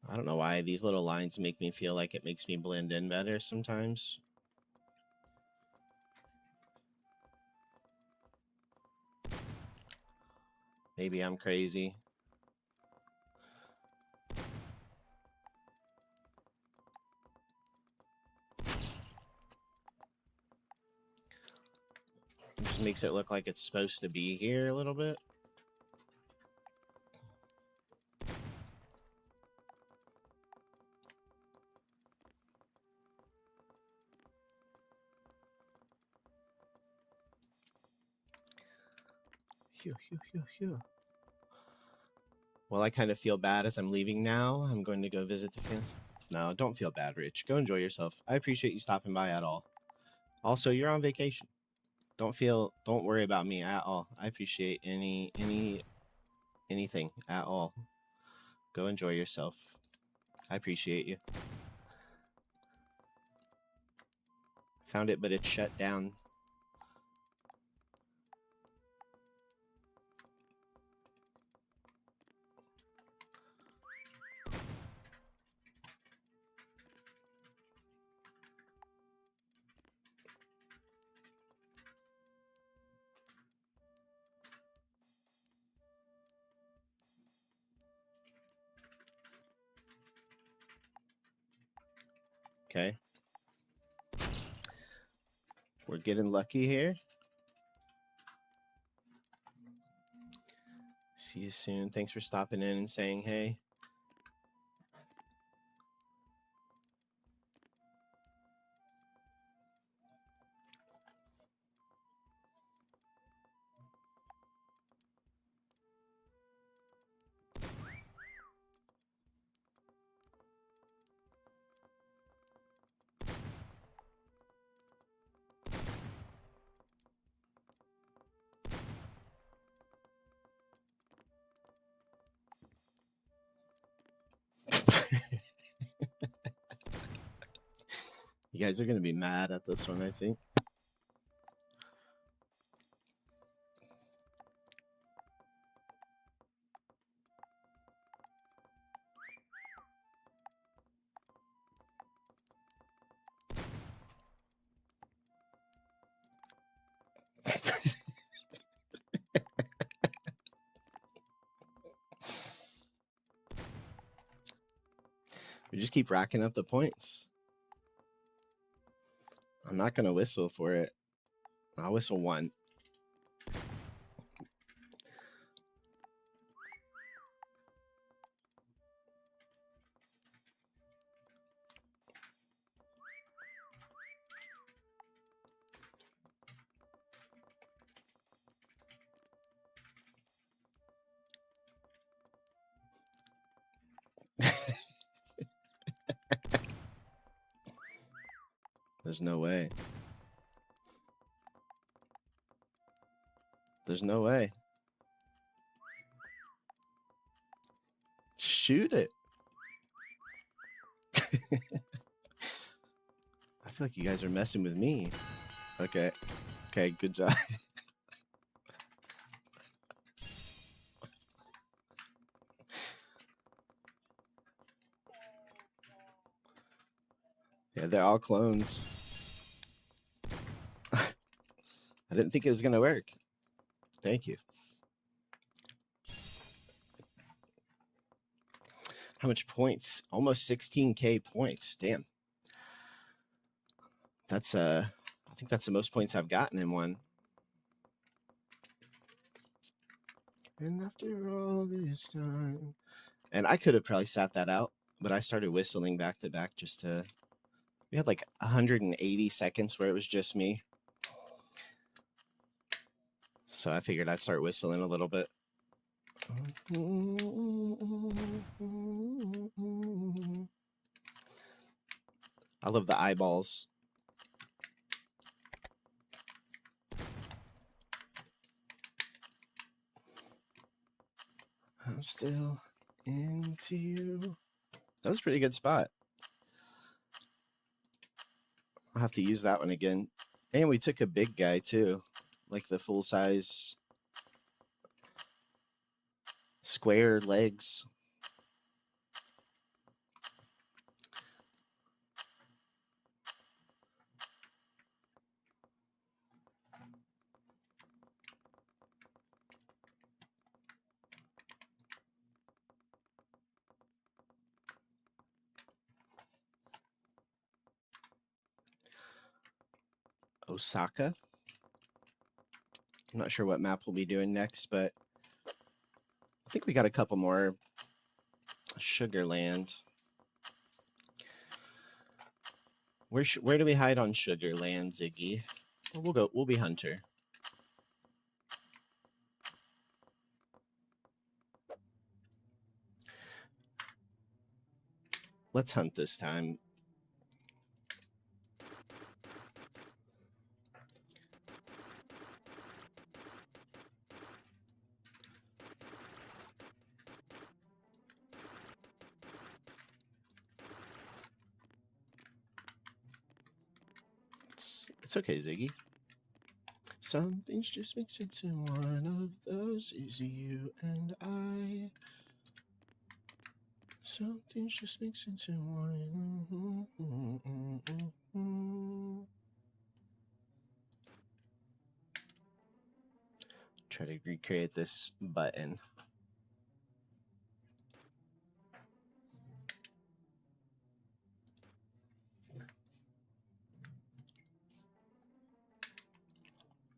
I don't know why these little lines make me feel like it makes me blend in better sometimes. Maybe I'm crazy. It just makes it look like it's supposed to be here a little bit. Phew, phew, phew, phew. Well, I kind of feel bad as I'm leaving now. I'm going to go visit the family. No, don't feel bad, Rich. Go enjoy yourself. I appreciate you stopping by at all. Also, you're on vacation. Don't worry about me at all. I appreciate anything at all. Go enjoy yourself. I appreciate you. Found it, but it's shut down. Okay. We're getting lucky here. See you soon. Thanks for stopping in and saying hey. You guys are going to be mad at this one, I think. We just keep racking up the points. I'm not going to whistle for it. I'll whistle one. There's no way. There's no way. Shoot it. I feel like you guys are messing with me. Okay. Okay, good job. Yeah, they're all clones. I didn't think it was going to work. Thank you. How much points? Almost 16K points. Damn. That's I think that's the most points I've gotten in one. And after all this time, and I could have probably sat that out, but I started whistling back to back just to. We had like 180 seconds where it was just me, so I figured I'd start whistling a little bit. I love the eyeballs. I'm still into you. That was a pretty good spot. I'll have to use that one again. And we took a big guy too, like the full size square legs. Osaka. I'm not sure what map we'll be doing next, but I think we got a couple more. Sugarland. Where do we hide on Sugarland, Ziggy? Well, we'll be Hunter. Let's hunt this time. It's okay, Ziggy. Some things just make sense, and one of those is you and I. Some things just make sense, and one. Try to recreate this button.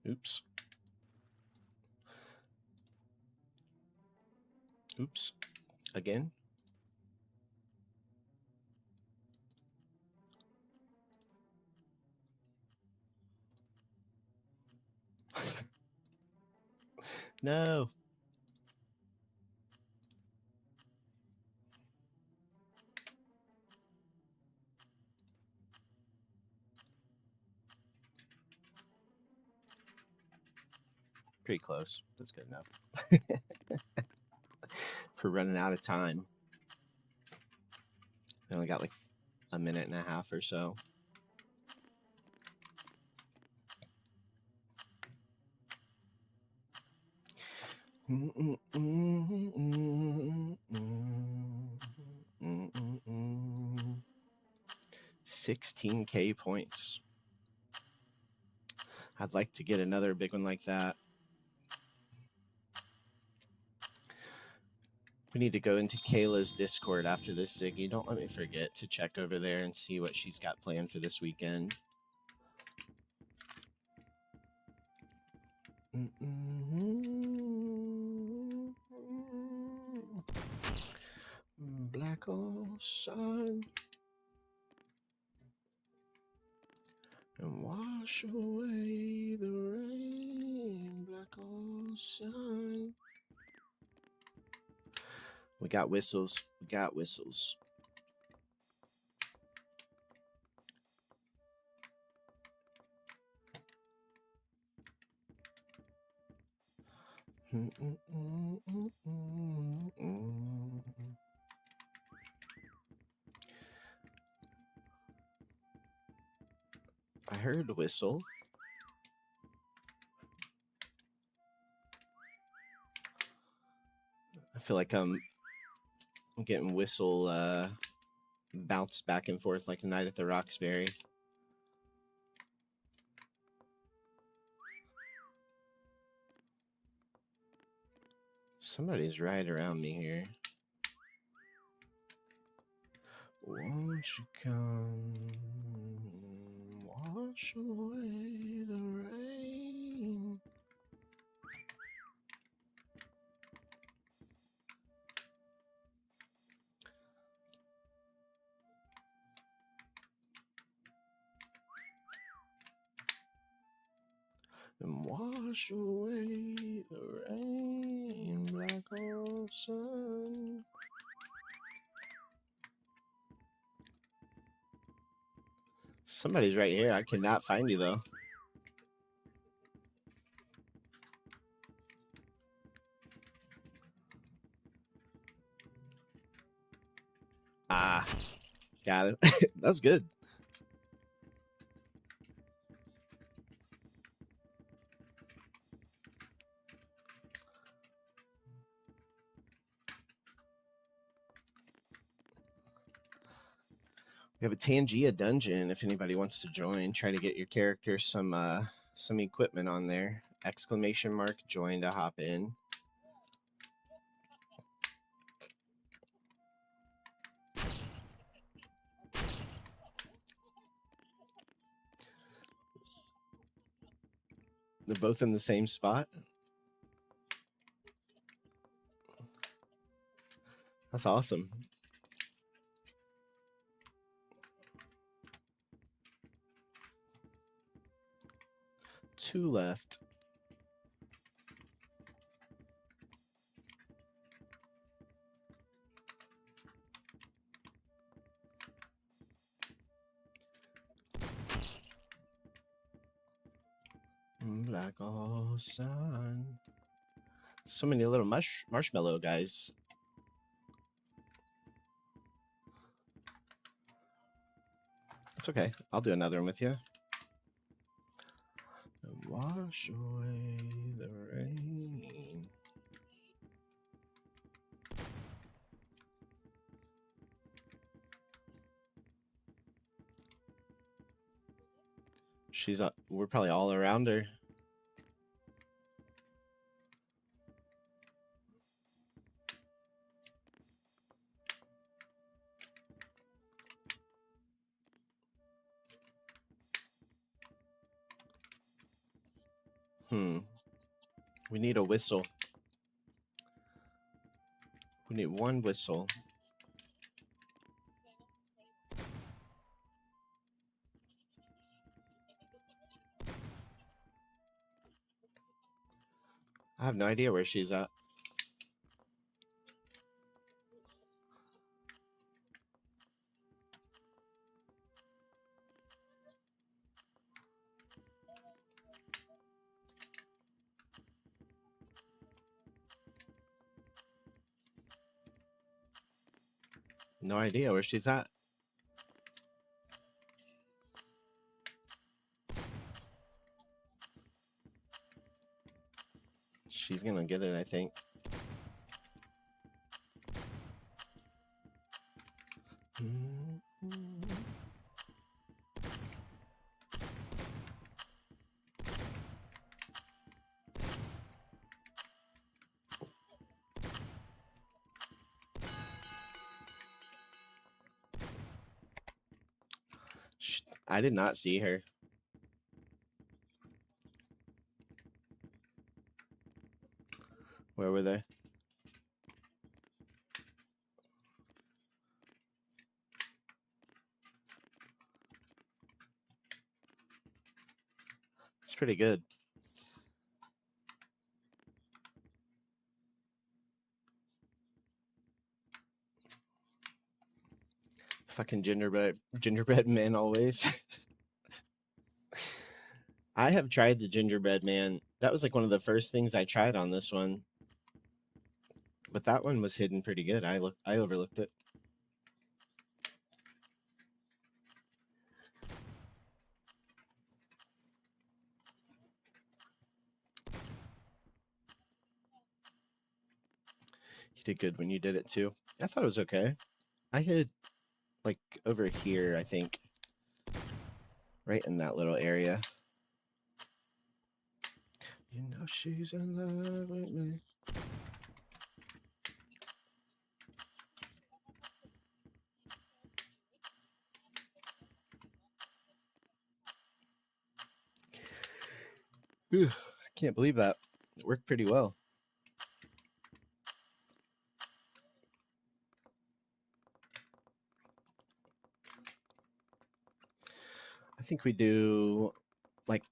Oops. Oops. Again. No. Pretty close. That's good enough. For running out of time. I only got like a minute and a half or so. Mm-mm. 16K points. I'd like to get another big one like that. We need to go into Kayla's Discord after this, Ziggy. Don't let me forget to check over there and see what she's got planned for this weekend. Black hole sun and wash away the rain. Black hole sun. We got whistles. We got whistles. I heard a whistle. I feel like I'm getting whistle bounced back and forth like a night at the Roxbury. Somebody's right around me here. Won't you come wash away the rain? And wash away the rain, black old sun. Somebody's right here. I cannot find you though. Ah, got it. That's good. We have a Tangia dungeon if anybody wants to join. Try to get your character some equipment on there. Exclamation mark join to hop in. They're both in the same spot. That's awesome. Two left. Black old sun. So many little marshmallow guys. It's okay. I'll do another one with you. And wash away the rain. She's we're probably all around her. We need a whistle. We need one whistle. I have no idea where she's at. No idea where she's at. She's gonna get it, I think. I did not see her. Where were they? It's pretty good. Fucking gingerbread men always. I have tried the gingerbread man. That was like one of the first things I tried on this one. But that one was hidden pretty good. I overlooked it. You did good when you did it too. I thought it was okay. I hid like over here, I think. Right in that little area. You know she's in love with me. Ugh, I can't believe that. It worked pretty well. I think we do like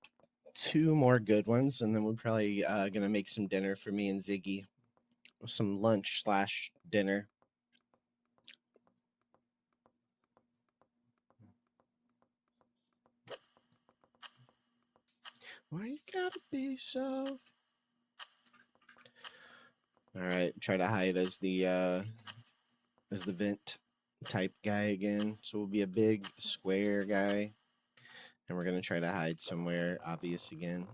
2 more good ones, and then we're probably gonna make some dinner for me and Ziggy. Some lunch / dinner. Why you gotta be so? All right, try to hide as the vent type guy again. So we'll be a big square guy, and we're gonna try to hide somewhere obvious again.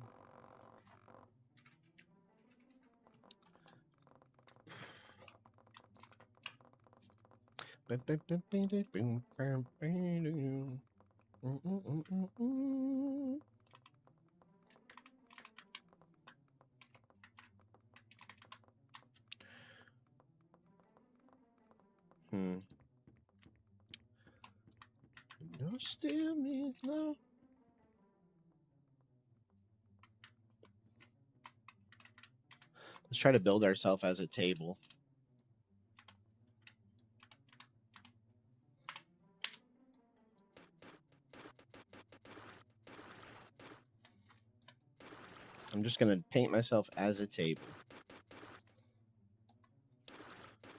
No still means no. Let's try to build ourselves as a table. I'm just going to paint myself as a table.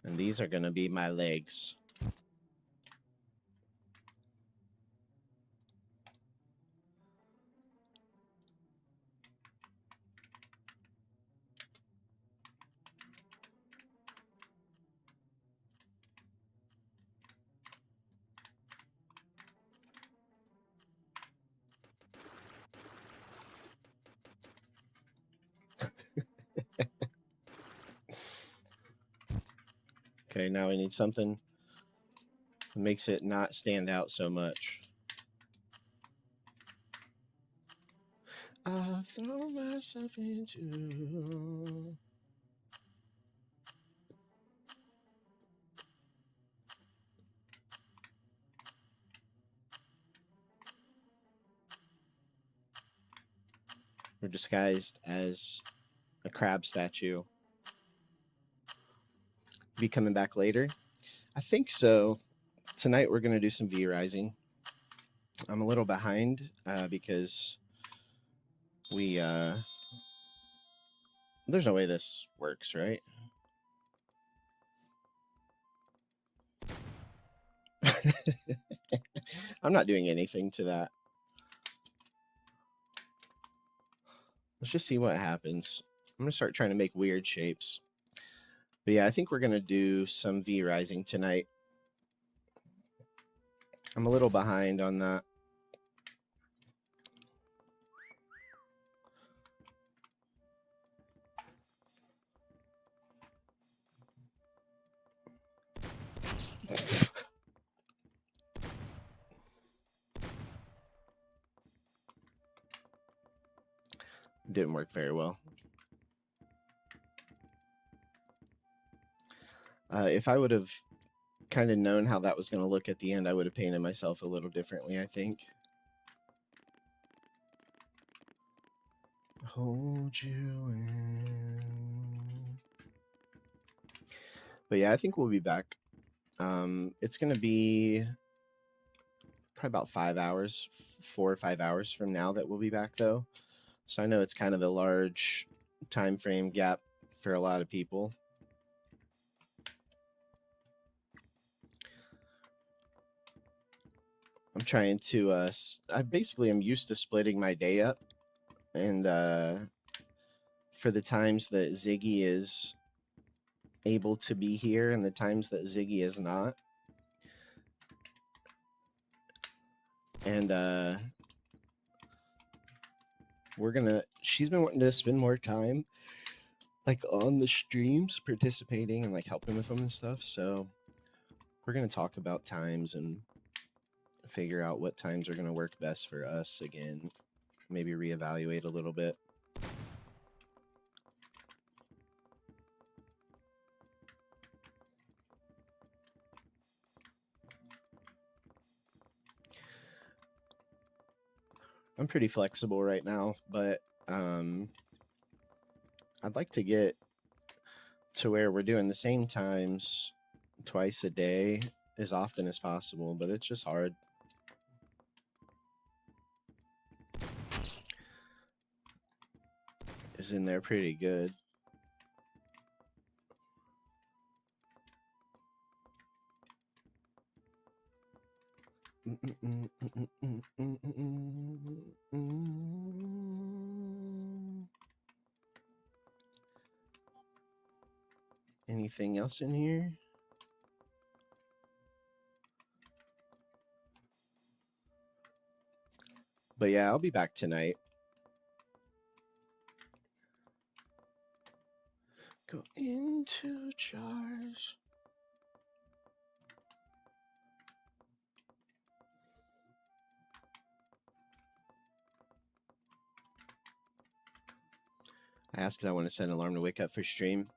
And these are going to be my legs. Okay, now we need something that makes it not stand out so much. I throw myself into... We're disguised as a crab statue. Be coming back later? I think so. Tonight we're going to do some V-Rising. I'm a little behind because we... There's no way this works, right? I'm not doing anything to that. Let's just see what happens. I'm going to start trying to make weird shapes. But yeah, I think we're going to do some V-Rising tonight. I'm a little behind on that. Didn't work very well. If I would have kind of known how that was going to look at the end, I would have painted myself a little differently, I think. Hold you in. But yeah, I think we'll be back. It's going to be probably about 5 hours, 4 or 5 hours from now that we'll be back, though. So I know it's kind of a large time frame gap for a lot of people. I'm trying to, I basically am used to splitting my day up. And for the times that Ziggy is able to be here and the times that Ziggy is not. And she's been wanting to spend more time like on the streams, participating and like helping with them and stuff. So we're gonna talk about times and figure out what times are gonna work best for us again. Maybe reevaluate a little bit. I'm pretty flexible right now, but I'd like to get to where we're doing the same times twice a day as often as possible, but it's just hard. Is in there pretty good. Anything else in here? But yeah, I'll be back tonight. Go into jars. I asked because I want to set an alarm to wake up for stream.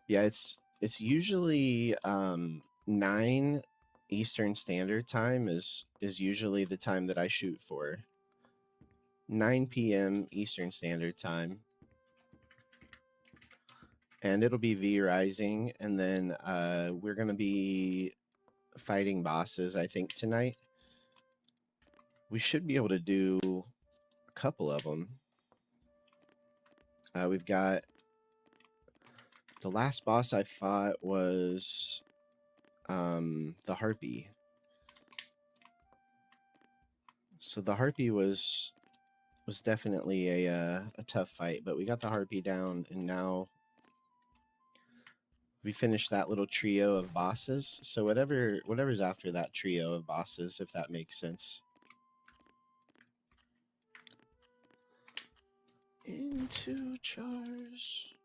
Yeah, it's usually 9 Eastern Standard Time is usually the time that I shoot for. 9 p.m. Eastern Standard Time. And it'll be V Rising, and then we're gonna be fighting bosses, I think, tonight. We should be able to do a couple of them. We've got the last boss I fought was the Harpy. So the Harpy was definitely a tough fight, but we got the Harpy down, and now we finished that little trio of bosses. So whatever's after that trio of bosses, if that makes sense. Into jars.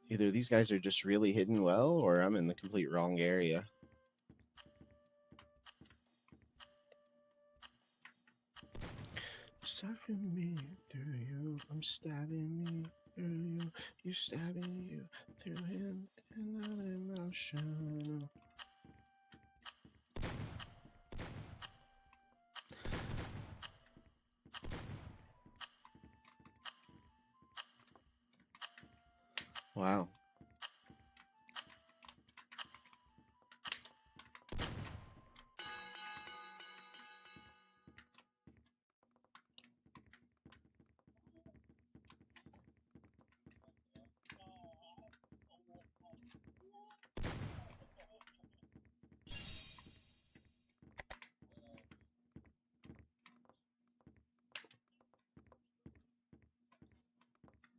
Either these guys are just really hidden well, or I'm in the complete wrong area. Stabbing me through you, I'm stabbing me through you, you're stabbing you through him, and that emotional. Wow.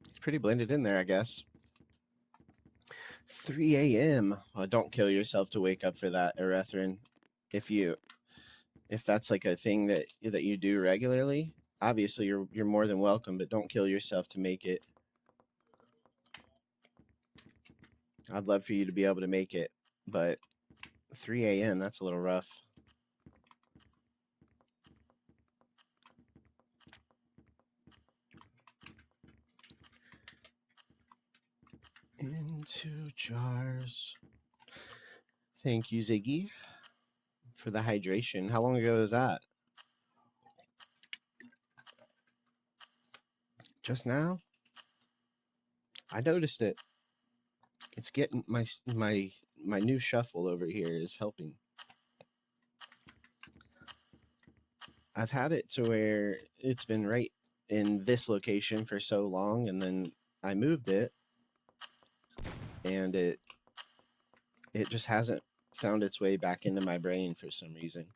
It's pretty blended in there, I guess. 3 a.m. Don't kill yourself to wake up for that, Erethrin. If that's like a thing that you do regularly, obviously you're more than welcome, but don't kill yourself to make it. I'd love for you to be able to make it, but 3 a.m. that's a little rough. Into jars. Thank you, Ziggy, for the hydration. How long ago was that? Just now? I noticed it. It's getting my new shuffle over here is helping. I've had it to where it's been right in this location for so long, and then I moved it, and it just hasn't found its way back into my brain for some reason.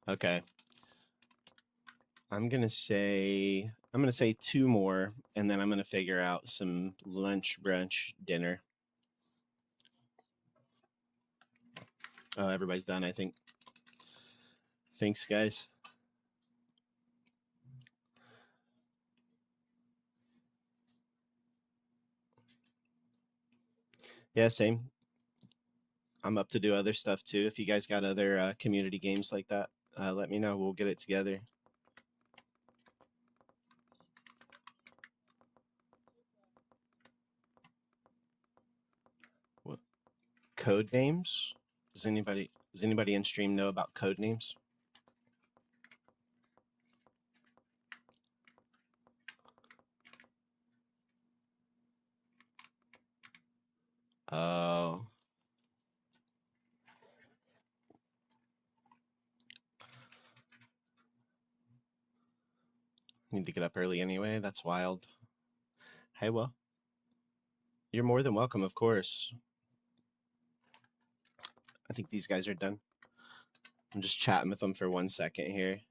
Okay. I'm gonna say 2 more, and then I'm gonna figure out some lunch, brunch, dinner. Oh, everybody's done, I think. Thanks, guys. Yeah, same. I'm up to do other stuff too. If you guys got other community games like that, let me know. We'll get it together. What? Code names? Does anybody in stream know about code names? Oh. Need to get up early anyway. That's wild. Hey, well, you're more than welcome, of course. I think these guys are done. I'm just chatting with them for 1 second here.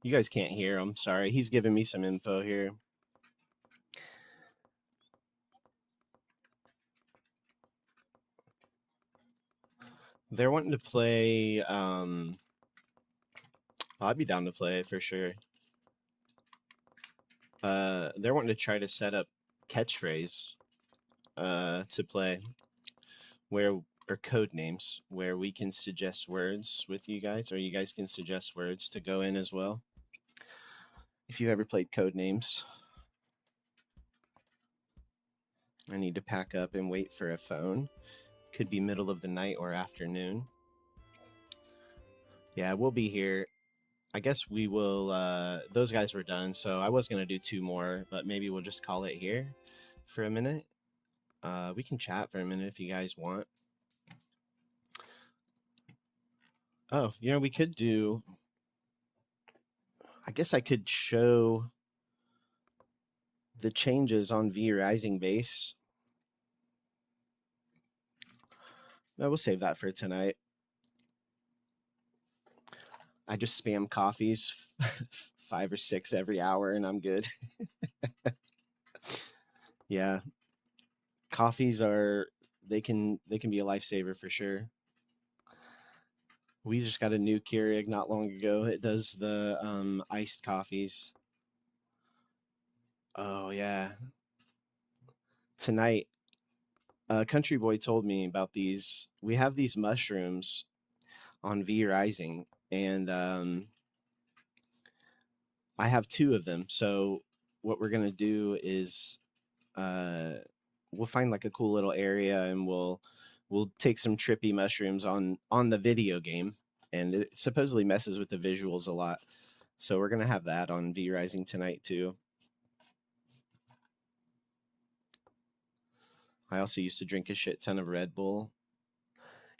You guys can't hear him. Sorry. He's giving me some info here. They're wanting to play. I'd be down to play for sure. They're wanting to try to set up catchphrase to play, or code names, where we can suggest words with you guys, or you guys can suggest words to go in as well. If you ever played code names. I need to pack up and wait for a phone. Could be middle of the night or afternoon. Yeah, we'll be here. I guess we will. Those guys were done, so I was going to do 2 more, but maybe we'll just call it here for a minute. We can chat for a minute if you guys want. Oh, we could do. I guess I could show the changes on V Rising base. No, we'll save that for tonight. I just spam coffees 5 or 6 every hour and I'm good. Yeah. Coffees they can be a lifesaver for sure. We just got a new Keurig not long ago. It does the iced coffees. Oh yeah. Tonight, Country Boy told me about these. We have these mushrooms on V Rising, and I have 2 of them. So what we're gonna do is we'll find like a cool little area, and we'll take some trippy mushrooms on the video game, and it supposedly messes with the visuals a lot. So we're gonna have that on V Rising tonight too. I also used to drink a shit ton of Red Bull.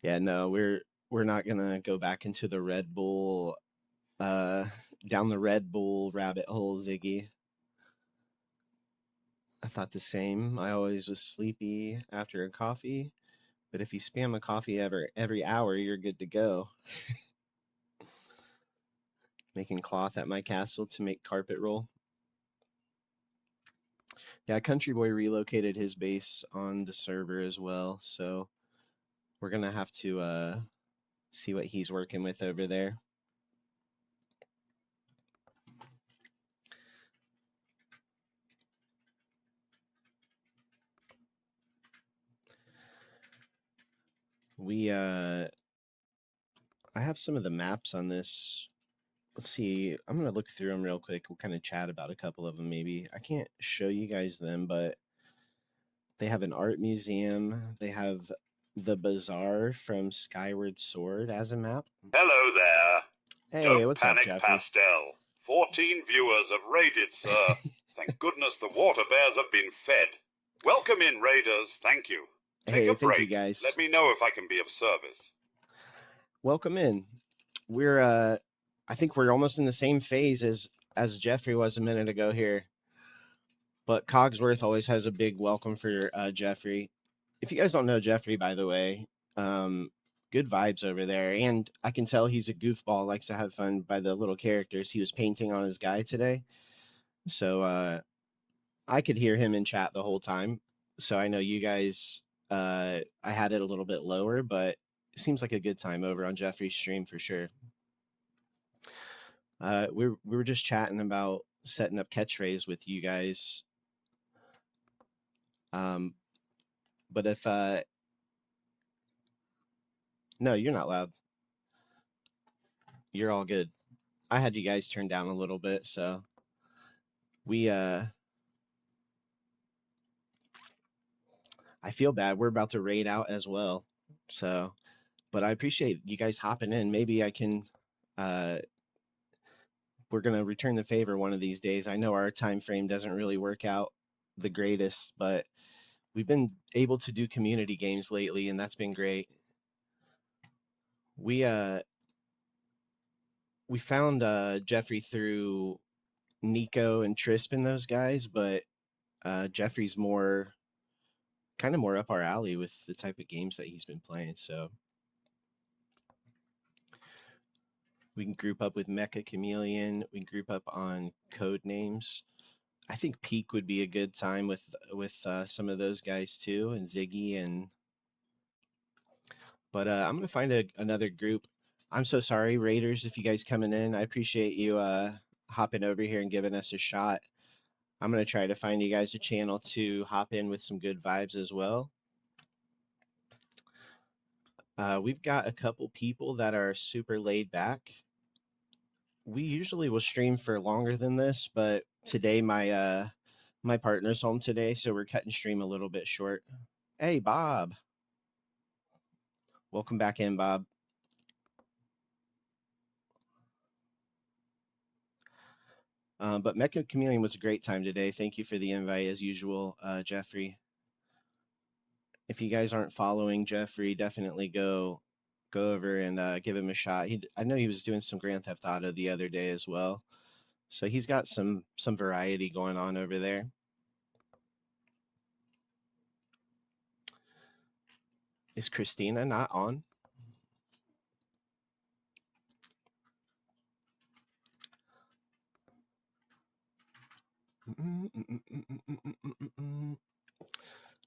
Yeah, no, we're not gonna go back into the Red Bull, down the Red Bull rabbit hole, Ziggy. I thought the same. I always was sleepy after a coffee, but if you spam a coffee every hour, you're good to go. Making cloth at my castle to make carpet roll. Yeah, Country Boy relocated his base on the server as well, so we're gonna have to see what he's working with over there. I have some of the maps on this. Let's see. I'm gonna look through them real quick. We'll kind of chat about a couple of them maybe. I can't show you guys them, but they have an art museum. They have the Bazaar from Skyward Sword as a map. Hello there. Hey, Don't what's up, panic, Jeffrey? Pastel. 14 viewers have raided, sir. Thank goodness the water bears have been fed. Welcome in, raiders. Thank you. Take Hey, a thank you break. guys. Let me know if I can be of service. Welcome in. We're I think we're almost in the same phase as Jeffrey was a minute ago here. But Cogsworth always has a big welcome for Jeffrey. If you guys don't know Jeffrey, by the way, good vibes over there. And I can tell he's a goofball, likes to have fun by the little characters. He was painting on his guy today. So I could hear him in chat the whole time. So I know you guys, I had it a little bit lower, but it seems like a good time over on Jeffrey's stream for sure. We were just chatting about setting up catchphrase with you guys. But if no, you're not loud. You're all good. I had you guys turned down a little bit, so we I feel bad. We're about to raid out as well. So, but I appreciate you guys hopping in. Maybe I can we're going to return the favor one of these days. I know our time frame doesn't really work out the greatest, but we've been able to do community games lately, and that's been great. We found Jeffrey through Nico and Trisp and those guys, but Jeffrey's kind of more up our alley with the type of games that he's been playing. So we can group up with Meccha Chameleon. We can group up on code names. I think Peak would be a good time with some of those guys too, and Ziggy But I'm gonna find another group. I'm so sorry, Raiders, if you guys coming in. I appreciate you hopping over here and giving us a shot. I'm gonna try to find you guys a channel to hop in with some good vibes as well. We've got a couple people that are super laid back. We usually will stream for longer than this, but today my my partner's home today, so we're cutting stream a little bit short. Hey, Bob. Welcome back in, Bob. But Mecca Chameleon was a great time today. Thank you for the invite as usual, Jeffrey. If you guys aren't following Jeffrey, definitely go over and give him a shot. I know he was doing some Grand Theft Auto the other day as well. So he's got some variety going on over there. Is Christina not on?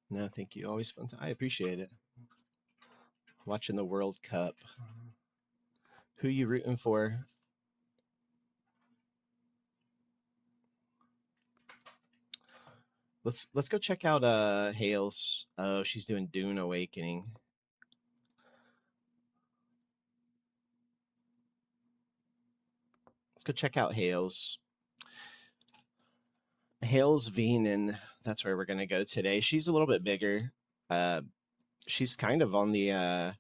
No, thank you. Always fun. I appreciate it. Watching the World Cup. Who you rooting for? Let's go check out Hales. Oh, she's doing Dune Awakening. Let's go check out Hales. Hales Venan, that's where we're gonna go today. She's a little bit bigger. She's kind of on the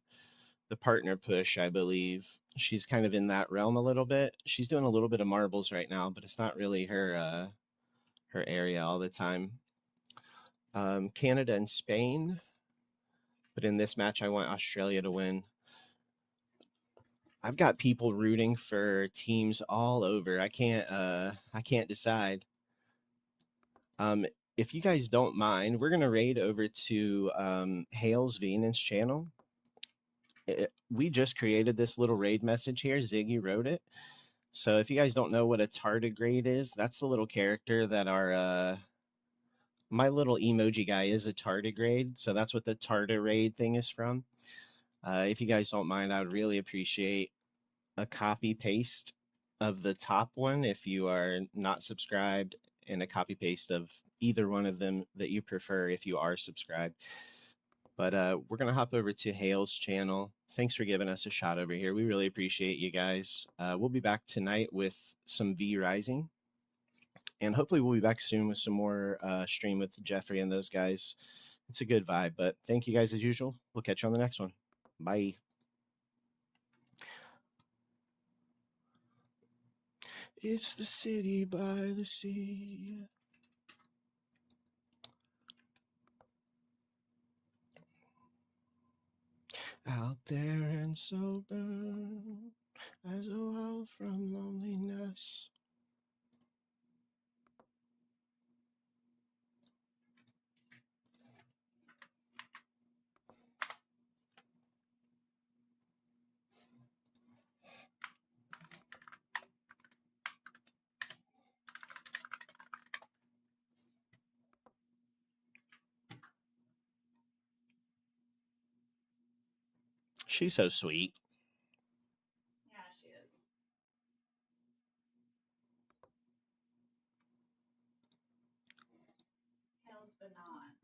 partner push, I believe. She's kind of in that realm a little bit. She's doing a little bit of marbles right now, but it's not really her her area all the time. Canada and Spain, but in this match I want Australia to win. I've got people rooting for teams all over. I can't decide. If you guys don't mind, we're gonna raid over to Hales Venus channel. We just created this little raid message here. Ziggy wrote it. So if you guys don't know what a tardigrade is, that's the little character that our my little emoji guy is a tardigrade. So that's what the tardigrade thing is from. If you guys don't mind, I would really appreciate a copy paste of the top one if you are not subscribed, and a copy paste of either one of them that you prefer if you are subscribed. But we're gonna hop over to Hale's channel. Thanks for giving us a shot over here. We really appreciate you guys. We'll be back tonight with some V Rising, and hopefully we'll be back soon with some more stream with Jeffrey and those guys. it's a good vibe. But thank you guys as usual. We'll catch you on the next one. Bye. It's the city by the sea. Out there and sober as a well from loneliness. She's so sweet. Yeah, she is. Hell's but not.